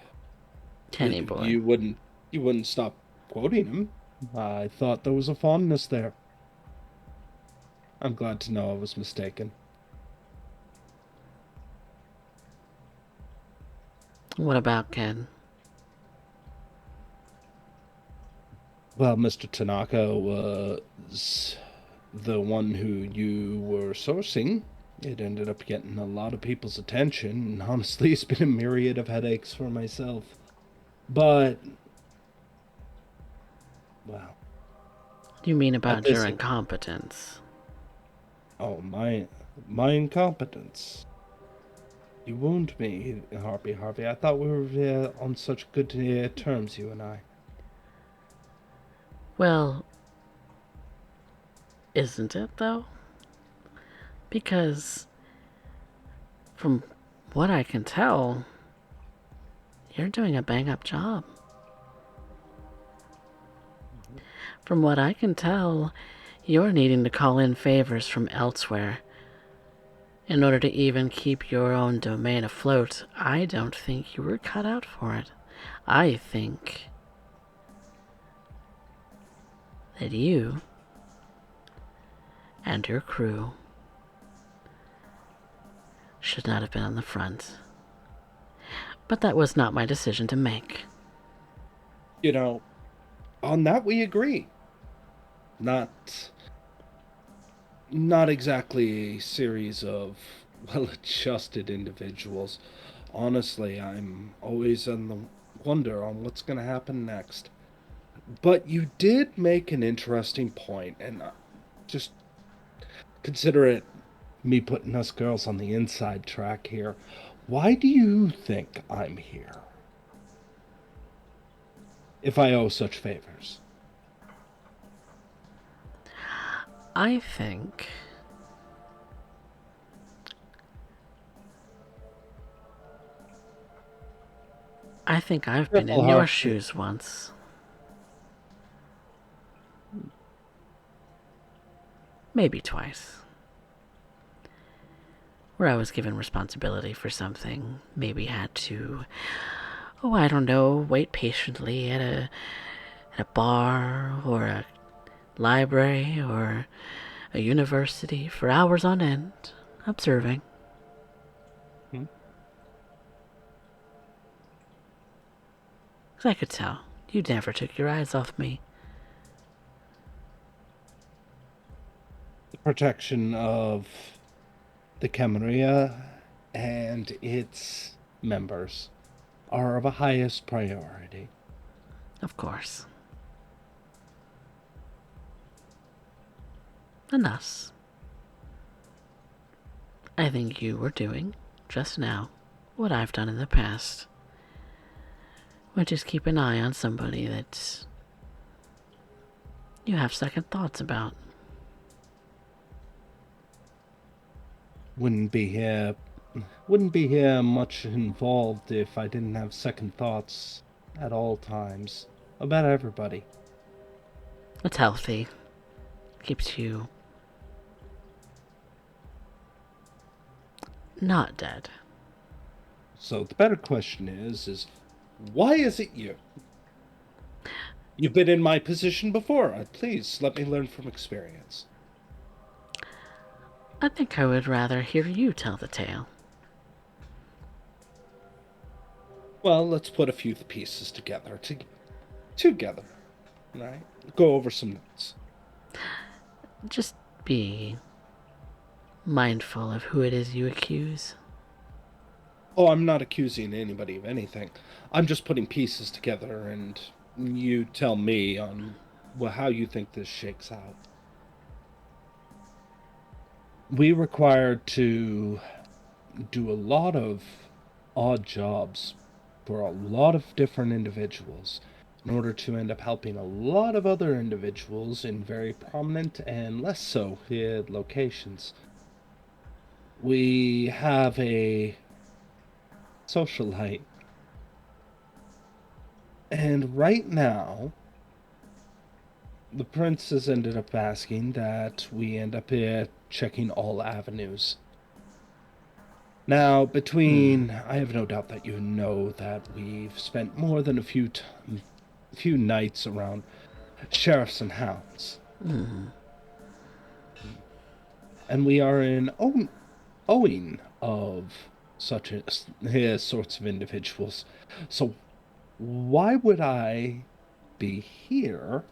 Kenny Boy. You wouldn't stop quoting him. I thought there was a fondness there. I'm glad to know I was mistaken. What about Ken? Well, Mr. Tanaka was the one who you were sourcing. It ended up getting a lot of people's attention, and honestly, it's been a myriad of headaches for myself. But, well. You mean about your incompetence? Oh, my incompetence. You wound me, Harvey. I thought we were on such good terms, you and I. Well, isn't it, though? Because, from what I can tell, you're doing a bang-up job. From what I can tell, you're needing to call in favors from elsewhere in order to even keep your own domain afloat. I don't think you were cut out for it. I think that you and your crew should not have been on the front. But that was not my decision to make. On that we agree. Not exactly a series of well-adjusted individuals. Honestly, I'm always on the wonder on what's going to happen next. But you did make an interesting point, and just consider it me putting us girls on the inside track here. Why do you think I'm here? If I owe such favors. I think I've been in your shoes once. maybe twice, where I was given responsibility for something, maybe had to, oh, I don't know, wait patiently at a bar or a library or a university for hours on end, observing. Hmm? 'Cause I could tell you never took your eyes off me. The protection of the Camarilla and its members are of a highest priority. Of course. And us. I think you were doing, just now, what I've done in the past. Which is keep an eye on somebody that you have second thoughts about. Wouldn't be here much involved if I didn't have second thoughts at all times about everybody. It's healthy. Keeps you not dead. So the better question is why is it you? You've been in my position before. Please let me learn from experience. I think I would rather hear you tell the tale. Well, let's put a few pieces together. Together, right? Go over some notes. Just be mindful of who it is you accuse. Oh, I'm not accusing anybody of anything. I'm just putting pieces together, and you tell me on how you think this shakes out. We required to do a lot of odd jobs for a lot of different individuals in order to end up helping a lot of other individuals in very prominent and less so hid locations. We have a socialite, and right now the prince has ended up asking that we end up checking all avenues. Now, I have no doubt that you know that we've spent more than a few nights around sheriffs and hounds. And we are in owing of such sorts of individuals. So why would I be here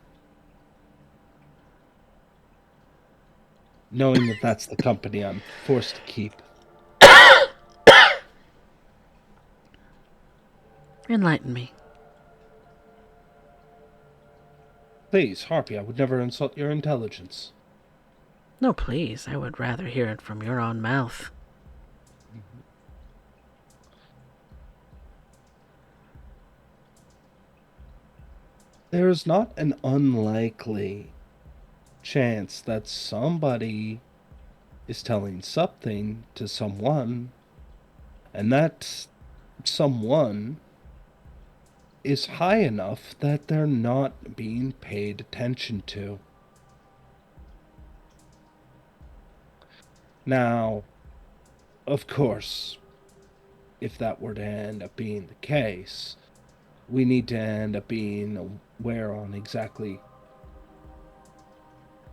knowing that that's the company I'm forced to keep? Enlighten me. Please, Harpy, I would never insult your intelligence. No, please, I would rather hear it from your own mouth. There's not an unlikely chance that somebody is telling something to someone, and that someone is high enough that they're not being paid attention to. Now, of course, if that were to end up being the case, we need to end up being aware on exactly,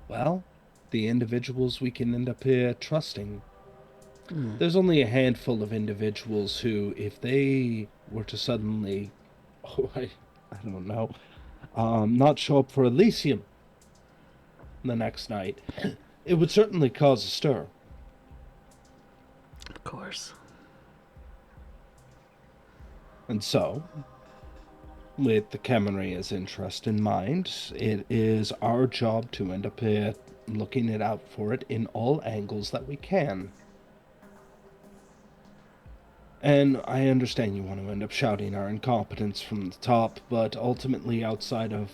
well, the individuals we can end up trusting. There's only a handful of individuals who, if they were to suddenly, I don't know, not show up for Elysium the next night, it would certainly cause a stir. Of course. And so, with the Camarilla's interest in mind, it is our job to end up looking it out for it in all angles that we can. And I understand you want to end up shouting our incompetence from the top, but ultimately, outside of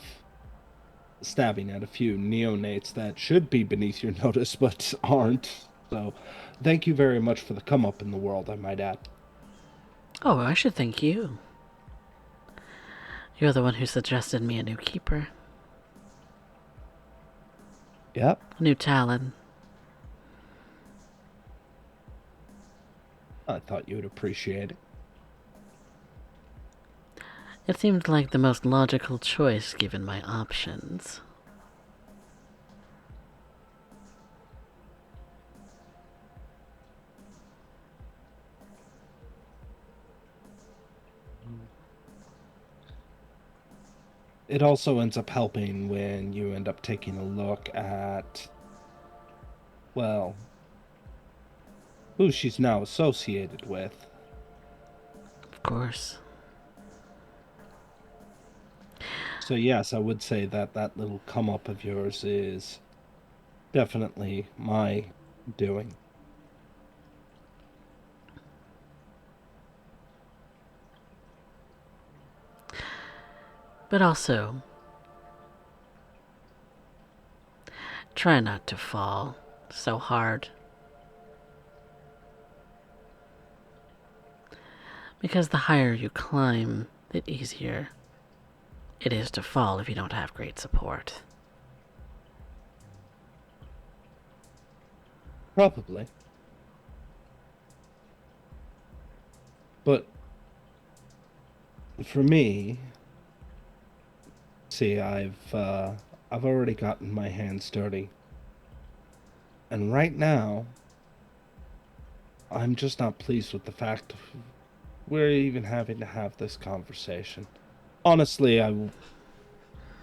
stabbing at a few neonates that should be beneath your notice but aren't, so thank you very much for the come up in the world, I might add. Oh, I should thank you. You're the one who suggested me a new keeper. Yep. A new Talon. I thought you would appreciate it. It seemed like the most logical choice given my options. It also ends up helping when you end up taking a look at, well, who she's now associated with. Of course. So yes, I would say that that little come up of yours is definitely my doing. But also, try not to fall so hard. Because the higher you climb, the easier it is to fall if you don't have great support. Probably. But for me, see, I've already gotten my hands dirty. And right now, I'm just not pleased with the fact we're even having to have this conversation. Honestly, I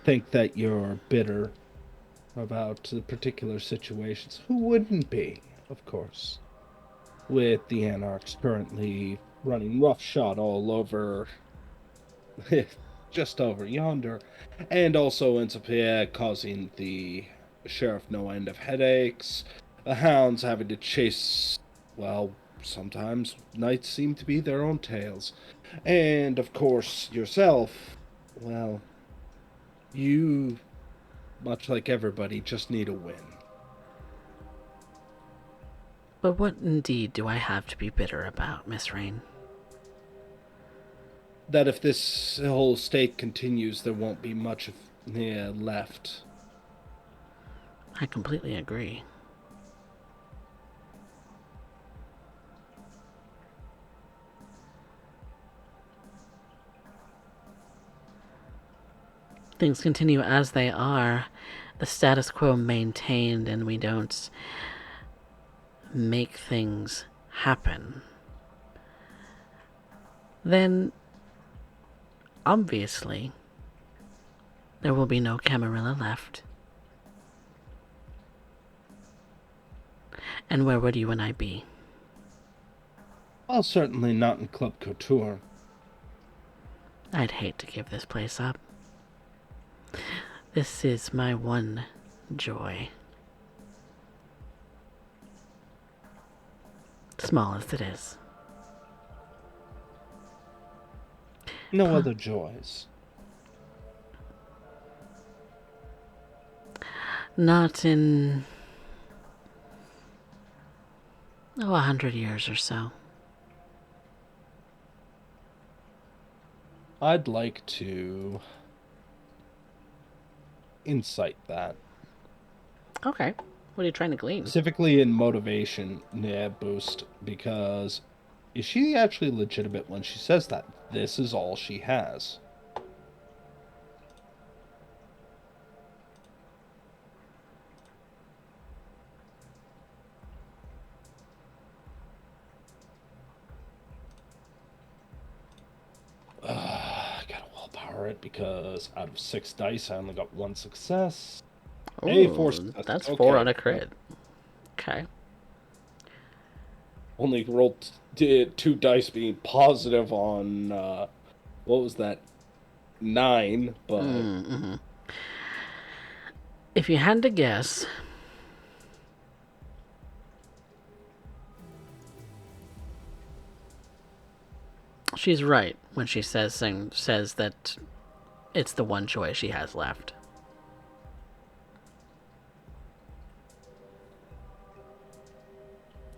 think that you're bitter about particular situations. Who wouldn't be, of course, with the Anarchs currently running roughshod all over, just over yonder, and also ends up causing the sheriff no end of headaches, the hounds having to chase, well, sometimes nights seem to be their own tails, and of course yourself, well, you, much like everybody, just need a win. But what indeed do I have to be bitter about, Miss Rain? That if this whole state continues, there won't be much of left. I completely agree. Things continue as they are, the status quo maintained, and we don't make things happen, then obviously there will be no Camarilla left. And where would you and I be? Well, certainly not in Club Couture. I'd hate to give this place up. This is my one joy. Small as it is. No other joys. Not in 100 years or so. I'd like to insight that. Okay. What are you trying to glean? Specifically in motivation boost, because is she actually legitimate when she says that this is all she has? I gotta willpower it because out of 6 dice, I only got 1 success. Ooh, 4 successes. that's Okay. 4 on a crit. Okay. Only rolled 2 dice being positive on, what was that? 9, but... Mm-hmm. If you had to guess, she's right when she says that it's the one choice she has left.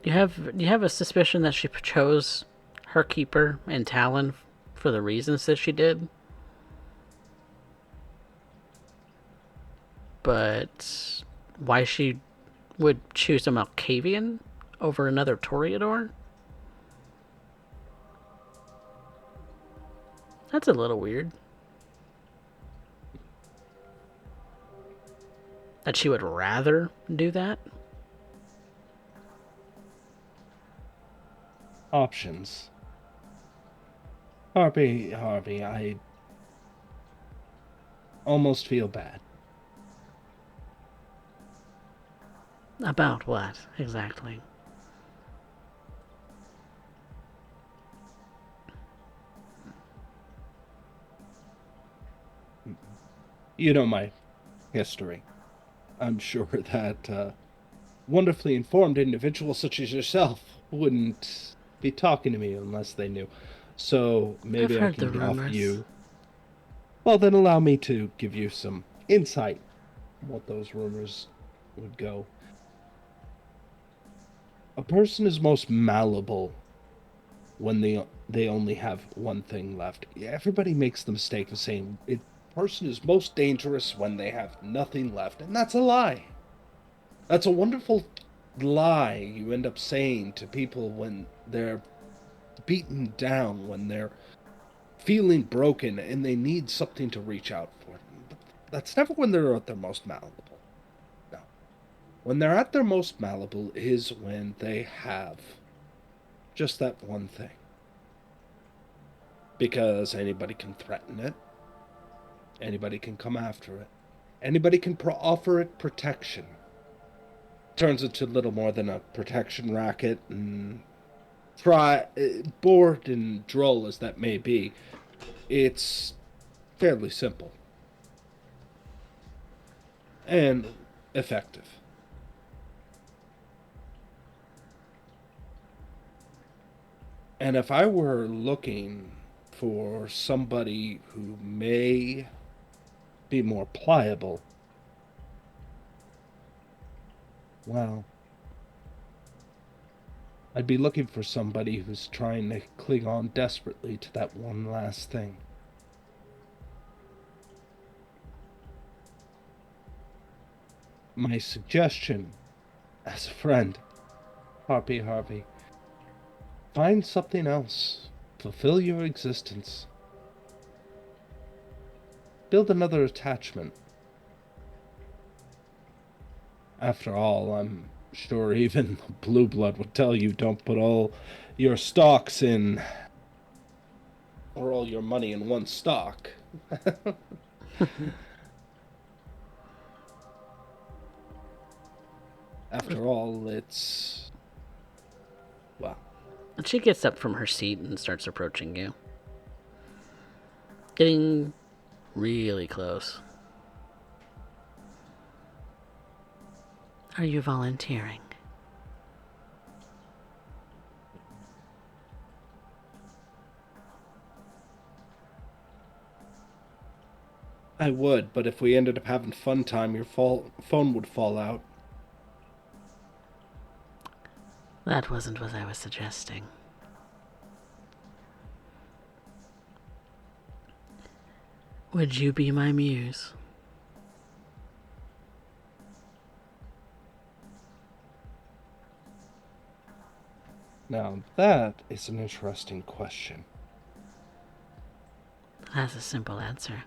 You have a suspicion that she chose her keeper and Talon for the reasons that she did? But why she would choose a Malkavian over another Toreador? That's a little weird. That she would rather do that? Options. Harvey, I almost feel bad. About what, exactly? You know my history. I'm sure that wonderfully informed individuals such as yourself wouldn't be talking to me unless they knew. So maybe I've I heard the can offer rumors. you. Well, then allow me to give you some insight on what those rumors would go. A person is most malleable when they only have one thing left. Everybody makes the mistake of saying a person is most dangerous when they have nothing left, and that's a lie. That's a wonderful lie you end up saying to people when they're beaten down, when they're feeling broken and they need something to reach out for. But that's never when they're at their most malleable. No. When they're at their most malleable is when they have just that one thing. Because anybody can threaten it, anybody can come after it, anybody can offer it protection. Turns into little more than a protection racket, and bored and droll as that may be, it's fairly simple and effective. And if I were looking for somebody who may be more pliable, well, I'd be looking for somebody who's trying to cling on desperately to that one last thing. My suggestion, as a friend, Harvey, find something else. Fulfill your existence. Build another attachment. After all, I'm sure even Blue Blood would tell you don't put all your stocks in, or all your money in one stock. After all, it's... well, And she gets up from her seat and starts approaching you. Getting really close. Are you volunteering? I would, but if we ended up having fun time, your phone would fall out. That wasn't what I was suggesting. Would you be my muse? Now, that is an interesting question. That's a simple answer.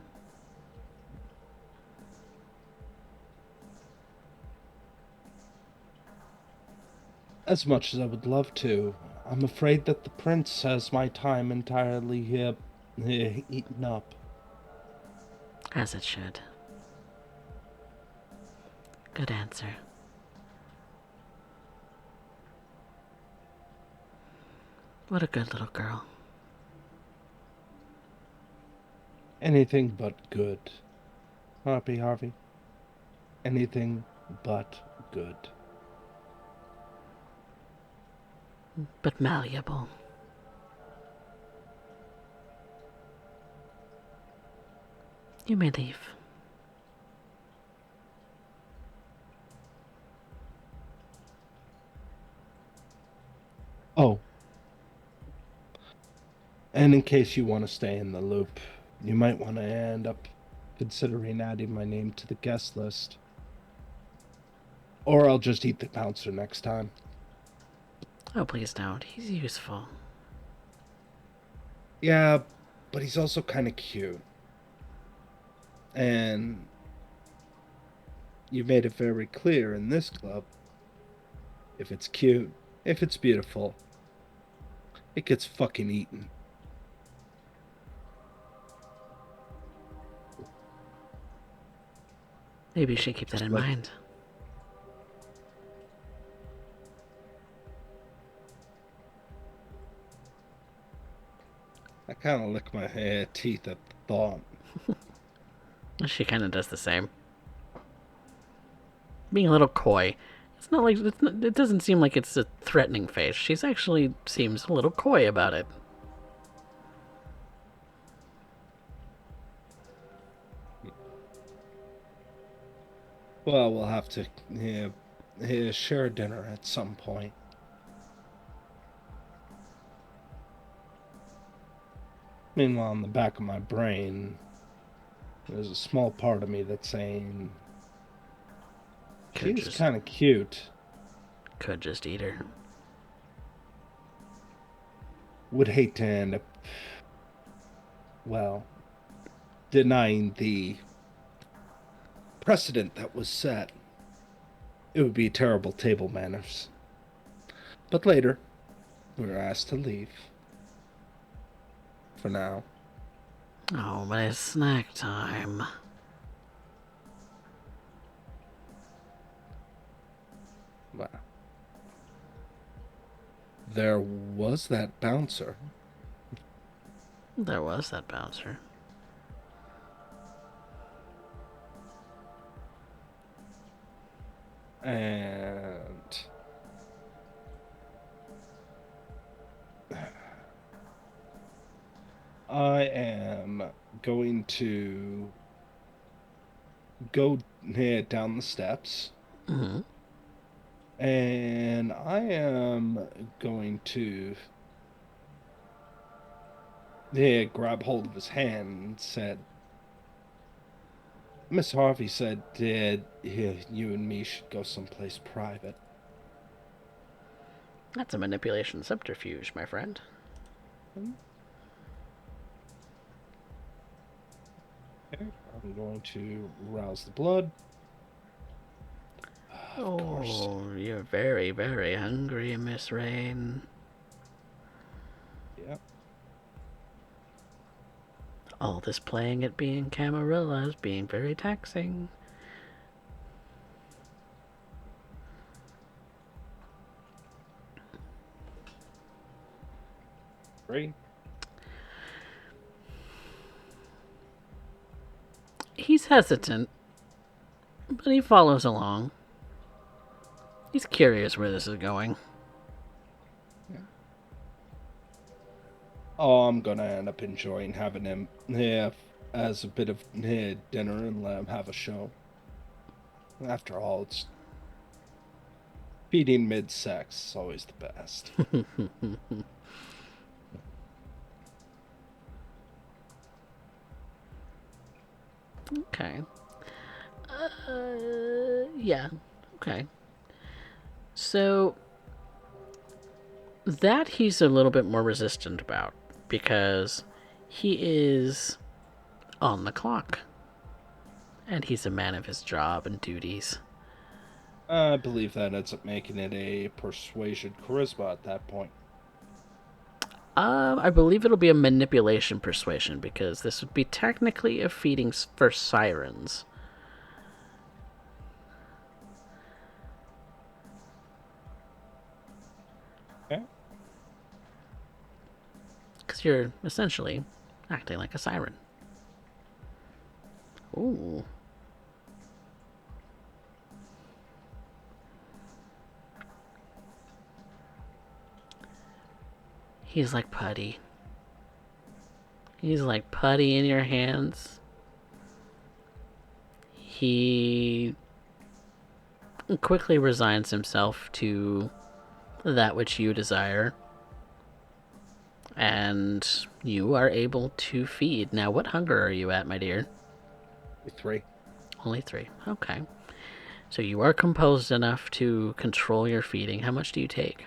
As much as I would love to, I'm afraid that the prince has my time entirely eaten up. As it should. Good answer. What a good little girl. Anything but good. Harvey. Anything but good. But malleable. You may leave. Oh. And in case you want to stay in the loop, you might want to end up considering adding my name to the guest list. Or I'll just eat the bouncer next time. Oh, please don't. He's useful. Yeah, but he's also kind of cute. And you've made it very clear in this club, if it's cute, if it's beautiful, it gets fucking eaten. Maybe you should keep that in mind. I kind of lick my teeth at the thought. She kind of does the same. Being a little coy. It's not like it doesn't seem like it's a threatening face. She's actually seems a little coy about it. Well, we'll have to share dinner at some point. Meanwhile, in the back of my brain, there's a small part of me that's saying, she's kind of cute. Could just eat her. Would hate to end up, well, denying the precedent that was set. It would be terrible table manners. But later, we were asked to leave. For now. Oh, but it's snack time. Wow. There was that bouncer. There was that bouncer. And I am going to go down the steps. Mm-hmm. And I am going to grab hold of his hand and said, Miss Harvey said you and me should go someplace private. That's a manipulation subterfuge, my friend. Okay, I'm going to rouse the blood. Oh, you're very, very hungry, Miss Rain. Yep. All this playing at being Camarilla is being very taxing. Great. He's hesitant, but he follows along. He's curious where this is going. Yeah. Oh, I'm gonna end up enjoying having him as a bit of dinner and let him have a show. After all, it's feeding mid-sex is always the best. Okay. Yeah. Okay. So that he's a little bit more resistant about because he is on the clock. And he's a man of his job and duties. I believe that ends up making it a persuasion charisma at that point. I believe it'll be a manipulation persuasion because this would be technically a feeding for sirens. Okay. Because you're essentially acting like a siren. Ooh. He's like putty. He's like putty in your hands. He quickly resigns himself to that which you desire. And you are able to feed. Now, what hunger are you at, my dear? 3. Only 3. Okay. So you are composed enough to control your feeding. How much do you take?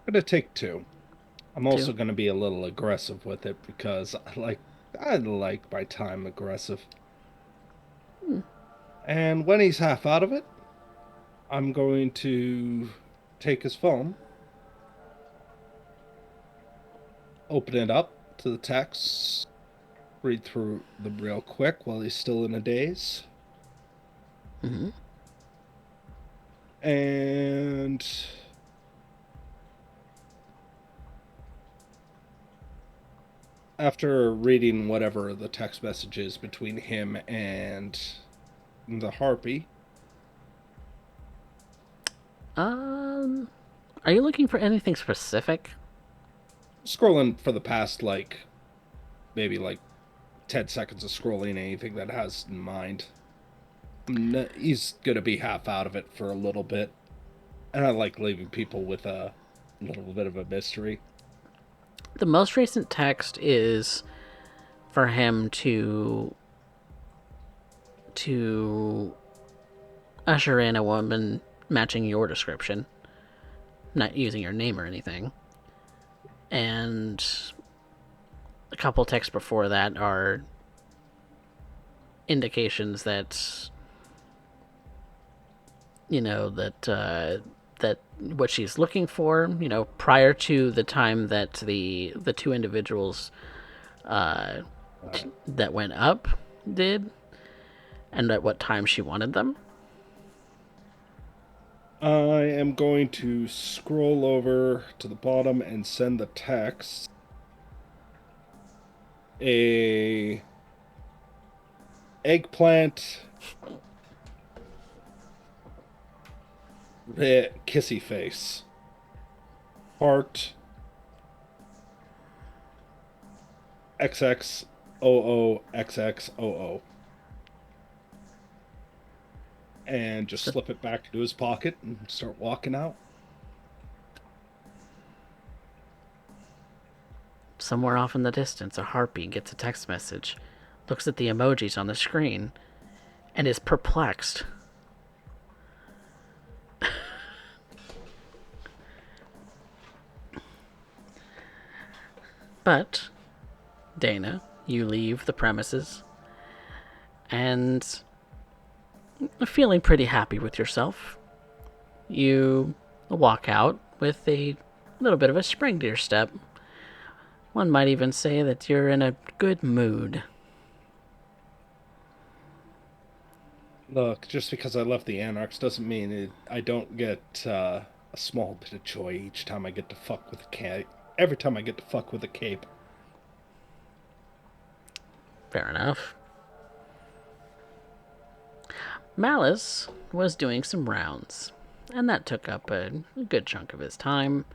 I'm gonna take 2. I'm also going to be a little aggressive with it because I like my time aggressive. And when he's half out of it, I'm going to take his phone, open it up to the text, read through them real quick while he's still in a daze. Mm-hmm. And after reading whatever the text message is between him and the harpy. Are you looking for anything specific? Scrolling for the past, maybe 10 seconds of scrolling anything that has in mind. He's gonna be half out of it for a little bit. And I like leaving people with a little bit of a mystery. The most recent text is for him to usher in a woman matching your description, not using your name or anything. And a couple texts before that are indications that that what she's looking for, prior to the time that the two individuals that went up did, and at what time she wanted them. I am going to scroll over to the bottom and send the text. A eggplant kissy face. Heart XXOOXXOO. And just slip it back into his pocket and start walking out. Somewhere off in the distance, a harpy gets a text message, looks at the emojis on the screen, and is perplexed. But, Dana, you leave the premises, and feeling pretty happy with yourself, you walk out with a little bit of a spring to your step. One might even say that you're in a good mood. Look, just because I left the Anarchs doesn't mean I don't get a small bit of joy each time I get to fuck with a cape. Every time I get to fuck with a cape. Fair enough. Malice was doing some rounds, and that took up a good chunk of his time.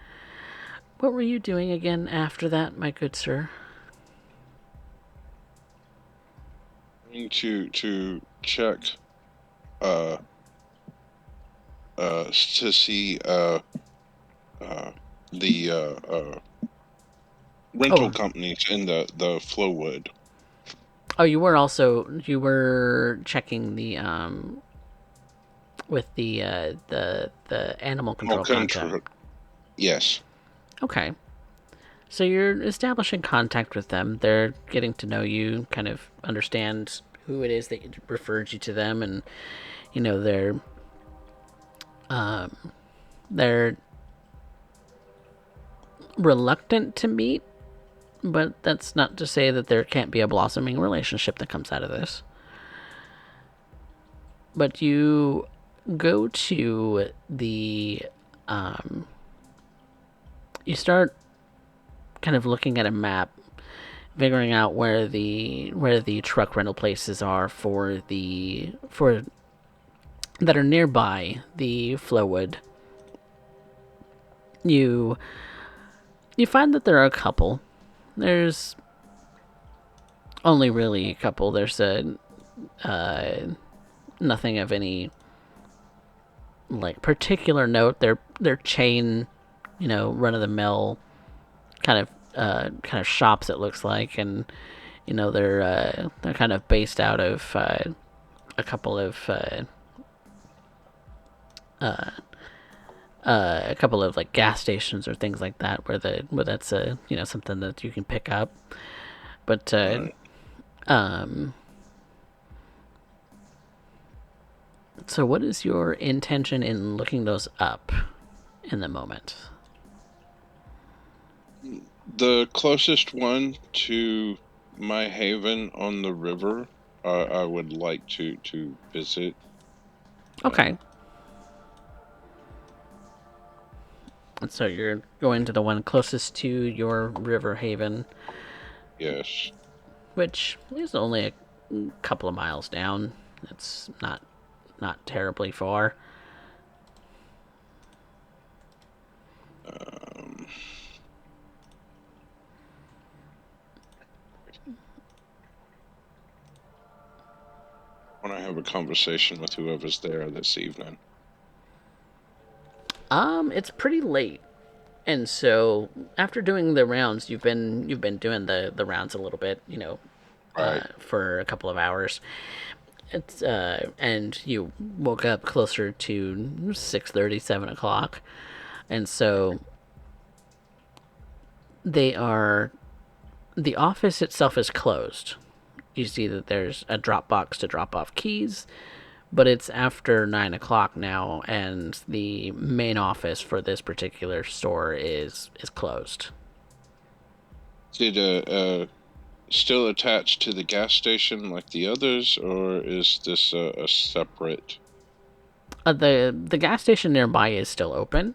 What were you doing again after that, my good sir? To check to see the rental companies in the Flowwood. Oh, you were checking the with the animal control contact. Yes. Okay. So you're establishing contact with them. They're getting to know you, kind of understand who it is that referred you to them, and they're reluctant to meet, but that's not to say that there can't be a blossoming relationship that comes out of this. But you go to the you start kind of looking at a map, figuring out where the truck rental places are for that are nearby the Flowwood. You find that there are a couple. There's only really a couple. There's nothing of any particular note. They're chain, run of the mill kind of shops, it looks like, and they're kind of based out of a couple of a couple of like gas stations or things like that where that's something that you can pick up. But Right. So what is your intention in looking those up in the moment? The closest one to my haven on the river, I would like to visit. Okay. And so you're going to the one closest to your river haven, Yes. which is only a couple of miles down. It's not terribly far. Um, when I have a conversation with whoever's there this evening. It's pretty late. And so after doing the rounds, you've been doing the rounds a little bit, Right. for a couple of hours. It's and you woke up closer to 6:30, 7 o'clock, and so they are the office itself is closed. You see that there's a drop box to drop off keys, but it's after 9 o'clock now, and the main office for this particular store is closed. Is it still attached to the gas station like the others, or is this a separate? The gas station nearby is still open,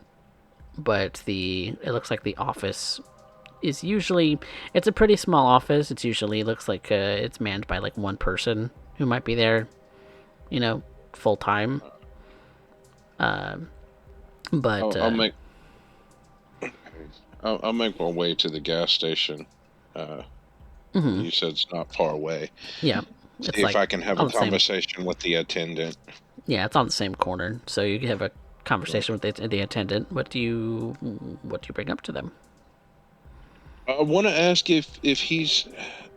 but it looks like the office is usually it's a pretty small office. It's usually looks like it's manned by like one person who might be there, full time. But I'll make. I'll make my way to the gas station. You said it's not far away. yeah, See it's if like I can have on a the same. conversation with the attendant. Yeah, it's on the same corner, so you can have a conversation with the attendant. What do you bring up to them? I want to ask if he's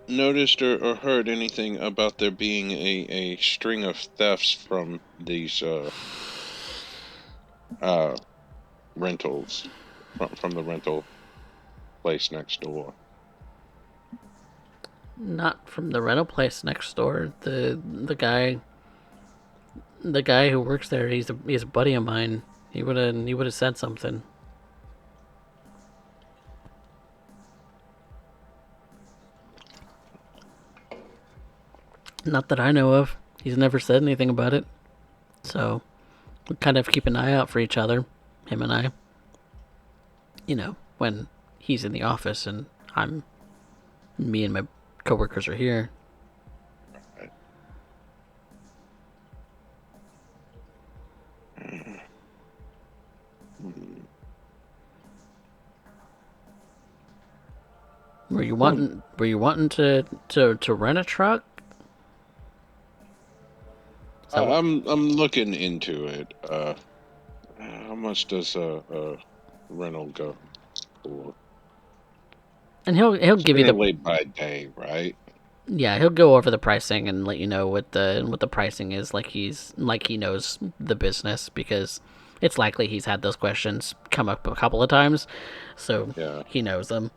noticed or heard anything about there being a string of thefts from these rentals from the rental place next door. Not from the rental place next door. The guy who works there. He's a buddy of mine. He would have said something. Not that I know of. He's never said anything about it. So we kind of keep an eye out for each other, him and I. When he's in the office and me and my coworkers are here. Were you wanting to rent a truck? I'm looking into it. How much does a rental go for? And he'll It's give you the generally by day, right? yeah, he'll go over the pricing and let you know what the pricing is, like he knows the business, because it's likely he's had those questions come up a couple of times, so Yeah. he knows them.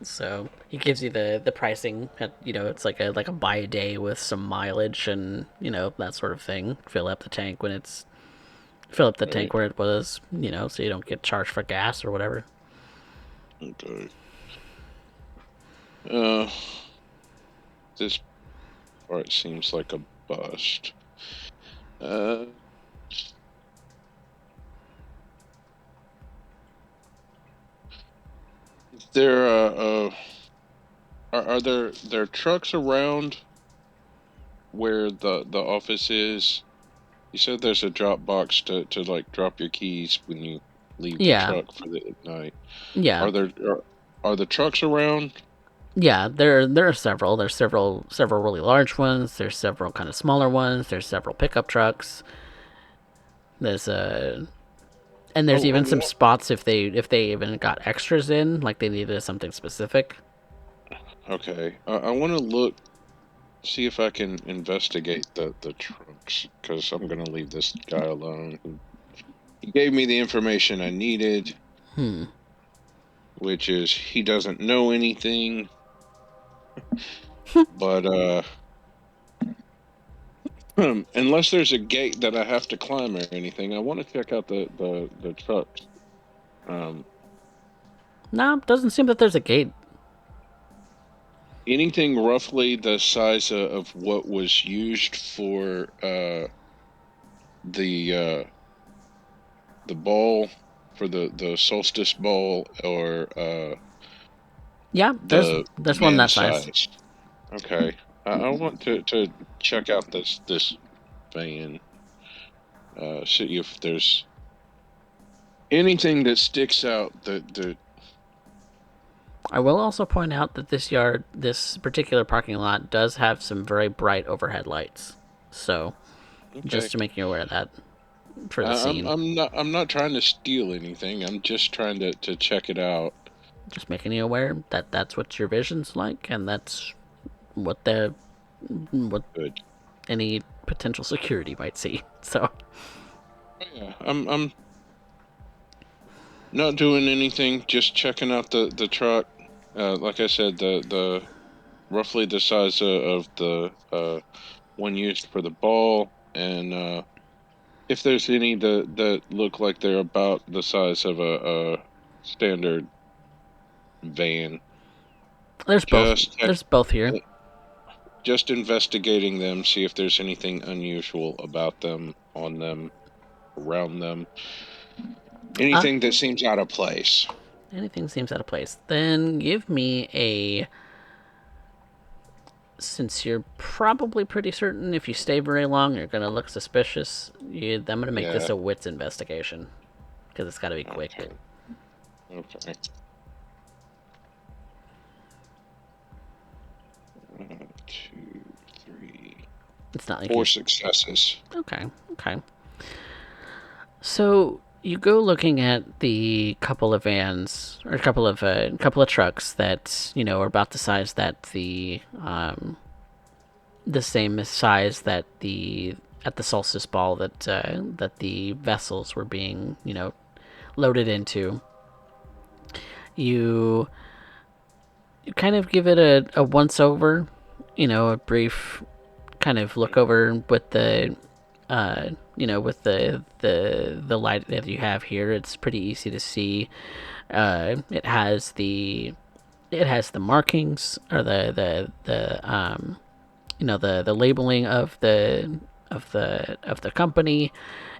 So he gives you the pricing at, it's like a buy a day with some mileage and that sort of thing. Fill up the tank Right. where it was, so you don't get charged for gas or whatever. Okay. Uh, this part seems like a bust. Uh, is there are there trucks around where the office is? You said there's a drop box to like drop your keys when you leave the Yeah, truck for the night. yeah, Are there are the trucks around? yeah. There are several. There's several really large ones. There's several kind of smaller ones. There's several pickup trucks. There's and there's even some spots if they even got extras in, like they needed something specific. Okay. I want to look, see if I can investigate the trucks, because I'm gonna leave this guy alone. He gave me the information I needed, Hmm. which is he doesn't know anything, but unless there's a gate that I have to climb or anything, I want to check out the trucks. No, doesn't seem that there's a gate. Anything roughly the size of what was used for the ball, for the solstice ball, or Yeah, the there's one van that size. size. Okay, I want to check out this van. See if there's anything that sticks out. The I will also point out that this particular parking lot, does have some very bright overhead lights. So, okay. just to make you aware of that for the scene. I'm not trying to steal anything. I'm just trying to check it out. Just making you aware that that's what your vision's like, and that's what Good. any potential security might see. So, Yeah, I'm not doing anything. Just checking out the truck. Like I said, the roughly the size of the one used for the ball, and if there's any that look like they're about the size of a standard van. there's both. Just check, There's both here. just investigating them, see if there's anything unusual about them, on them, around them, anything that seems out of place. Anything seems out of place. Then give me a. Since you're probably pretty certain if you stay very long, you're going to look suspicious, I'm going to make this Yeah. a wits investigation. Because it's got to be quick. Okay. Okay. 2, 3, It's not like 4 you. successes. Okay, okay. So you go looking at the couple of vans, or a couple of trucks that are about the size that the same size that the at the solstice ball that the vessels were being loaded into. You kind of give it a once over, a brief kind of look over with the with the light that you have here. It's pretty easy to see. It has the markings, or the labeling of the company.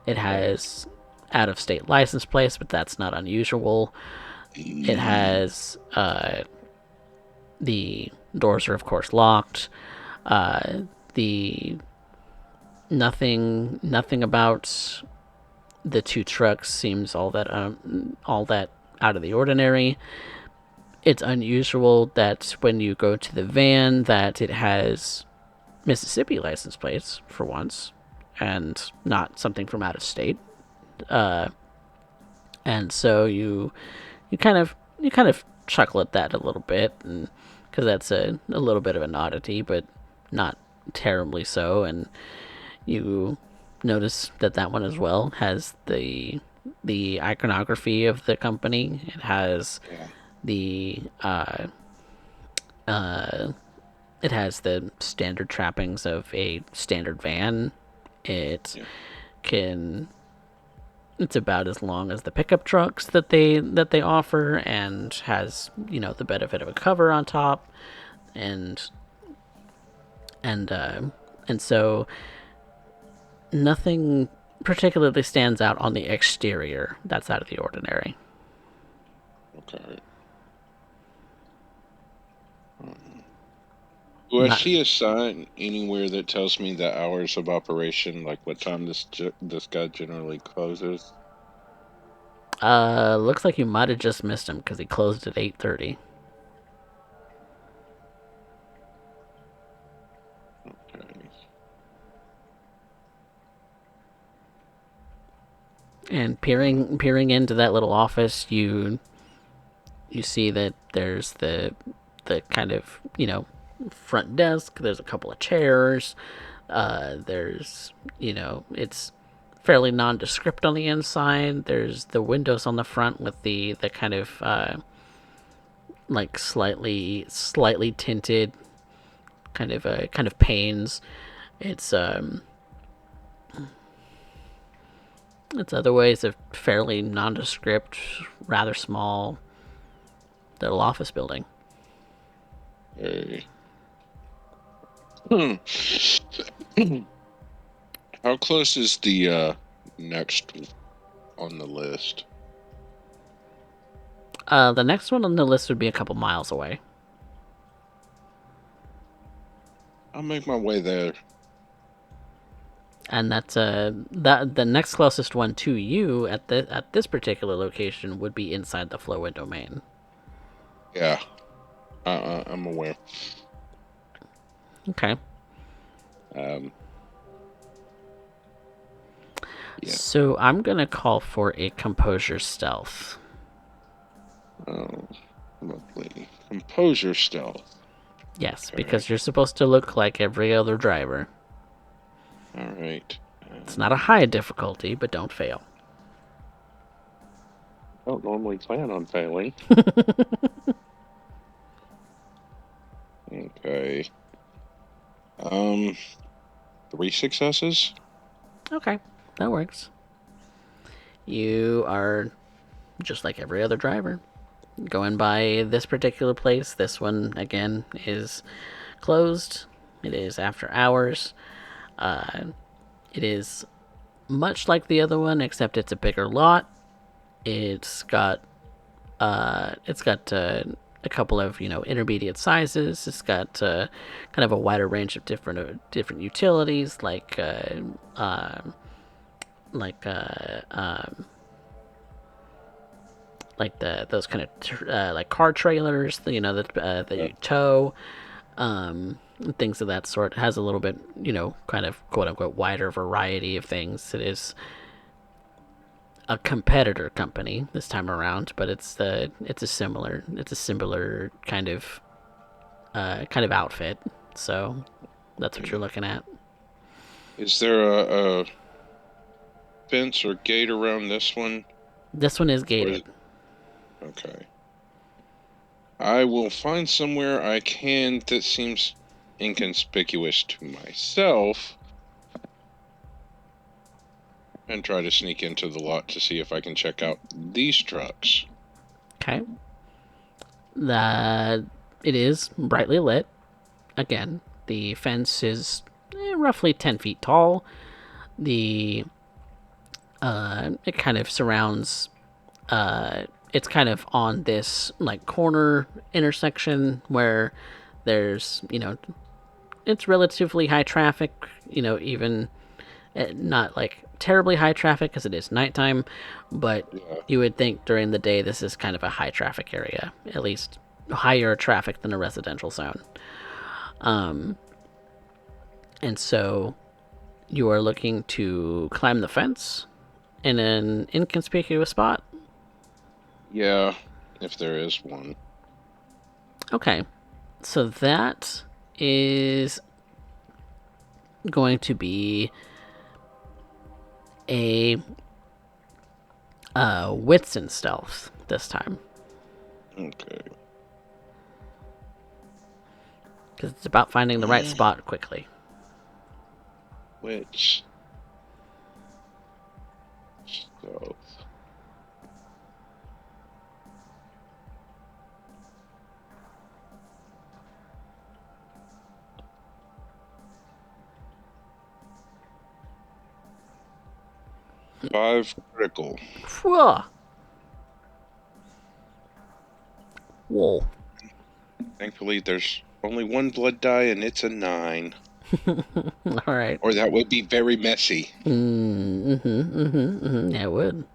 It has out of state license plates, but that's not unusual. It has the doors are of course locked. The nothing about the two trucks seems all that out of the ordinary. It's unusual that when you go to the van that it has Mississippi license plates for once, and not something from out of state. And so you kind of chuckle at that a little bit, and because that's a little bit of an oddity, but not terribly so. And you notice that one as well has the iconography of the company. It has the it has the standard trappings of a standard van. It can It's about as long as the pickup trucks that they offer, and has the benefit of a cover on top, and so nothing particularly stands out on the exterior that's out of the ordinary. Okay. Do I see a sign anywhere that tells me the hours of operation, like what time this guy generally closes? Looks like you might have just missed him because he closed at 8:30. Okay. And peering into that little office, you see that there's the kind of front desk. There's a couple of chairs. There's it's fairly nondescript on the inside. There's the windows on the front with the kind of like slightly tinted kind of panes. It's otherwise a fairly nondescript, rather small little office building. Hey. How close is the next on the list? The next one on the list would be a couple miles away. I'll make my way there. And that's the next closest one to you at this particular location would be inside the flow window domain. Yeah, I'm aware. Okay. Yeah. So I'm gonna call for a composure stealth. Oh, lovely. Composure stealth. Yes, because you're supposed to look like every other driver. All right. It's not a high difficulty, but don't fail. I don't normally plan on failing. Okay. 3 successes? Okay, that works. You are just like every other driver. Going by this particular place. This one, again, is closed. It is after hours. It is much like the other one, except it's a bigger lot. It's got a couple of intermediate sizes. It's got kind of a wider range of different utilities like those kind of like car trailers, that you tow, things of that sort. It has a little bit, kind of quote unquote wider variety of things. It is a competitor company this time around, but it's a similar kind of outfit. So that's what you're looking at. Is there a fence or gate around this one? This one is gated. Okay. I will find somewhere I can that seems inconspicuous to myself and try to sneak into the lot to see if I can check out these trucks. Okay. It is brightly lit. Again, the fence is roughly 10 feet tall. It kind of surrounds. It's kind of on this like corner intersection where there's it's relatively high traffic. Even not like terribly high traffic because it is nighttime, but you would think during the day this is kind of a high traffic area, at least higher traffic than a residential zone. And so you are looking to climb the fence in an inconspicuous spot. Yeah, if there is one. Okay, so that is going to be a wits and stealth this time. Okay. Because it's about finding the right spot quickly. Which stealth? Five critical. Whoa. Whoa. Thankfully, there's only one blood die, and it's a 9. All right. Or that would be very messy. Yeah, it would.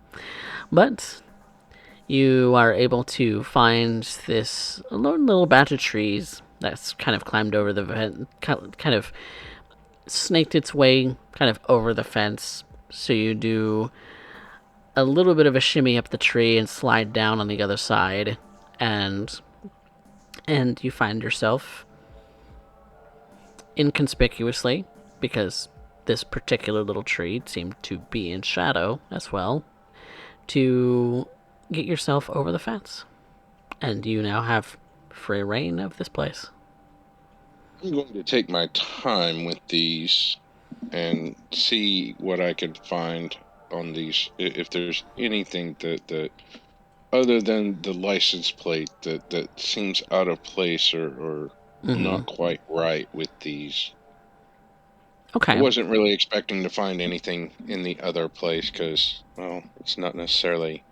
But you are able to find this little batch of trees that's kind of climbed over the vent, kind of snaked its way kind of over the fence. So you do a little bit of a shimmy up the tree and slide down on the other side, and you find yourself inconspicuously, because this particular little tree seemed to be in shadow as well, to get yourself over the fence. And you now have free reign of this place. I'm going to take my time with these and see what I can find on these. If there's anything that other than the license plate that seems out of place or not quite right with these. I Okay. wasn't really expecting to find anything in the other place because, well, it's not necessarily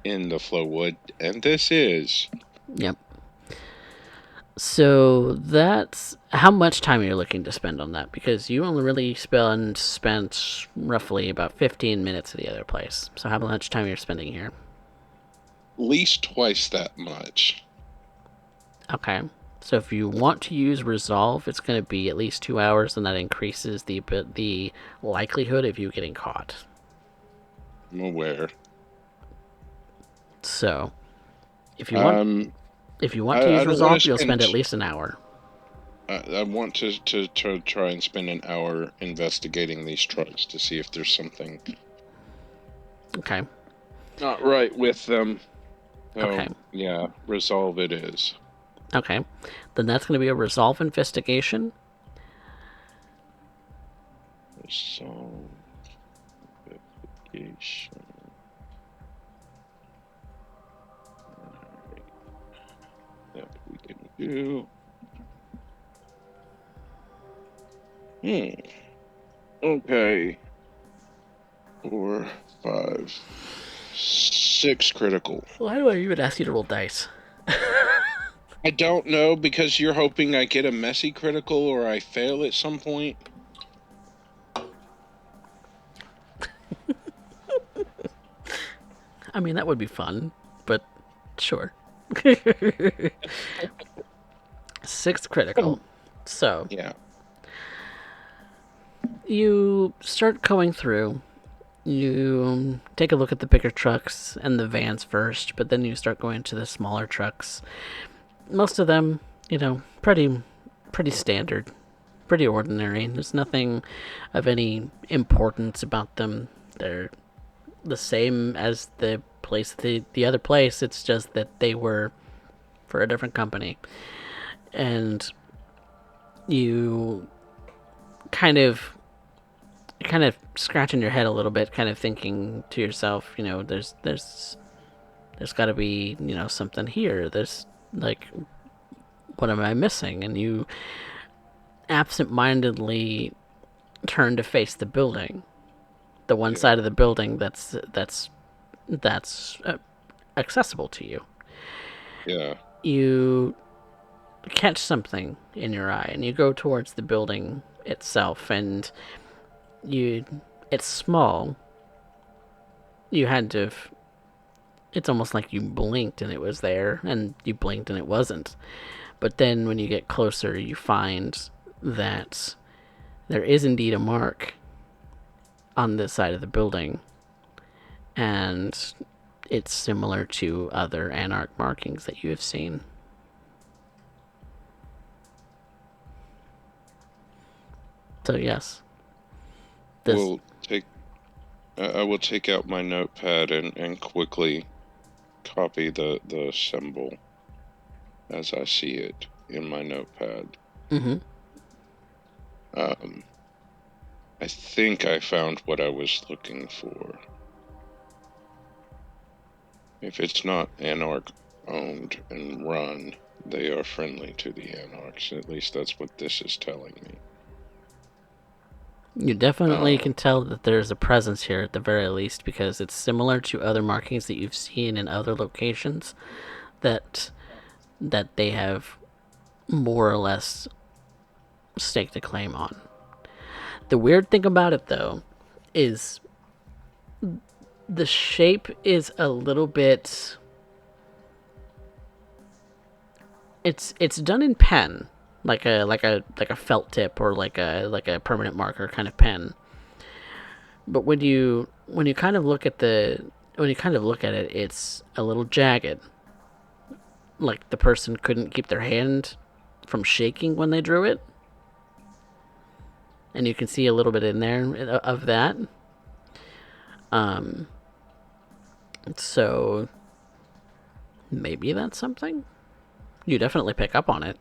in the Flowwood, and this is. Yep. So that's how much time you're looking to spend on that, because you only really spent roughly about 15 minutes at the other place. So how much time you're spending here? At least twice that much. Okay. So if you want to use resolve, it's going to be at least 2 hours, and that increases the likelihood of you getting caught. I'm aware. So if you want to I use don't resolve, want to you'll spend spend. at least an hour. I want to try and spend an hour investigating these trucks to see if there's something Okay. not right with them. Okay. Yeah, resolve it is. Okay. Then that's going to be a resolve investigation. Resolve investigation. That we can do. Okay. 4, 5, 6 critical. Why do I even ask you to roll dice? I don't know, because you're hoping I get a messy critical or I fail at some point. I mean, that would be fun, but sure. 6 critical. So, Yeah. you start going through. You take a look at the bigger trucks and the vans first, but then you start going to the smaller trucks. Most of them, pretty standard, pretty ordinary. There's nothing of any importance about them. They're the same as the other place. It's just that they were for a different company. And you kind of scratching your head a little bit, kind of thinking to yourself, there's got to be, something here. There's like, what am I missing? And you absent-mindedly turn to face the building, the one side of the building that's accessible to you. Yeah. You catch something in your eye, and you go towards the building itself, and it's small. You had to. It's almost like you blinked and it was there, and you blinked and it wasn't. But then when you get closer, you find that there is indeed a mark on this side of the building, and it's similar to other Anarch markings that you have seen. So yes, I will take out my notepad and quickly copy the symbol as I see it in my notepad. Mm-hmm. I think I found what I was looking for. If it's not Anarch owned and run, they are friendly to the Anarchs. At least that's what this is telling me. You definitely can tell that there's a presence here at the very least, because it's similar to other markings that you've seen in other locations that they have more or less staked a claim on. The weird thing about it, though, is the shape is a little bit. It's done in pen, like a felt tip or like a permanent marker kind of pen. But when you kind of look at it, it's a little jagged. Like the person couldn't keep their hand from shaking when they drew it. and you can see a little bit in there of that. So maybe that's something. You definitely pick up on it.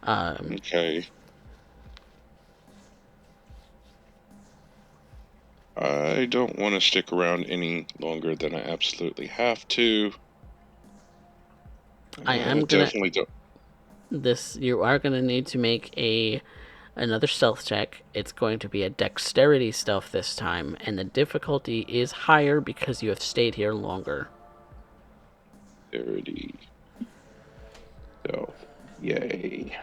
Okay. I don't want to stick around any longer than I absolutely have to. I am gonna. Definitely don't. You are gonna need to make another stealth check. It's going to be a dexterity stealth this time, and the difficulty is higher because you have stayed here longer. Dexterity. So, yay.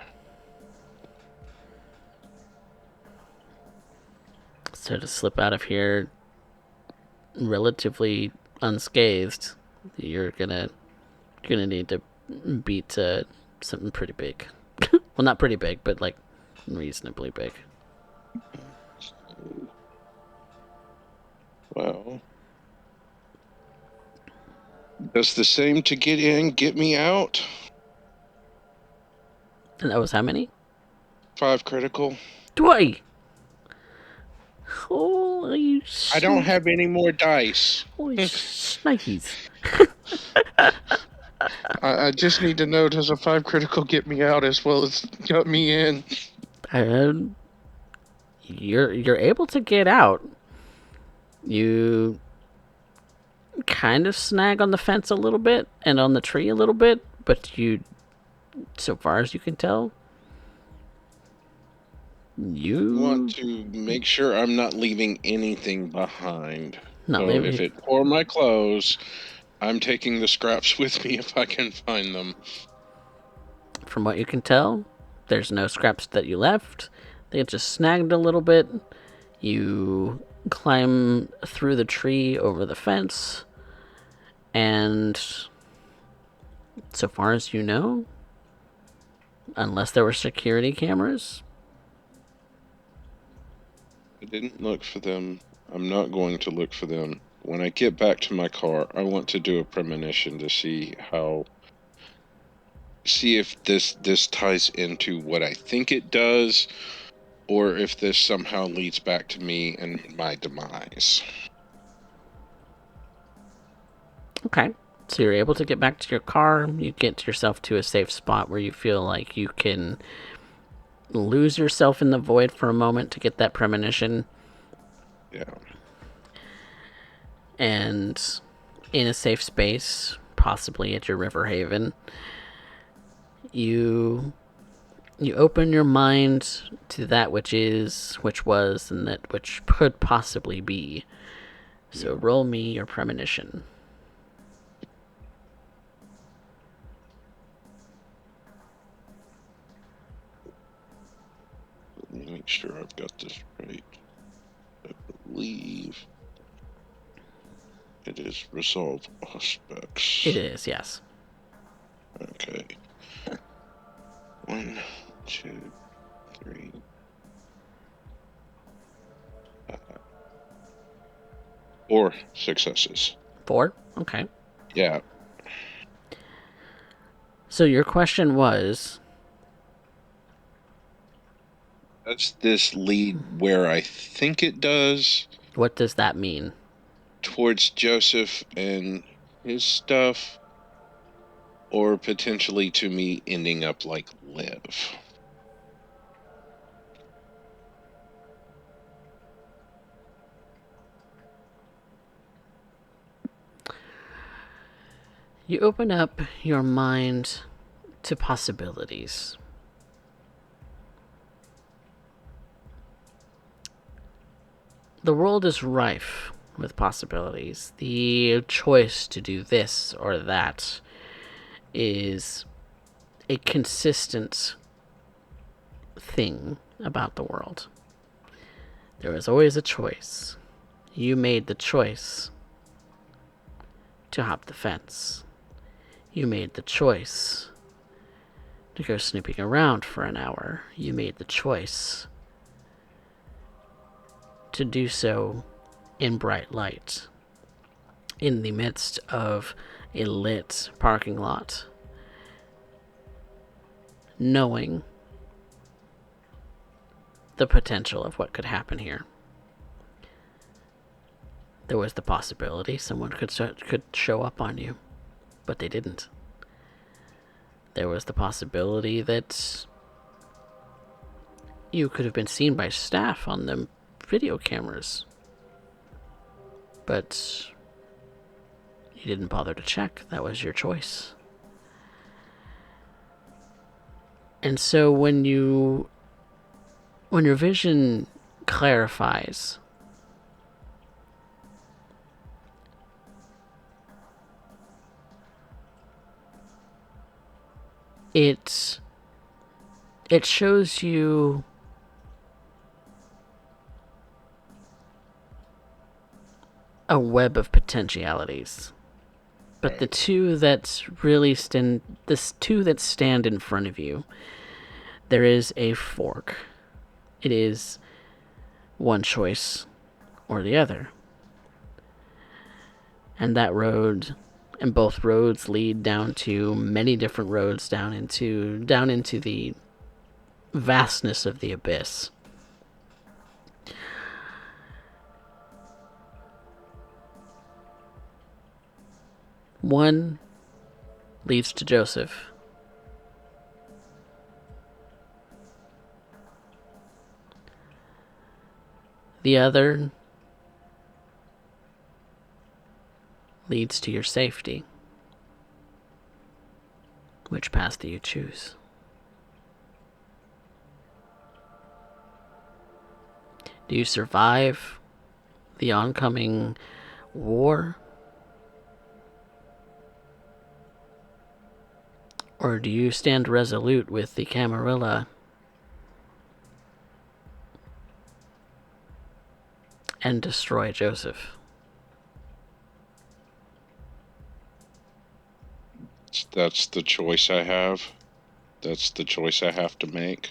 So to slip out of here relatively unscathed, you're gonna need to beat something pretty big. Well, not pretty big, but like reasonably big. Well, does the same to get in get me out? And that was how many? 5 critical. Dway! Holy I don't have any more dice. Holy shnikes. I just need to know, does a 5 critical get me out as well as got me in? You're able to get out. You kind of snag on the fence a little bit and on the tree a little bit, but so far as you can tell, you want to make sure I'm not leaving anything behind. Not so leaving. If it tore my clothes, I'm taking the scraps with me if I can find them. From what you can tell, there's no scraps that you left. They just snagged a little bit. You climb through the tree over the fence, and so far as you know, unless there were security cameras, I didn't look for them. I'm not going to look for them. When I get back to my car, I want to do a premonition to see if this ties into what I think it does, or if this somehow leads back to me and my demise. Okay. So you're able to get back to your car. You get yourself to a safe spot where you feel like you can lose yourself in the void for a moment to get that premonition. Yeah. And in a safe space, possibly at your river haven, you open your mind to that which is, which was, and that which could possibly be. So roll me your premonition. Let me make sure I've got this right. I believe it is resolve aspects. It is, yes. Okay. 1, 2, 3, 4 successes. 4? Okay. Yeah. So your question was... Does this lead where I think it does? What does that mean? Towards Joseph and his stuff? Or potentially to me ending up like Liv? You open up your mind to possibilities. The world is rife with possibilities. The choice to do this or that is a consistent thing about the world. There is always a choice. You made the choice to hop the fence. You made the choice to go snooping around for an hour. You made the choice to do so in bright light, in the midst of a lit parking lot, knowing the potential of what could happen here. There was the possibility someone could show up on you, but they didn't. There was the possibility that you could have been seen by staff on the video cameras, but you didn't bother to check. That was your choice. And so when your vision clarifies, it shows you a web of potentialities. But the two that stand in front of you, there is a fork. It is one choice or the other. And both roads lead down to many different roads down into the vastness of the abyss. One leads to Joseph. The other leads to your safety. Which path do you choose? Do you survive the oncoming war? Or do you stand resolute with the Camarilla and destroy Joseph? That's the choice I have. That's the choice I have to make.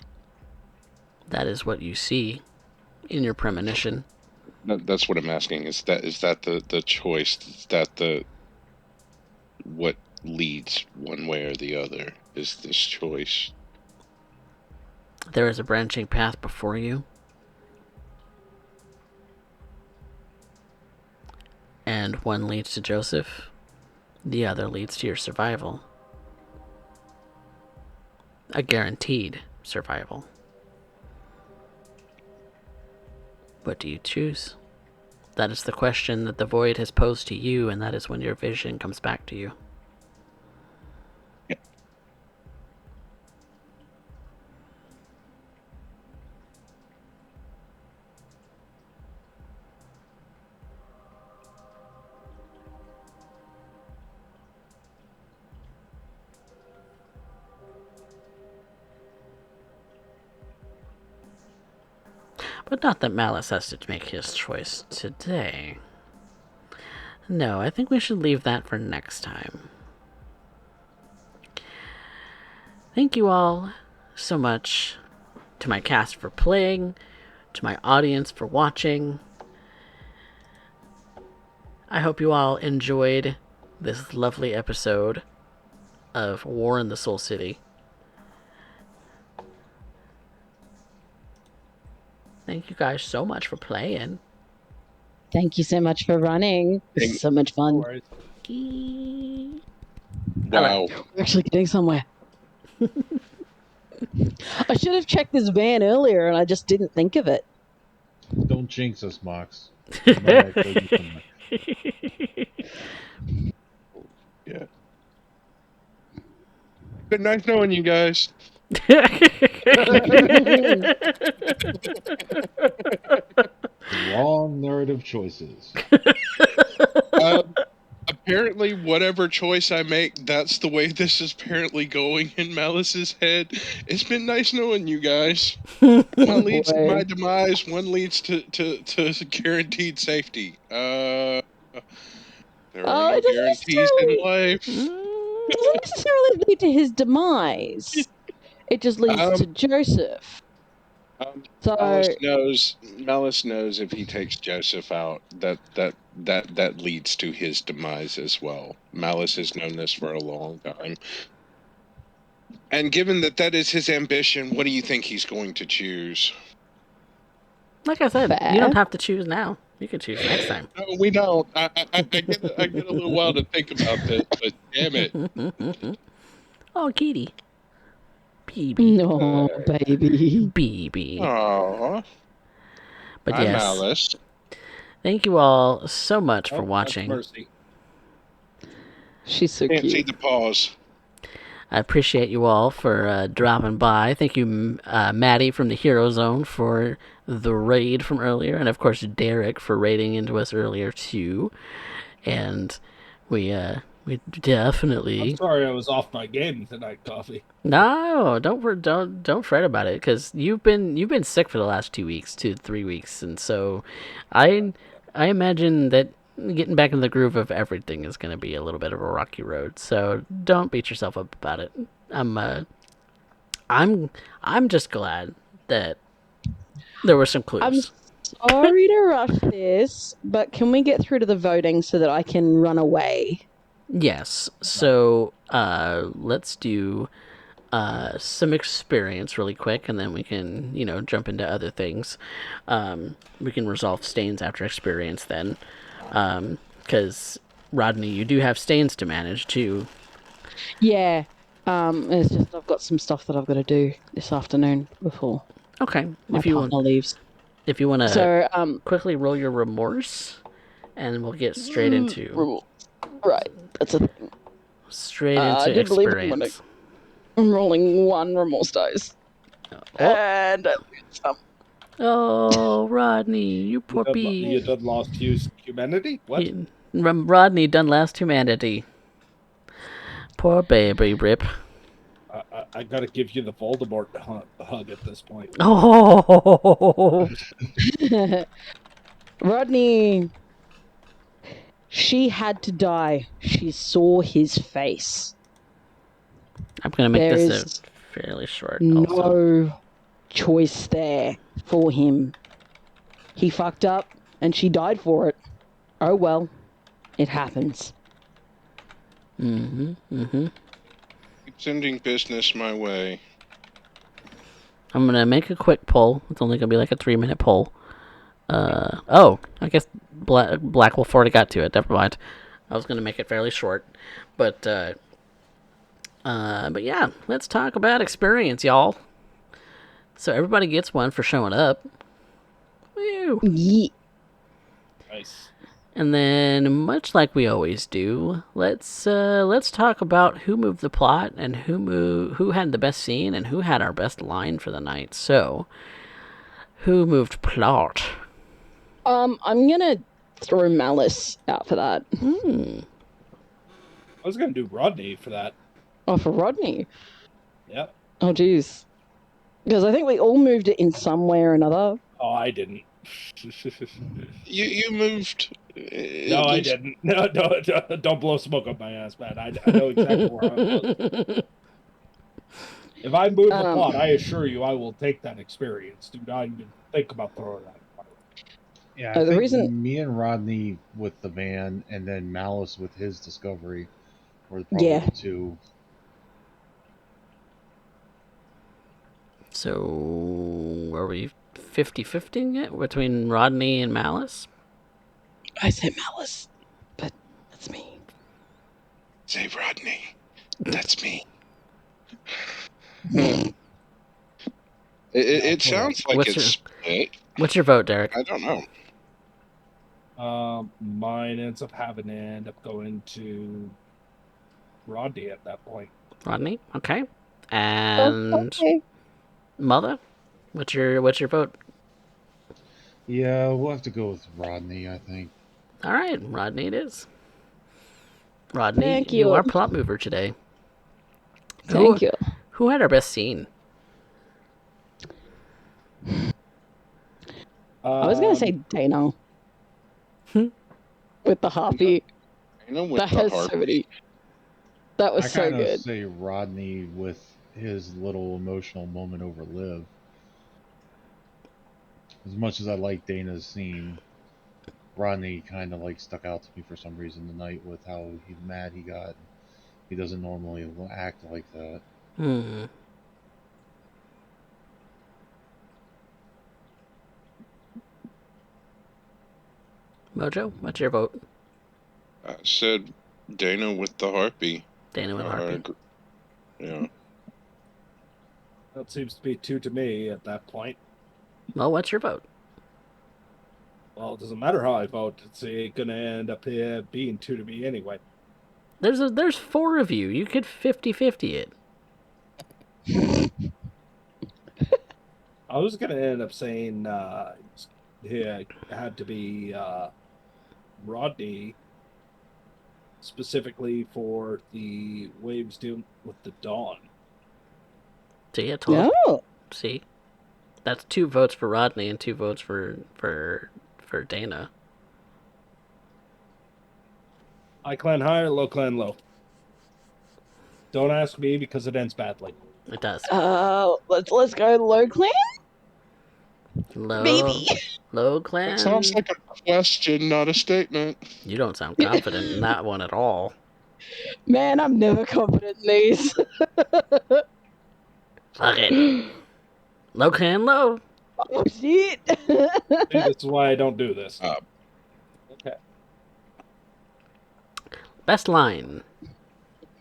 That is what you see in your premonition. That's what I'm asking. Is that the choice? Is that what leads one way or the other? Is this choice? There is a branching path before you. And one leads to Joseph. The other leads to your survival. A guaranteed survival. What do you choose? That is the question that the void has posed to you, and that is when your vision comes back to you. But not that Malice has to make his choice today. No, I think we should leave that for next time. Thank you all so much to my cast for playing, to my audience for watching. I hope you all enjoyed this lovely episode of War in the Soul City. Thank you guys so much for playing. Thank you so much for running. This is so much fun. Wow. We're actually getting somewhere. I should have checked this van earlier and I just didn't think of it. Don't jinx us, Mox. Yeah. Good night knowing you guys. Wrong narrative choices. Apparently, whatever choice I make, that's the way this is apparently going in Malice's head. It's been nice knowing you guys. One leads to my demise, one leads to guaranteed safety. There are no guarantees in life. It doesn't necessarily lead to his demise. It just leads to Joseph. So Malice knows if he takes Joseph out, that leads to his demise as well. Malice has known this for a long time. And given that is his ambition, what do you think he's going to choose? Like I said, Fair. you don't have to choose now. You can choose next time. No, we don't. I get a little while to think about this, but damn it. Oh, kitty. BB. No, baby. BB. Aw. But I'm yes, Alice. thank you all so much for Oh, that's watching. Mercy. She's so Can't see cute. the paws. I appreciate you all for dropping by. Thank you, Maddie from the Hero Zone for the raid from earlier, and of course Derek for raiding into us earlier too. And we definitely I'm sorry I was off my game tonight, Coffee. no, don't fret about it because you've been sick for the last 2 weeks, 3 weeks, and so I imagine that getting back in the groove of everything is going to be a little bit of a rocky road. So don't beat yourself up about it. I'm just glad that there were some clues. I'm sorry to rush this, but can we get through to the voting so that I can run away? Yes. So let's do some experience really quick, and then we can jump into other things. We can resolve stains after experience then, because Rodney, you do have stains to manage too. Yeah. It's just I've got some stuff that I've got to do this afternoon before Okay. my partner leaves. If you want to So quickly roll your remorse, and we'll get straight into right. That's a thing. I do believe experience. I'm rolling 1 remorse dice. Oh. And I lose some. Oh, Rodney, you poor You bee. done lost humanity? What? Rodney done lost humanity. Poor baby Rip. I gotta give you the Voldemort hug at this point. Oh. Rodney. She had to die. She saw his face. I'm gonna make There this is a fairly short. no Also, choice there for him. He fucked up, and she died for it. Oh well, it happens. Keep sending business my way. I'm gonna make a quick poll. It's only gonna be like a 3-minute poll. I guess Black Wolf already got to it. Never mind. I was gonna make it fairly short, but yeah, let's talk about experience, y'all. So everybody gets one for showing up. Woo! Yeah. Nice. And then, much like we always do, let's talk about who moved the plot and who had the best scene and who had our best line for the night. So, who moved plot? I'm gonna throw Malice out for that. I was gonna do Rodney for that. Oh, for Rodney. Yep. Oh, jeez. Because I think we all moved it in some way or another. Oh, I didn't. You moved. No, I didn't. No, don't blow smoke up my ass, man. I know exactly where I'm at. If I move the plot, I assure you I will take that experience. Do not even think about throwing that. Yeah, I the think reason- me and Rodney with the van, and then Malice with his discovery were probably the two. So, are we 50-50 it between Rodney and Malice? I said Malice, but that's me. Say Rodney. That's me. It sounds like it's split. What's your vote, Derek? I don't know. Mine ends up having to end up going to Rodney at that point. Rodney, okay. And Mother, what's your vote? Yeah, we'll have to go with Rodney, I think. All right, Rodney it is. Rodney, Thank you. are plot mover today. Thank you. Who had our best scene? I was going to say Dana. With the harpy. That has so many. That was so good. I kind of say Rodney with his little emotional moment over Liv. As much as I like Dana's scene, Rodney kind of like stuck out to me for some reason tonight with how mad he got. He doesn't normally act like that. Mojo, what's your vote? I said Dana with the harpy. Dana with Harpy. Yeah. That seems to be 2 to me at that point. Well, what's your vote? Well, it doesn't matter how I vote. It's going to end up being 2 to me anyway. There's 4 of you. You could 50-50 it. I was going to end up saying it had to be Rodney, specifically for the waves dealing with the dawn. See, I told. Oh, See, that's 2 votes for Rodney and 2 votes for Dana. High clan high or low clan low? Don't ask me because it ends badly. It does. let's go low clan. Low, Maybe. low clan. That sounds like a question, not a statement. You don't sound confident in that one at all. Man, I'm never confident in these. Fuck it. Low clan low. Oh shit. See, this is why I don't do this. Okay. Best line.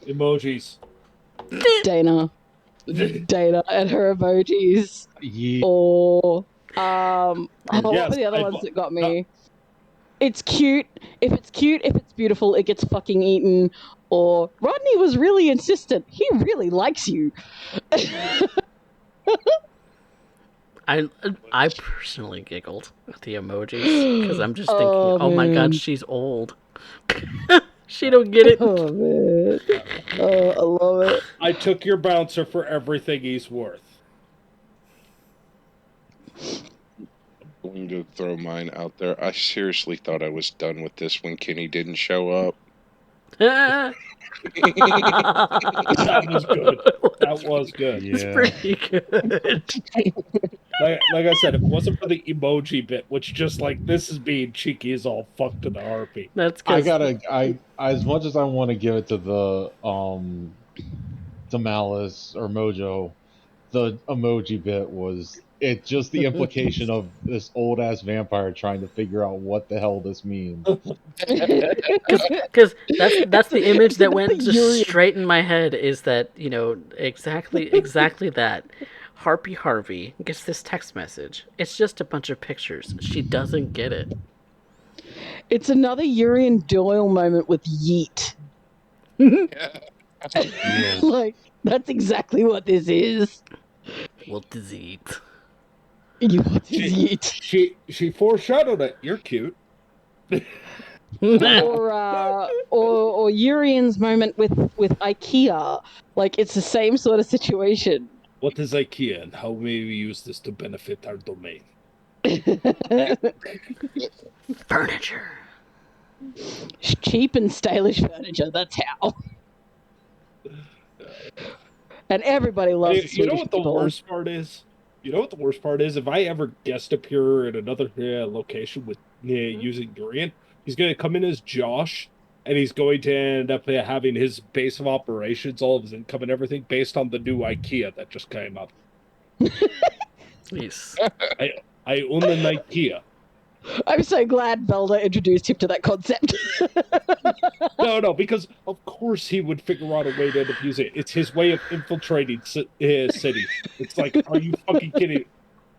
Emojis. Dana and her emojis. Yeah. Or what Yes, were the other I- ones that got me? It's cute. If it's beautiful, it gets fucking eaten. Or Rodney was really insistent. He really likes you. I personally giggled at the emojis because I'm just thinking, oh my man. god, she's old. She don't get it. Oh man. Oh, I love it. I took your bouncer for everything he's worth. I'm going to throw mine out there. I seriously thought I was done with this when Kenny didn't show up. That was good. That was good. It's Yeah. pretty good. Like I said, if it wasn't for the emoji bit, which just like this is being cheeky as all fuck to the harpy. That's I 'cause gotta. As much as I want to give it to the Malice or Mojo, the emoji bit was it just the implication of this old ass vampire trying to figure out what the hell this means. because that's the image that went It's just Yuri. straight in my head is that, you know, exactly that. Harpy Harvey gets this text message. It's just a bunch of pictures. She doesn't get it. It's another Urian Doyle moment with yeet. Yes. Like, that's exactly what this is. What does he eat? You want this yeet. She foreshadowed it. You're cute. Or Urian's moment with IKEA. Like, it's the same sort of situation. What is IKEA and how may we use this to benefit our domain? Furniture. Cheap and stylish furniture, that's how. And everybody loves the You know Swedish what the people. worst part is? You know what the worst part is? If I ever guest appear at another location with using Durian, he's going to come in as Josh, and he's going to end up having his base of operations, all of his income and everything, based on the new IKEA that just came up. Yes. I own an IKEA. I'm so glad Velda introduced him to that concept. No, because of course he would figure out a way to end up using it. It's his way of infiltrating city. It's like, are you fucking kidding?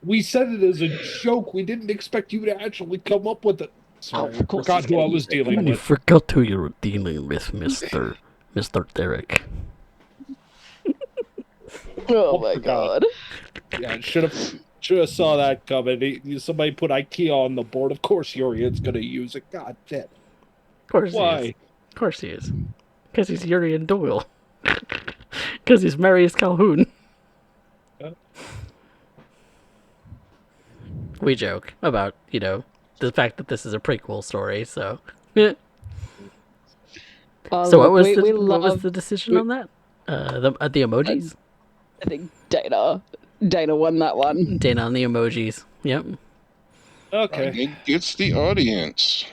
We said it as a joke. We didn't expect you to actually come up with it. Sorry, of course forgot he's who I gonna was use it. dealing You with. forgot who you were dealing with, Mr. Derek. Oh my forgot. god. Yeah, should have saw that coming. Somebody put IKEA on the board. Of course, Urian's gonna use it. God damn. Of course he is. Why? Of course he is. Because he's Urian Doyle. Because he's Marius Calhoun. We joke about, you know, the fact that this is a prequel story, so... So what was the decision on that? The emojis? I think Dana won that one. Dana on the emojis. Yep. Okay. Rodney gets the audience.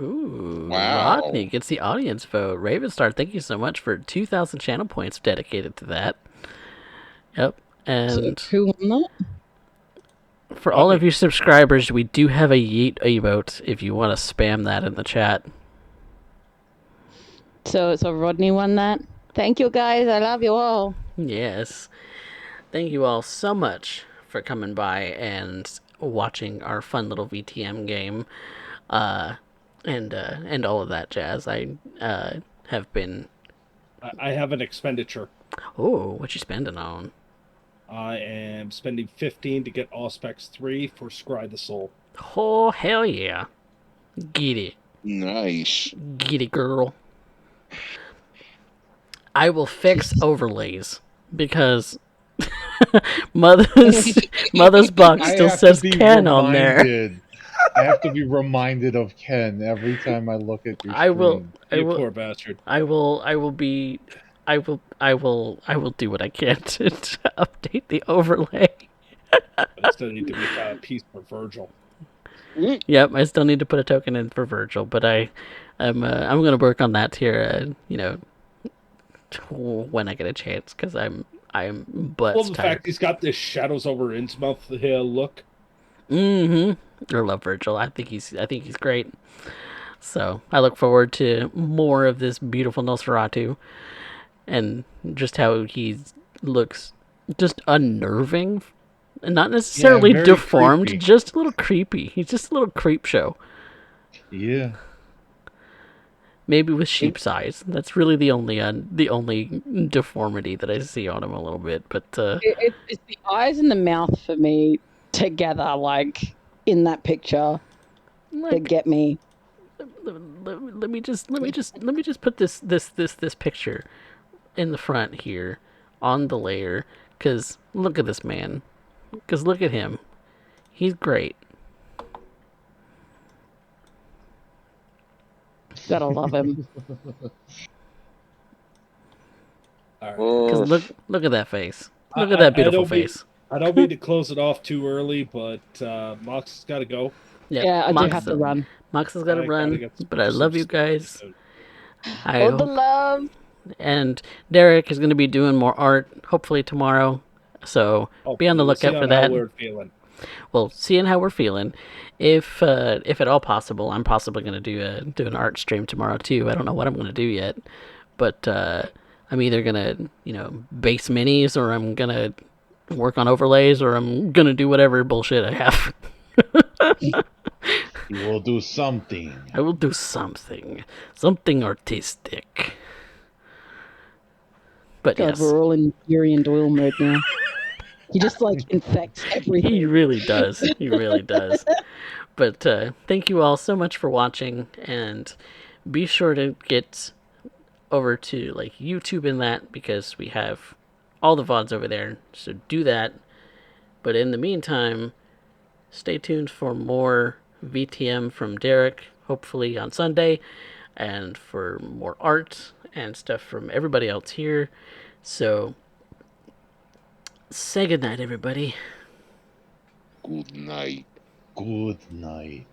Ooh, Wow. Rodney gets the audience vote. Ravenstar, thank you so much for 2,000 channel points dedicated to that. Yep. And So who won that? For all of you subscribers, we do have a yeet emote if you want to spam that in the chat. So Rodney won that. Thank you, guys. I love you all. Yes. Thank you all so much for coming by and watching our fun little VTM game, and all of that jazz. I have been. I have an expenditure. Oh, what you spending on? I am spending 15 to get Auspex 3 for Scry the Soul. Oh, hell yeah. Get it. Nice. Get it, girl. I will fix overlays because mother's box still says Ken on there. I have to be reminded of Ken every time I look at your screen. You poor bastard. I will do what I can to update the overlay. But I still need to make a piece for Virgil. Yep, I still need to put a token in for Virgil, but I'm gonna work on that here. When I get a chance, because I'm butts Well, the tired. fact he's got this shadows over Innsmouth look. I love Virgil. I think he's great. So I look forward to more of this beautiful Nosferatu, and just how he looks just unnerving, and not necessarily very deformed, creepy. just a little creepy. He's just a little creep show. Yeah. Maybe with sheep's eyes. That's really the only deformity that I see on him a little bit. But It's the eyes and the mouth for me together, like in that picture, that get me. let me just put this picture in the front here on the layer, because look at this man. Because look at him. He's great. Gotta love him. Because look at that face. Look at that beautiful face. I don't mean to close it off too early, but Mox has got to go. Yeah, I do have to run. Mox has got to run, but I love you guys. All the love. And Derek is going to be doing more art, hopefully tomorrow. So be on the lookout for that. How we're feeling. Well, seeing how we're feeling, if at all possible, I'm possibly going to do an art stream tomorrow too. I don't know what I'm going to do yet, but I'm either going to base minis, or I'm going to work on overlays, or I'm going to do whatever bullshit I have. You will do something. I will do something artistic. But God, yes, we're all in Fury and Doyle mode now. He just infects everything. he really does. He really does. But thank you all so much for watching, and be sure to get over to YouTube in that, because we have all the VODs over there. So do that. But in the meantime, stay tuned for more VTM from Derek, hopefully on Sunday, and for more art and stuff from everybody else here. So say goodnight, everybody. Good night. Good night.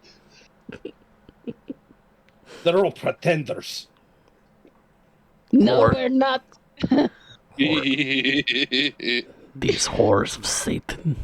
They're all pretenders. No, we're not. These whores of Satan.